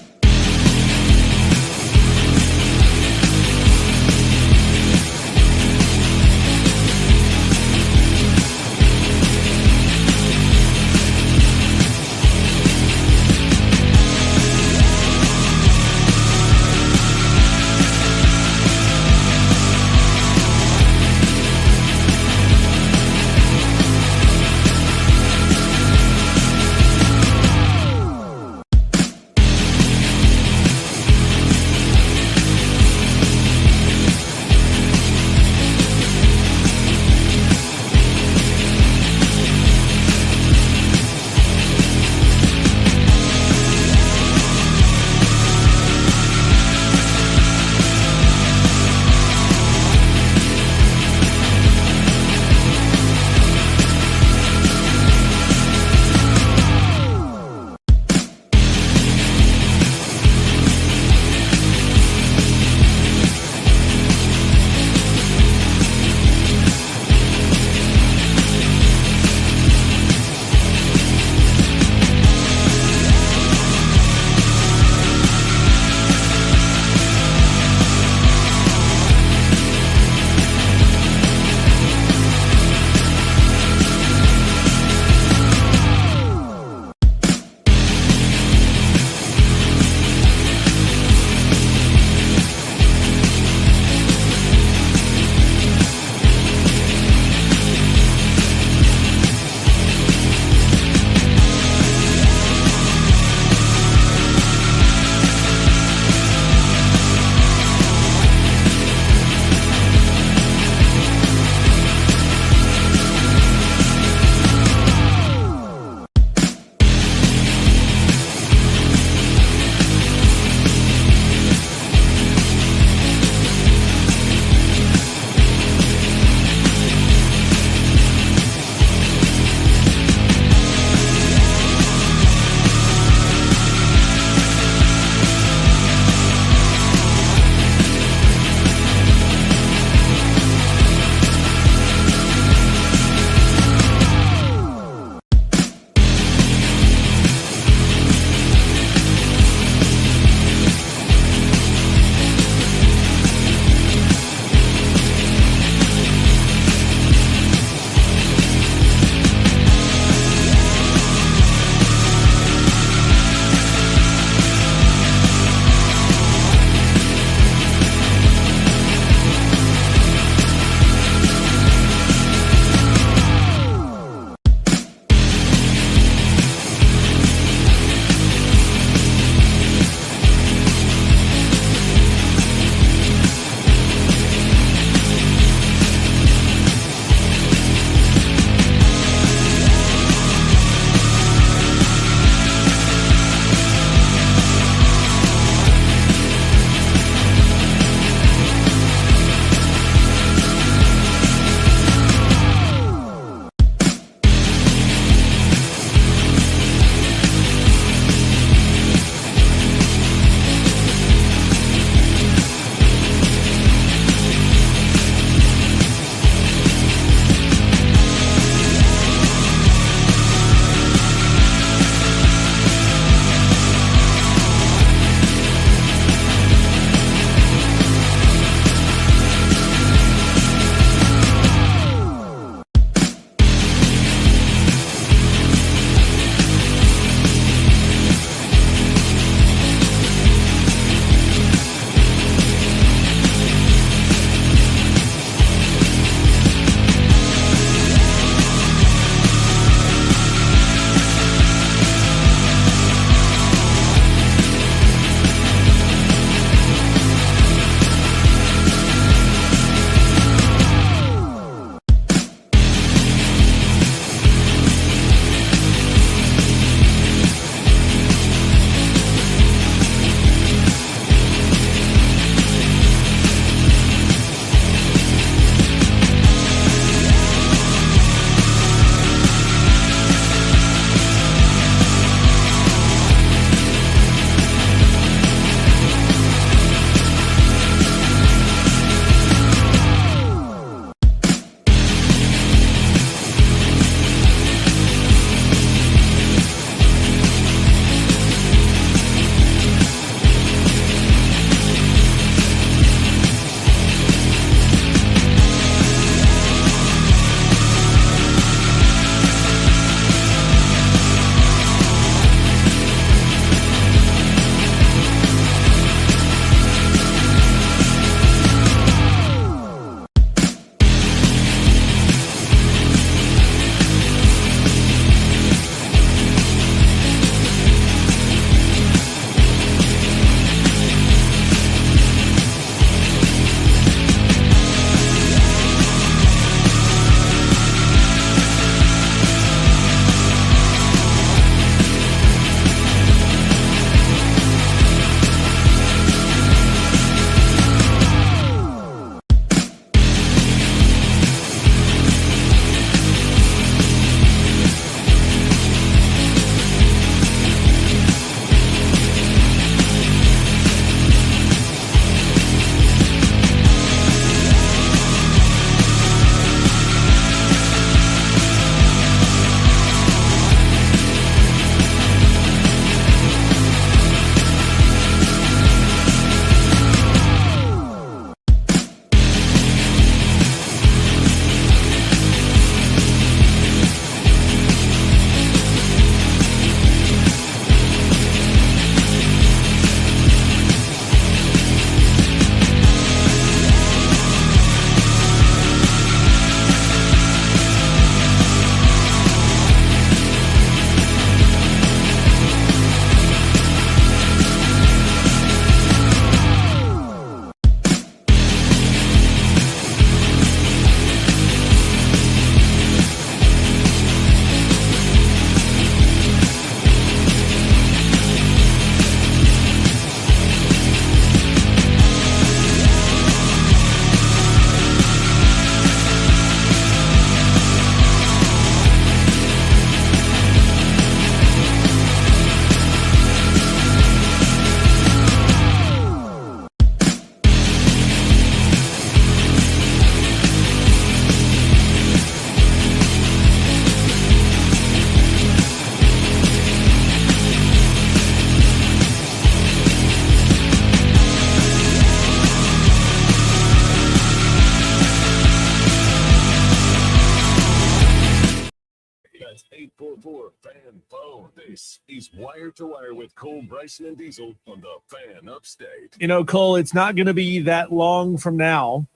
for Fan Phone. This is Wire to Wire with Cole, Bryson, and Diesel on the Fan Upstate. You know, Cole, it's not going to be that long from now,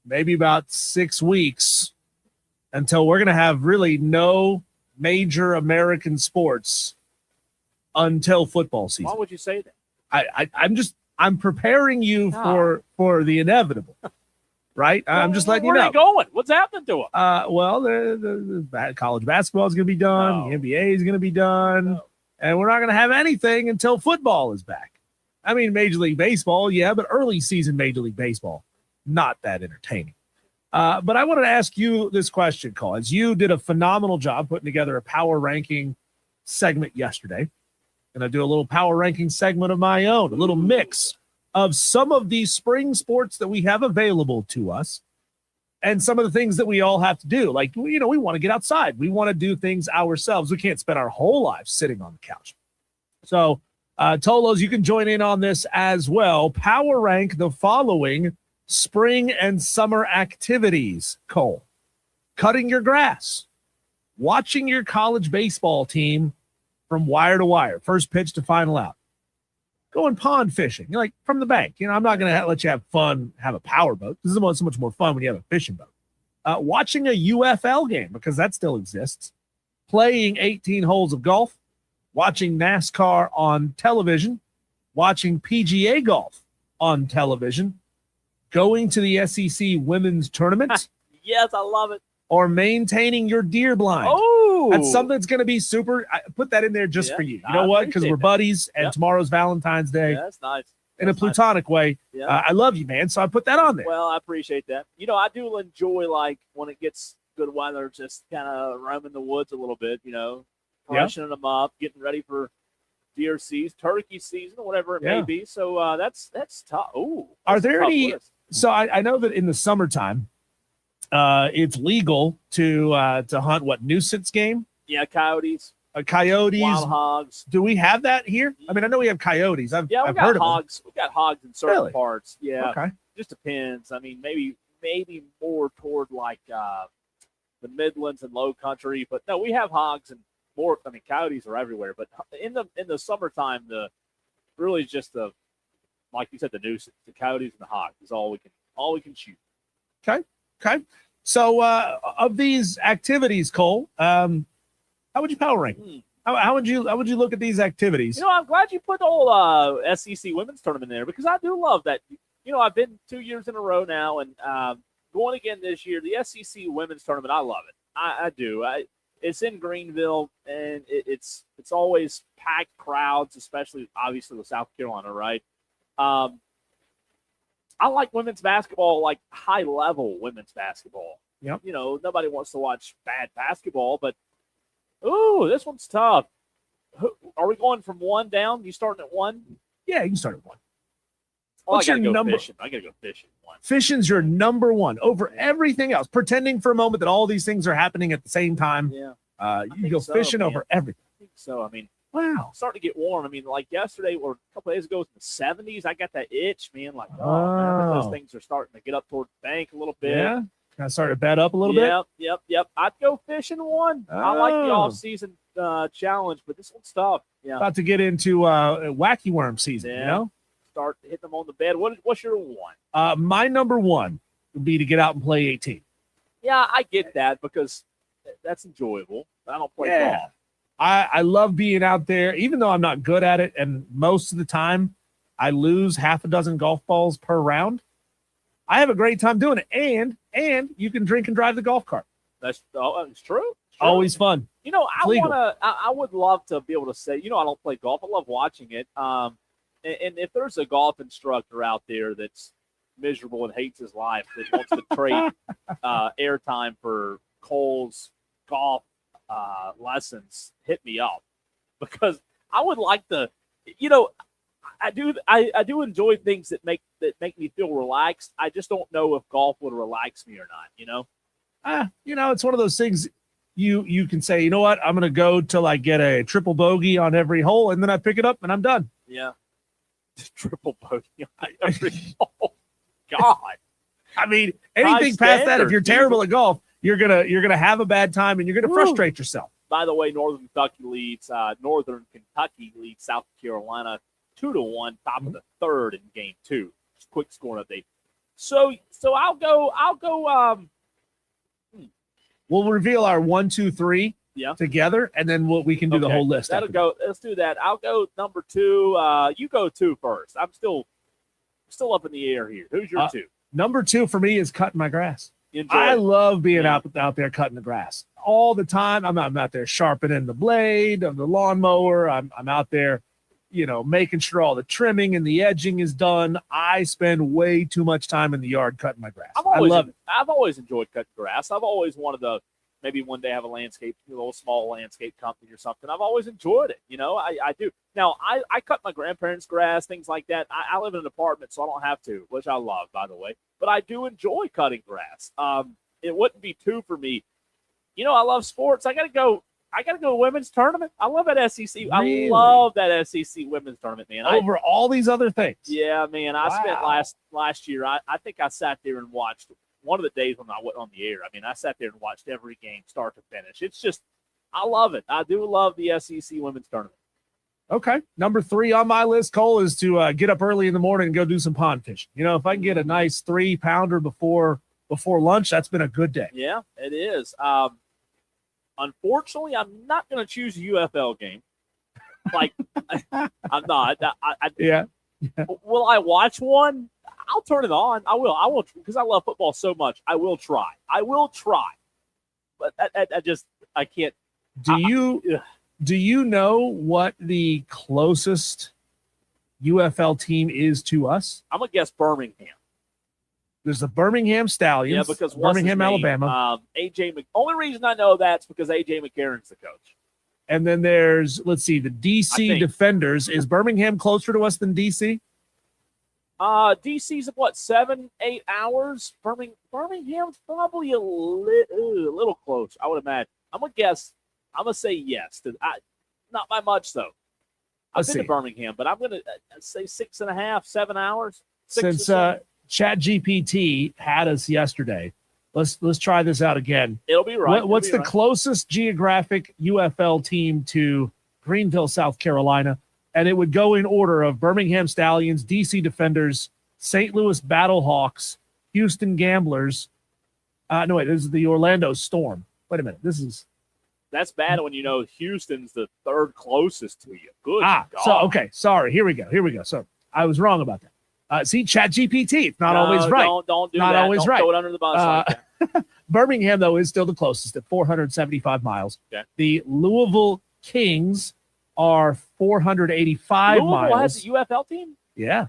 maybe about 6 weeks, until we're going to have really no major American sports until football season. Why would you say that? I'm preparing you for the inevitable, right? I'm just letting you know. Where are they going? What's happening to them? Well, the college basketball is going to be done. The NBA is going to be done. And we're not going to have anything until football is back. I mean, Major League Baseball, yeah, but early season Major League Baseball, not that entertaining. But I wanted to ask you this question, Cole, as you did a phenomenal job putting together a power ranking segment yesterday. And I do a little power ranking segment of my own, a little mix of some of these spring sports that we have available to us and some of the things that we all have to do. Like, you know, we want to get outside. We want to do things ourselves. We can't spend our whole lives sitting on the couch. So, Tolos, you can join in on this as well. Power rank the following spring and summer activities, Cole. Cutting your grass, watching your college baseball team from wire to wire, first pitch to final out. Going pond fishing, you're like from the bank. You know, I'm not going to let you have fun, have a power boat. This is so much more fun when you have a fishing boat. Watching a UFL game, because that still exists. Playing 18 holes of golf. Watching NASCAR on television. Watching PGA golf on television. Going to the SEC women's tournament. Yes, I love it. Or maintaining your deer blind. Oh, that's something that's going to be super. I put that in there just for you. You know what? Because we're buddies, and tomorrow's Valentine's Day. Yeah, that's nice. In a platonic way. Yeah. I love you, man. So I put that on there. Well, I appreciate that. You know, I do enjoy, like, when it gets good weather, just kind of roaming the woods a little bit, you know, freshening them up, getting ready for deer season, turkey season, whatever it may be. So that's tough. Ooh. Are there any? List. So I know that in the summertime, it's legal to hunt nuisance game? Yeah, coyotes. Coyotes, wild hogs. Do we have that here? I mean, I know we have coyotes. I've got heard hogs. Of them. We got hogs in certain parts. Yeah. Okay. Just depends. I mean, maybe more toward like the Midlands and Low Country, but no, we have hogs and more. I mean, coyotes are everywhere, but in the summertime, really just the, like you said, the nuisance, the coyotes and the hogs is all we can shoot. Okay. So of these activities, Cole, how would you power rank? How would you look at these activities? You know, I'm glad you put the whole SEC women's tournament in there, because I do love that. You know, I've been 2 years in a row now, and going again this year, the SEC women's tournament, I love it. I do. It's in Greenville, and it's always packed crowds, especially obviously with South Carolina, right? I like women's basketball, like high-level women's basketball. Yep. You know, nobody wants to watch bad basketball, but ooh, this one's tough. Are we going from one down? You starting at one? Yeah, you can start at one. What's your number? Fishing. I got to go fishing. One. Fishing's your number one over everything else. Pretending for a moment that all these things are happening at the same time. Yeah. You go fishing over everything. I think so. I mean, wow. It's starting to get warm. I mean, like yesterday or a couple of days ago, it was in the 70s. I got that itch, man. Like, man, those things are starting to get up toward the bank a little bit. Yeah. Kind of start to bed up a little bit. Yep. I'd go fishing one. I like the off-season challenge, but this one's tough. Yeah. About to get into wacky worm season, you know? Start hitting them on the bed. What's your one? My number one would be to get out and play 18. Yeah, I get that, because that's enjoyable. I don't play golf. I love being out there, even though I'm not good at it, and most of the time I lose half a dozen golf balls per round. I have a great time doing it, and you can drink and drive the golf cart. It's true. Always fun. You know, I would love to be able to say, you know, I don't play golf. I love watching it. And if there's a golf instructor out there that's miserable and hates his life, that wants to trade airtime for Cole's golf lessons, hit me up, because I would like to, you know, I do enjoy things that make me feel relaxed. I just don't know if golf would relax me or not, you know? You know, it's one of those things you can say, you know what, I'm going to go till I get a triple bogey on every hole, and then I pick it up and I'm done. Yeah. Triple bogey on every hole. God. I mean, anything past that, if you're terrible at golf, you're gonna have a bad time and you're gonna frustrate yourself. By the way, Northern Kentucky leads South Carolina 2-1, top of the third in game 2. Just quick scoring update. So I'll go. We'll reveal our 1, 2, 3 together, and then we can do the whole list. That'll go. Let's do that. I'll go number 2. You go 2 first. I'm still up in the air here. Who's your 2? Number 2 for me is cutting my grass. Enjoy I it. love being out there cutting the grass all the time. I'm out there sharpening the blade of the lawnmower. I'm out there, making sure all the trimming and the edging is done. I spend way too much time in the yard cutting my grass. I love it. I've always enjoyed cutting grass. I've always wanted to maybe one day have a little small landscape company or something. I've always enjoyed it. I do. Now, I cut my grandparents' grass, things like that. I live in an apartment, so I don't have to, which I love, by the way. But I do enjoy cutting grass. It wouldn't be 2 for me. I love sports. I gotta go women's tournament. I love that SEC. Really? I love that SEC women's tournament, man. Over all these other things. Yeah, man. I spent Wow. last year. I think I sat there and watched one of the days when I went on the air. I mean, I sat there and watched every game start to finish. It's just, I love it. I do love the SEC women's tournament. Okay. Number 3 on my list, Cole, is to get up early in the morning and go do some pond fishing. If I can get a nice 3-pounder before lunch, that's been a good day. Yeah, it is. Unfortunately, I'm not going to choose a UFL game. I'm not. Yeah. Will I watch one? I'll turn it on. I will because I love football so much. I will try. But I can't. Do you know what the closest UFL team is to us? I'm gonna guess Birmingham. There's the Birmingham Stallions. Yeah, because Birmingham, Alabama. Only reason I know that's because AJ McCarron's the coach. And then there's, let's see, the DC Defenders. Is Birmingham closer to us than DC? DC's 7-8 hours. Birmingham's probably a little close, I would imagine. I'm gonna say yes. Not by much though. I've been to Birmingham, but I'm gonna say 6.5, 7 hours. Since ChatGPT had us yesterday, let's try this out again. It'll be right. What's the closest geographic UFL team to Greenville, South Carolina? And it would go in order of Birmingham Stallions, DC Defenders, St. Louis Battlehawks, Houston Gamblers. This is the Orlando Storm. Wait a minute. That's bad when Houston's the 3rd closest to you. Good God. So, okay. Sorry. Here we go. So I was wrong about that. See, ChatGPT, it's not always right. Don't do not that. Always don't right. Throw it under the bus like that. Birmingham, though, is still the closest at 475 miles. Okay. The Louisville Kings are 485 Louisville miles. has a UFL team? Yeah.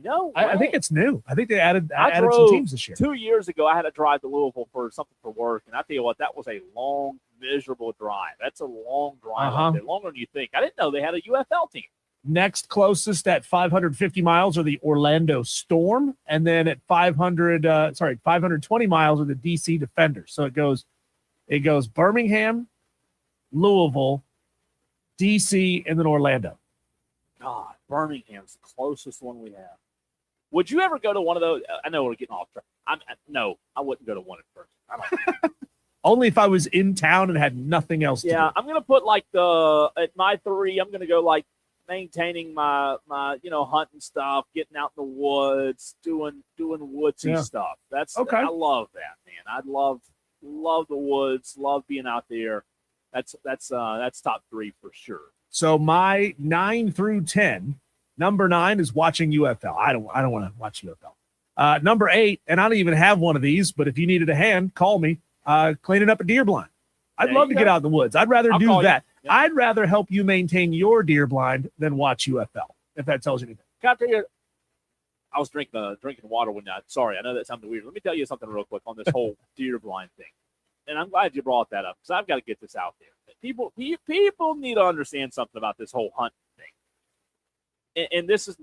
No, I think it's new. I think they added some teams this year. 2 years ago, I had to drive to Louisville for something for work, and I tell you what, that was a long, miserable drive. That's a long drive up there, longer than you think. I didn't know they had a UFL team. Next closest at 550 miles are the Orlando Storm, and then at 520 miles are the DC Defenders. So it goes Birmingham, Louisville, DC, and then Orlando. God, Birmingham's the closest one we have. Would you ever go to one of those? I know we're getting off track. No, I wouldn't go to one at first. I don't. Only if I was in town and had nothing else to do. I'm going to put at my 3, I'm going to go maintaining my hunting stuff, getting out in the woods, doing woodsy stuff. That's okay. I love that, man. I love the woods, love being out there. That's top 3 for sure. So my 9 through 10, number 9 is watching UFL. I don't want to watch UFL. Number 8, and I don't even have one of these, but if you needed a hand, call me. Cleaning up a deer blind. I'd love to get out in the woods. I'd rather do that. Yeah. I'd rather help you maintain your deer blind than watch UFL, if that tells you anything. Can I tell you, I was drinking water one night. Sorry, I know that sounded weird. Let me tell you something real quick on this whole deer blind thing. And I'm glad you brought that up because I've got to get this out there. People need to understand something about this whole hunting thing. And this is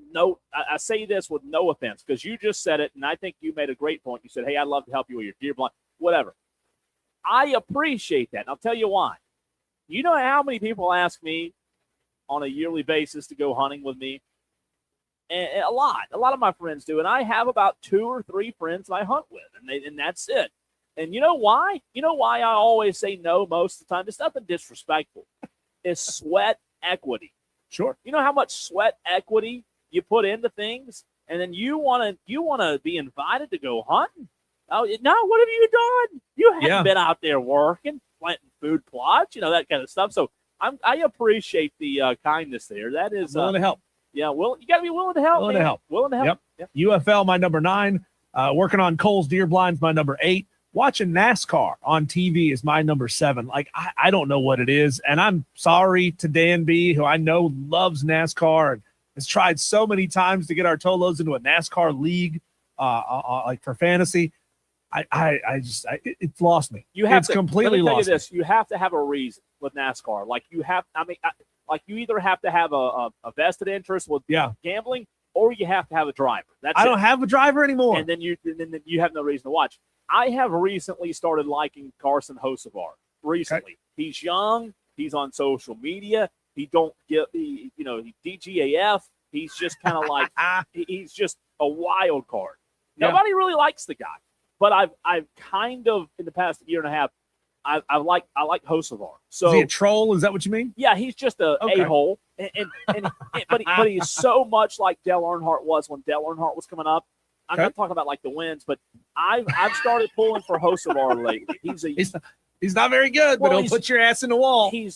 I say this with no offense because you just said it, and I think you made a great point. You said, hey, I'd love to help you with your deer blind, whatever. I appreciate that, and I'll tell you why. You know how many people ask me on a yearly basis to go hunting with me? And a lot of my friends do, and I have about 2 or 3 friends that I hunt with, and that's it. And you know why? You know why I always say no most of the time? It's nothing disrespectful. It's sweat equity. Sure. You know how much sweat equity you put into things, and then you want to be invited to go hunting? Oh, no, what have you done? You haven't been out there working, planting food plots, that kind of stuff. So I appreciate the kindness there. That is willing to help. Yeah, you got to be willing to help. Willing to help. Willing to help. Yep. UFL, my number 9. Working on Cole's Deer Blinds, my number 8. Watching NASCAR on TV is my number 7. Like, I don't know what it is. And I'm sorry to Dan B., who I know loves NASCAR and has tried so many times to get our Tolos into a NASCAR league, like for fantasy. It's lost me. It's completely lost me. You have to have a reason with NASCAR. Like you either have to have a vested interest with gambling, or you have to have a driver. I don't have a driver anymore. And then you have no reason to watch. I have recently started liking Carson Hocevar. Recently, he's young. He's on social media. He DGAF. He's just kind of like he's just a wild card. Nobody really likes the guy. But I've kind of, in the past year and a half, I like Hocevar. So is he a troll? Is that what you mean? Yeah, he's just a-hole. But he's so much like Dale Earnhardt was when Dale Earnhardt was coming up. I'm not talking about like the wins, but I've started pulling for Hocevar lately. He's not very good, but he'll put your ass in the wall. He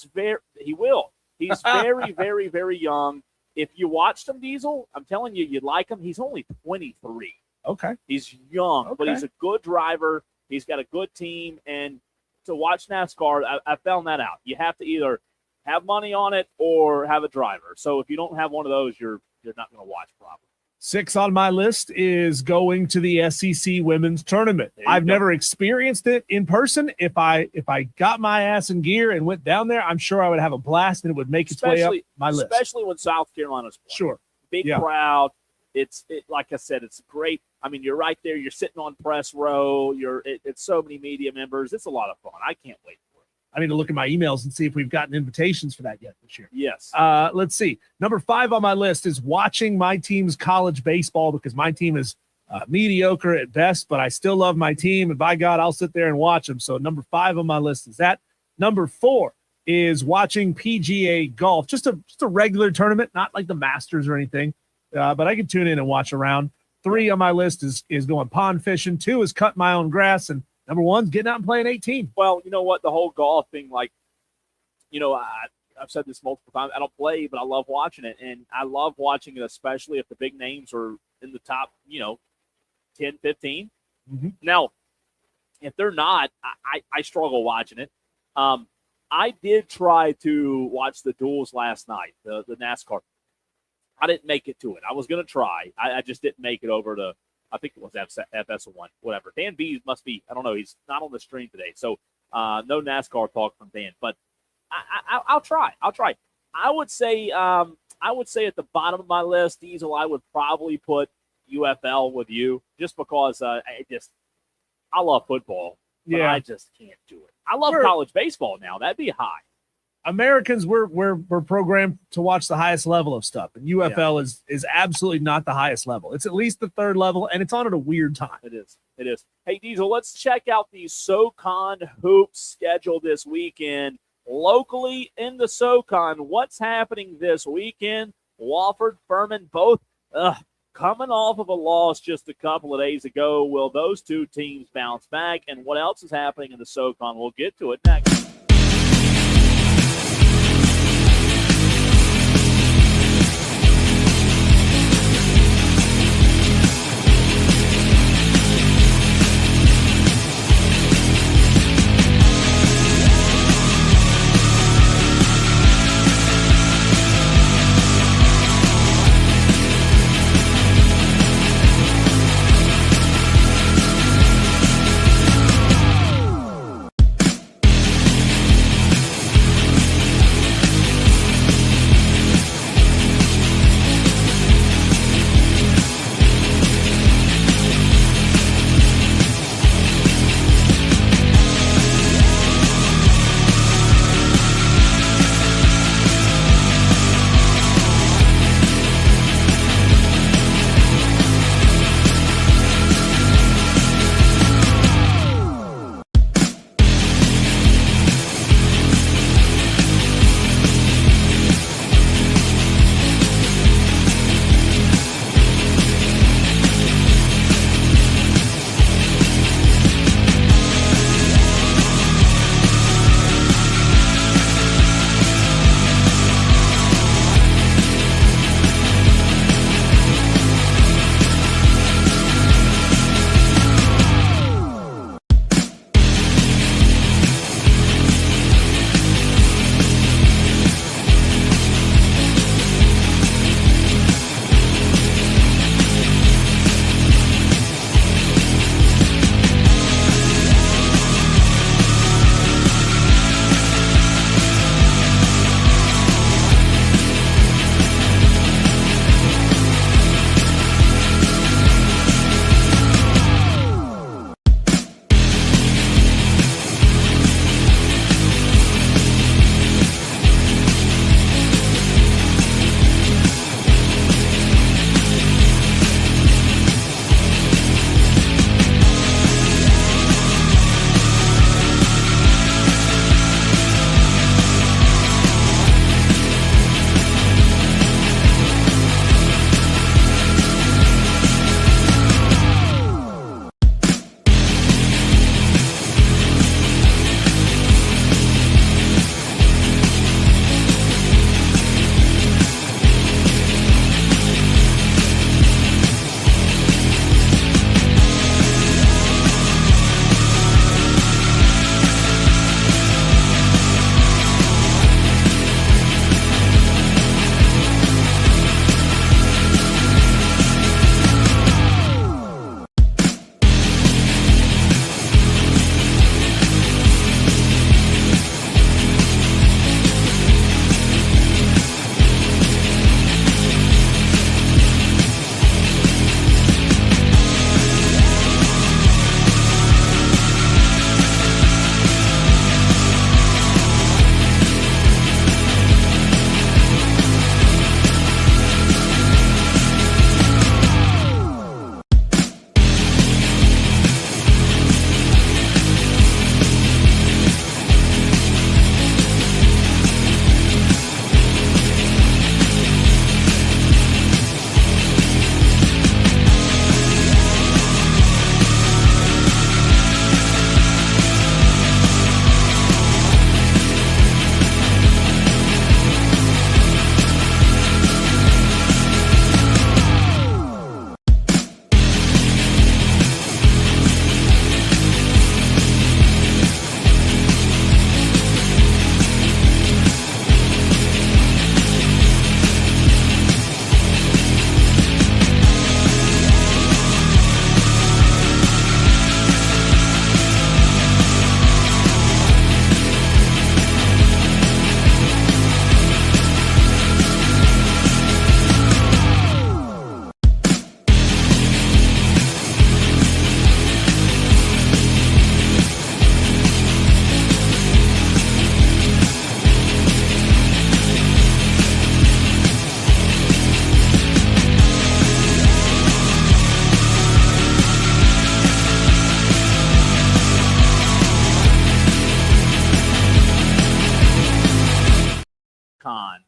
will. He's very, very, very young. If you watched him, Diesel, I'm telling you, you'd like him. He's only 23. Okay. He's young, but he's a good driver. He's got a good team. And to watch NASCAR, I found that out. You have to either have money on it or have a driver. So if you don't have one of those, you're not going to watch probably. 6 on my list is going to the SEC Women's Tournament. I've never experienced it in person. If I got my ass in gear and went down there, I'm sure I would have a blast and it would make its way up my list. Especially when South Carolina's playing. Sure. Big crowd. It's like I said, it's great. I mean, you're right there. You're sitting on press row. It's so many media members. It's a lot of fun. I can't wait for it. I need to look at my emails and see if we've gotten invitations for that yet this year. Yes. Let's see. Number 5 on my list is watching my team's college baseball because my team is mediocre at best, but I still love my team. And by God, I'll sit there and watch them. So number 5 on my list is that. Number 4 is watching PGA golf, just a regular tournament, not like the Masters or anything. But I can tune in and watch around. 3 on my list is going pond fishing. 2 is cut my own grass. And number 1 is getting out and playing 18. Well, you know what? The whole golf thing, like, I've said this multiple times. I don't play, but I love watching it. And I love watching it, especially if the big names are in the top, 10, 15. Mm-hmm. Now, if they're not, I struggle watching it. I did try to watch the duels last night, the NASCAR. I didn't make it to it. I was going to try. I just didn't make it over to, I think it was FS1, whatever. Dan B must be, I don't know, he's not on the stream today. So no NASCAR talk from Dan. But I'll try. I would say at the bottom of my list, Diesel, I would probably put UFL with you just because I love football. But I just can't do it. I love college baseball now. That'd be high. Americans, we're programmed to watch the highest level of stuff, and UFL is absolutely not the highest level. It's at least the 3rd level, and it's on at a weird time. It is. Hey, Diesel, let's check out the SoCon hoops schedule this weekend. Locally in the SoCon, what's happening this weekend? Wofford, Furman, both coming off of a loss just a couple of days ago. Will those two teams bounce back? And what else is happening in the SoCon? We'll get to it next.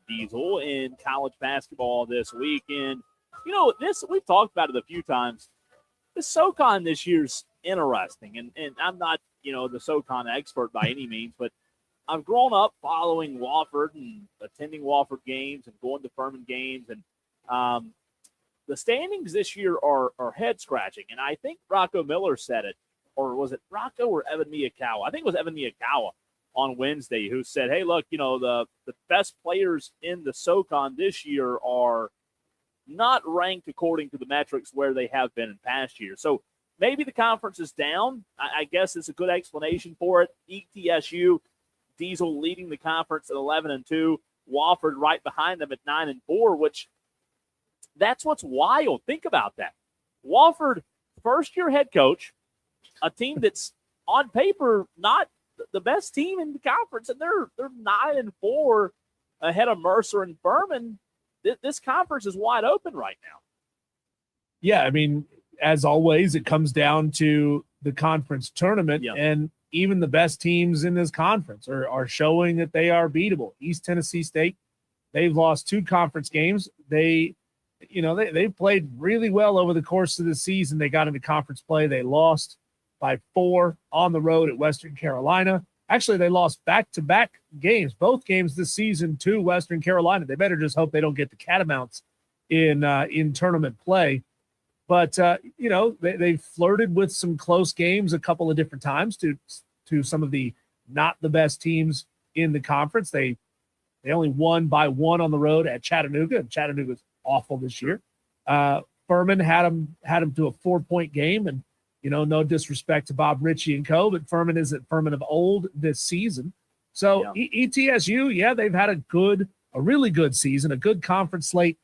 Diesel, in college basketball this week. And, you know, this we've talked about it a few times. The SoCon this year's interesting. And I'm not, you know, the SoCon expert by any means, but I've grown up following Wofford and attending Wofford games and going to Furman games. And the standings this year are head-scratching. And I think Rocco Miller said it, or was it Rocco or Evan Miyakawa? I think it was Evan Miyakawa on Wednesday who said, hey, look, you know, the best players in the SoCon this year are not ranked according to the metrics where they have been in past years. So maybe the conference is down. I guess it's a good explanation for it. ETSU, Diesel leading the conference at 11-2, Wofford right behind them at 9-4, which that's what's wild. Think about that. Wofford, first-year head coach, a team that's on paper not the best team in the conference, and they're 9-4 ahead of Mercer and Furman. This conference is wide open right now. Yeah, I mean, as always, it comes down to the conference tournament, and even the best teams in this conference are showing that they are beatable. East Tennessee State, they've lost 2 conference games. They played really well over the course of the season. They got into conference play. They lost by 4 on the road at Western Carolina. Actually, they lost back-to-back games, both games this season to Western Carolina. They better just hope they don't get the Catamounts in tournament play. But, they flirted with some close games a couple of different times to some of the not the best teams in the conference. They only won by 1 on the road at Chattanooga, and Chattanooga's awful this year. Furman had them to a 4-point game, and, no disrespect to Bob Ritchie and co., but Furman isn't Furman of old this season. So ETSU, they've had a really good season, a good conference slate,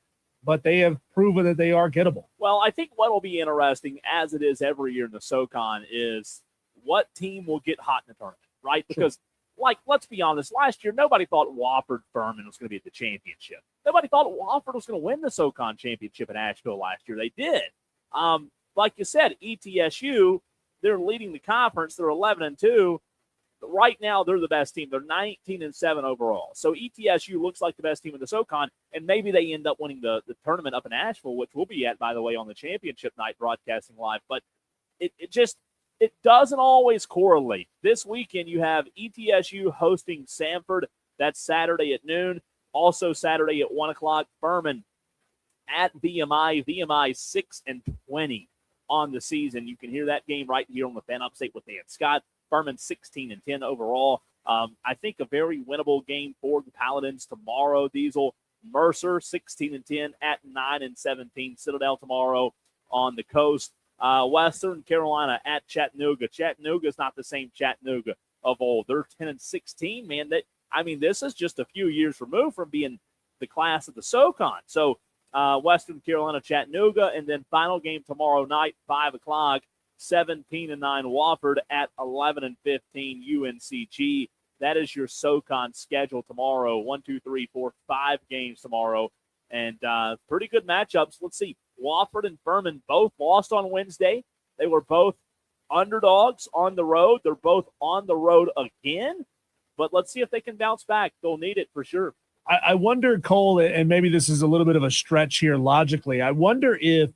but they have proven that they are gettable. Well, I think what will be interesting, as it is every year in the SoCon, is what team will get hot in the tournament, right? Because, let's be honest, last year nobody thought Wofford Furman was going to be at the championship. Nobody thought Wofford was going to win the SoCon championship in Asheville last year. They did. Like you said, ETSU, they're leading the conference. They're 11-2. Right now, they're the best team. They're 19-7 overall. So ETSU looks like the best team in the SoCon, and maybe they end up winning the tournament up in Asheville, which we'll be at, by the way, on the championship night broadcasting live. But it doesn't always correlate. This weekend, you have ETSU hosting Samford. That's Saturday at noon. Also Saturday at 1 o'clock, Furman at VMI. VMI 6-20 on the season. You can hear that game right here on the Fan Upstate with Dan Scott. Furman 16-10 overall. I think a very winnable game for the Paladins tomorrow. Diesel, Mercer 16-10 at 9-17. Citadel tomorrow on the coast. Western Carolina at Chattanooga. Chattanooga is not the same Chattanooga of old. They're 10-16, man. This is just a few years removed from being the class of the SoCon. So Western Carolina, Chattanooga, and then final game tomorrow night, 5 o'clock. 17-9 Wofford at 11-15 UNCG. That is your SoCon schedule tomorrow. 1, 2, 3, 4, 5 games tomorrow, and pretty good matchups. Let's see. Wofford and Furman both lost on Wednesday. They were both underdogs on the road. They're both on the road again, but let's see if they can bounce back. They'll need it for sure. I wonder, Cole, and maybe this is a little bit of a stretch here logically. I wonder if,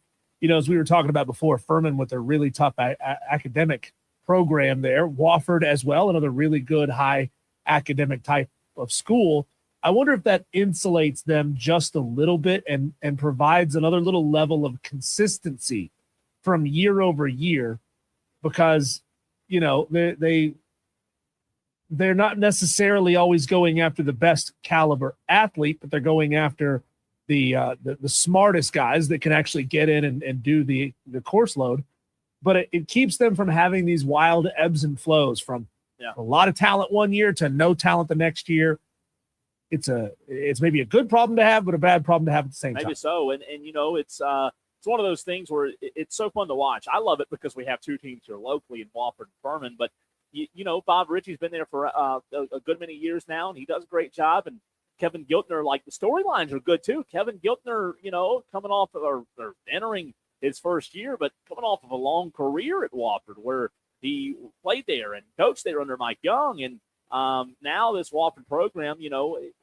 as we were talking about before, Furman with a really tough academic program there, Wofford as well, another really good high academic type of school. I wonder if that insulates them just a little bit and provides another little level of consistency from year over year, because, they're not necessarily always going after the best caliber athlete, but they're going after the smartest guys that can actually get in and do the course load. But it keeps them from having these wild ebbs and flows from a lot of talent one year to no talent the next year. It's maybe a good problem to have, but a bad problem to have at the same time. Maybe so. And it's one of those things where it's so fun to watch. I love it because we have 2 teams here locally in Wofford and Furman, but Bob Ritchie's been there for a good many years now, and he does a great job. And Kevin Giltner, the storylines are good too. Kevin Giltner, coming off of or entering his first year, but coming off of a long career at Wofford where he played there and coached there under Mike Young. And Now this Wofford program,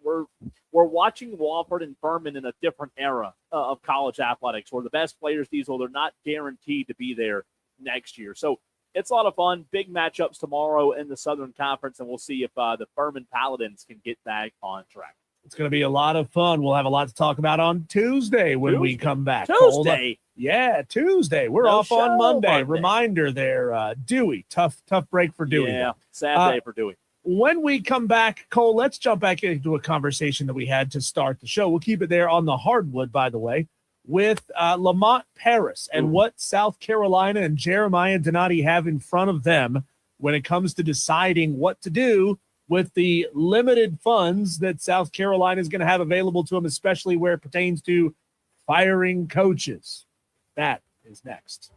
we're watching Wofford and Furman in a different era of college athletics, where the best players, Diesel, they're not guaranteed to be there next year. So it's a lot of fun. Big matchups tomorrow in the Southern Conference, and we'll see if the Furman Paladins can get back on track. It's going to be a lot of fun. We'll have a lot to talk about on Tuesday when we come back. Cole. Tuesday? Yeah, Tuesday. We're off on Monday. Reminder there, Dewey. Tough break for Dewey. Yeah, sad day for Dewey. When we come back, Cole, let's jump back into a conversation that we had to start the show. We'll keep it there on the hardwood, by the way, with Lamont Paris and what South Carolina and Jeremiah Donati have in front of them when it comes to deciding what to do with the limited funds that South Carolina is going to have available to them, especially where it pertains to firing coaches. That is next.